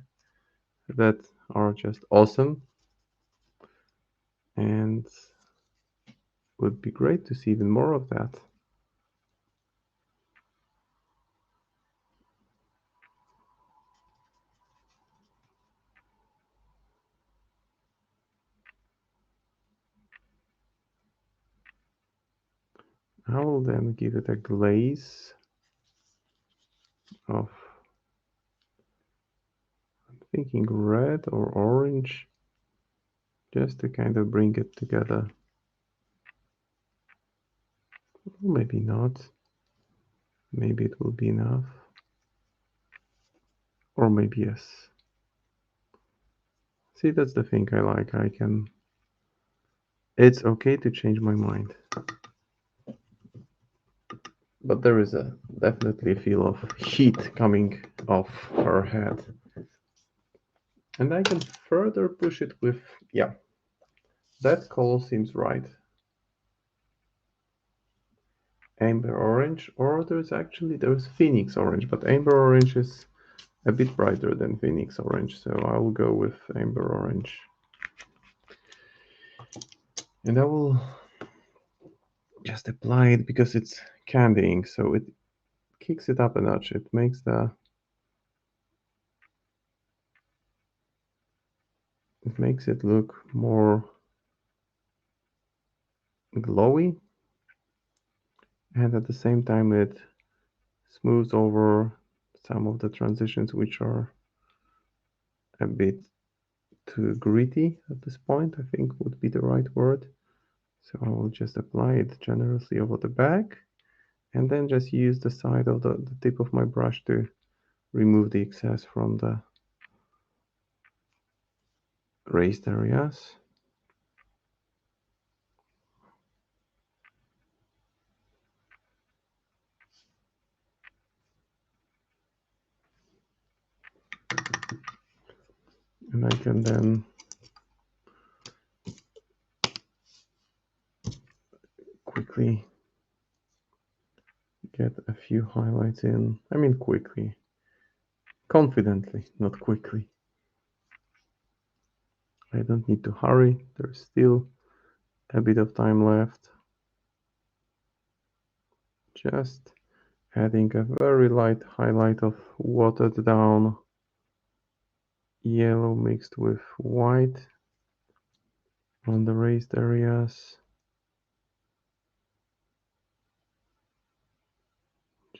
that are just awesome and would be great to see even more of that. I will then give it a glaze of, I'm thinking red or orange, just to kind of bring it together. Maybe not. Maybe it will be enough. Or maybe yes. See, that's the thing I like. It's okay to change my mind. But there is definitely a feel of heat coming off her head. And I can further push it with, yeah, that color seems right. Amber orange, or there's Phoenix orange, but amber orange is a bit brighter than Phoenix orange, so I will go with amber orange. And I will just apply it because it's candy ink, so it kicks it up a notch. It makes it look more glowy, and at the same time it smooths over some of the transitions which are a bit too gritty at this point, I think would be the right word. So I will just apply it generously over the back and then just use the side of the tip of my brush to remove the excess from the raised areas. And I can then quickly get a few highlights in. I mean quickly. Confidently, not quickly. I don't need to hurry. There's still a bit of time left. Just adding a very light highlight of watered down yellow mixed with white on the raised areas.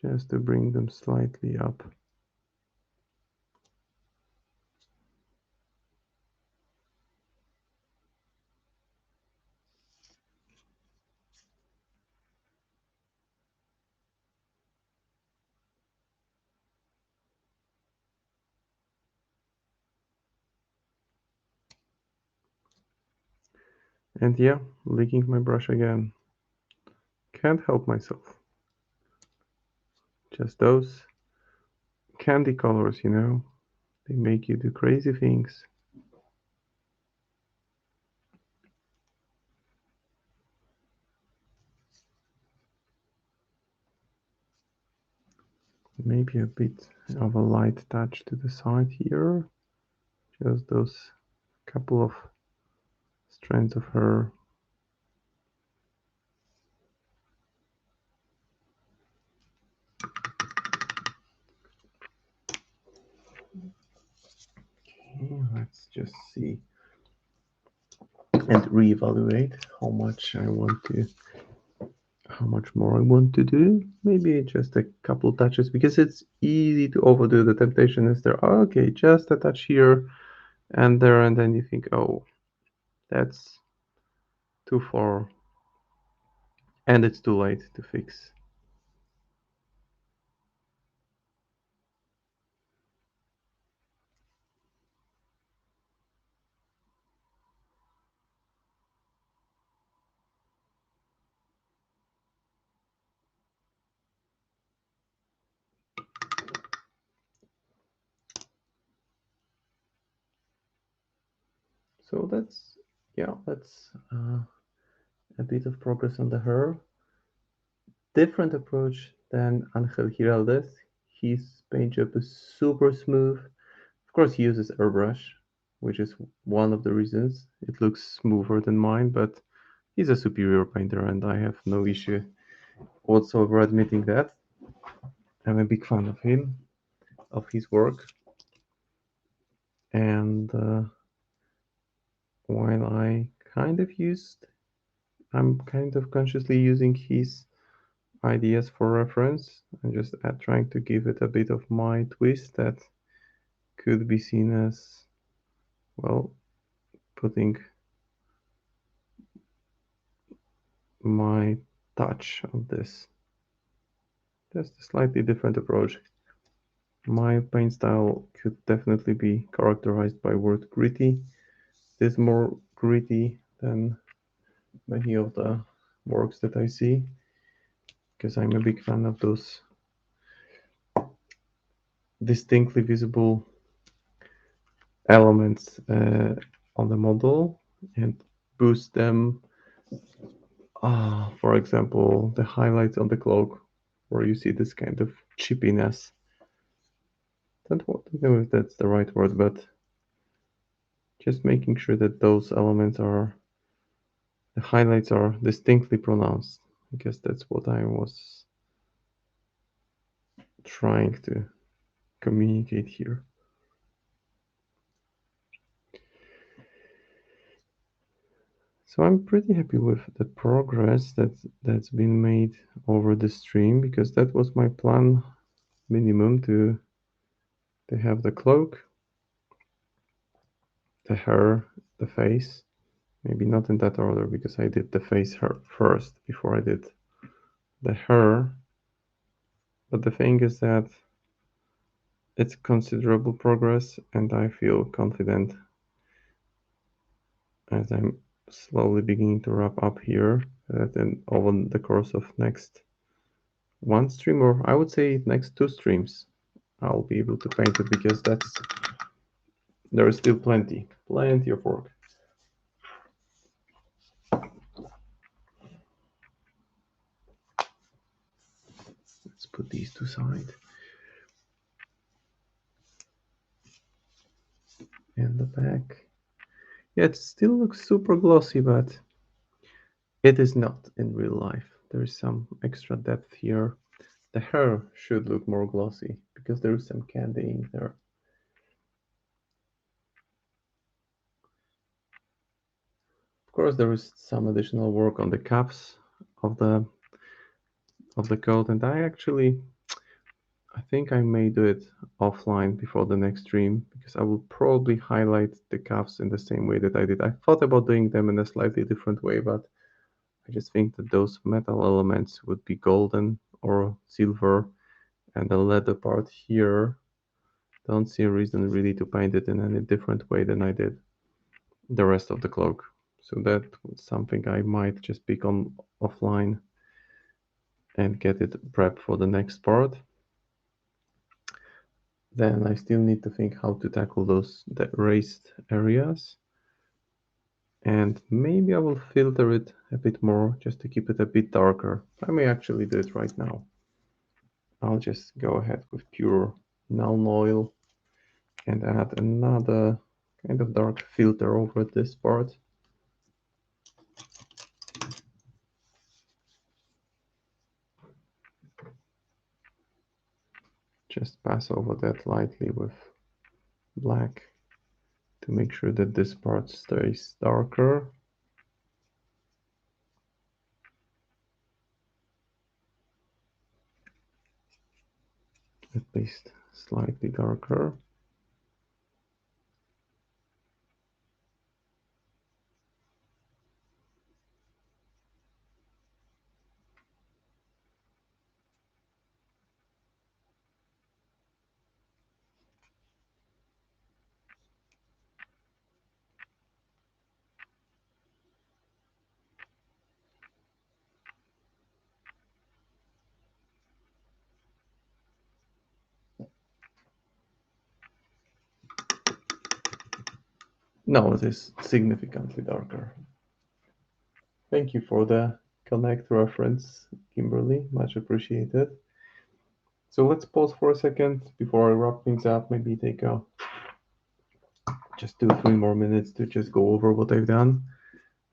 Just to bring them slightly up. And yeah, licking my brush again. Can't help myself. Just those candy colors, you know, they make you do crazy things. Maybe a bit of a light touch to the side here. Just those couple of strands of hair. Okay, let's just see and reevaluate how much more I want to do. Maybe just a couple touches because it's easy to overdo. The temptation is there. Oh, okay, just a touch here and there, and then you think, oh, that's too far, and it's too late to fix. So that's a bit of progress on the hair. Different approach than Angel Giraldez. his paint job is super smooth. Of course, he uses airbrush, which is one of the reasons it looks smoother than mine, but he's a superior painter, and I have no issue whatsoever admitting that. I'm a big fan of him, of his work, and while I'm kind of consciously using his ideas for reference. I'm just trying to give it a bit of my twist that could be seen as, well, putting my touch on this. Just a slightly different approach. My paint style could definitely be characterized by word gritty. It is more gritty than many of the works that I see, because I'm a big fan of those distinctly visible elements on the model and boost them. For example, the highlights on the cloak, where you see this kind of chippiness. Don't know if that's the right word, but just making sure that those elements are, the highlights are distinctly pronounced. I guess that's what I was trying to communicate here. So I'm pretty happy with the progress that's been made over the stream, because that was my plan minimum, to have the cloak, the hair, the face. Maybe not in that order, because I did the face first before I did the hair. But the thing is that it's considerable progress, and I feel confident as I'm slowly beginning to wrap up here, that then over the course of next one stream, or I would say next two streams, I'll be able to paint it, because there is still plenty of work. Let's put these to side. And the back. Yeah, it still looks super glossy, but it is not in real life. There is some extra depth here. The hair should look more glossy, because there is some candying there. Of course, there is some additional work on the cuffs of the coat, and I think I may do it offline before the next stream, because I will probably highlight the cuffs in the same way that I did. I thought about doing them in a slightly different way, but I just think that those metal elements would be golden or silver, and the leather part here, don't see a reason really to paint it in any different way than I did the rest of the cloak. So that was something I might just pick on offline and get it prepped for the next part. Then I still need to think how to tackle the raised areas. And maybe I will filter it a bit more just to keep it a bit darker. I may actually do it right now. I'll just go ahead with pure null oil and add another kind of dark filter over this part. Just pass over that lightly with black to make sure that this part stays darker. At least slightly darker. No, it is significantly darker. Thank you for the Connect reference, Kimberly. Much appreciated. So let's pause for a second before I wrap things up. Maybe take just 2 3 more minutes to just go over what I've done.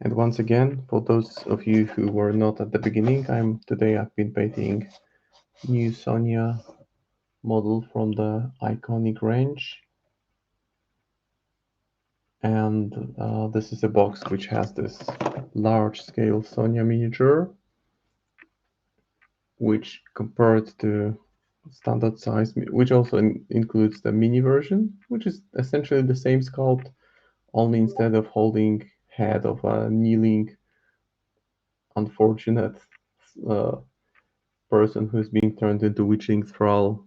And once again, for those of you who were not at the beginning, I've been painting new Sonnia model from the Iconic range. And this is a box which has this large scale Sonnia miniature, which compared to standard size, which also includes the mini version, which is essentially the same sculpt, only instead of holding head of a kneeling, unfortunate uh, person who's being turned into witching thrall,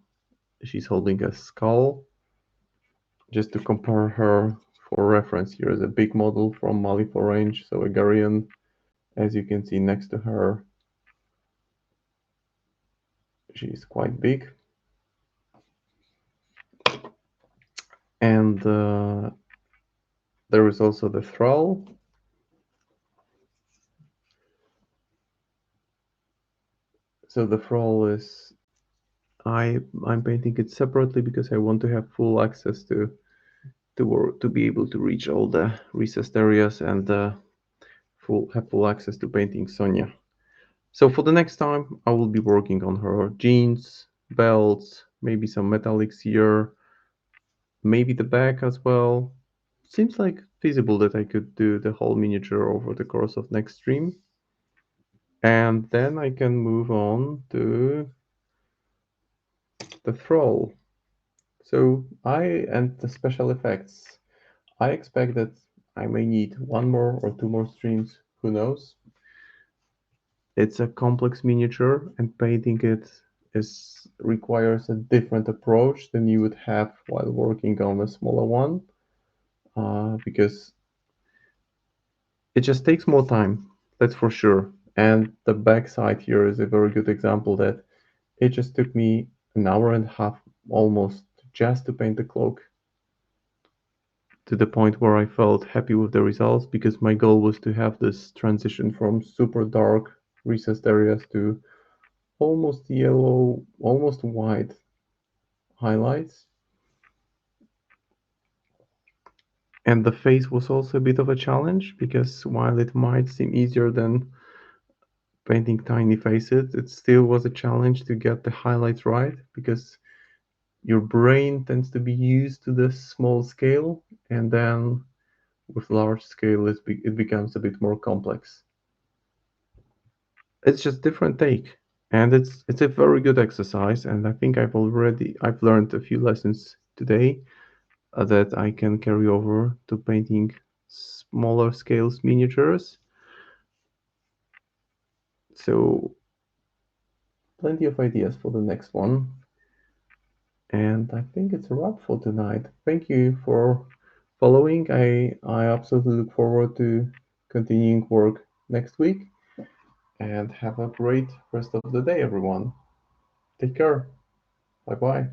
she's holding a skull. Just to compare her for reference, here is a big model from Malifaux range, so a Guardian, as you can see next to her, she's quite big. And there is also the thrall. So the thrall is I'm painting it separately because I want to have full access to be able to reach all the recessed areas and have full access to painting Sonnia. So for the next time, I will be working on her jeans, belts, maybe some metallics here, maybe the back as well. Seems like feasible that I could do the whole miniature over the course of next stream. And then I can move on to the thrall. So and the special effects. I expect that I may need 1 more or 2 more streams, who knows. It's a complex miniature and painting it requires a different approach than you would have while working on a smaller one, because it just takes more time, that's for sure. And the backside here is a very good example that it just took me an hour and a half almost just to paint the cloak, to the point where I felt happy with the results, because my goal was to have this transition from super dark recessed areas to almost yellow, almost white highlights. And the face was also a bit of a challenge, because while it might seem easier than painting tiny faces, it still was a challenge to get the highlights right, because your brain tends to be used to this small scale, and then with large scale it becomes a bit more complex. It's just different take, and it's a very good exercise, and I think I've learned a few lessons today that I can carry over to painting smaller scales miniatures. So plenty of ideas for the next one. And I think it's a wrap for tonight. Thank you for following. I absolutely look forward to continuing work next week. And have a great rest of the day, everyone. Take care. Bye bye.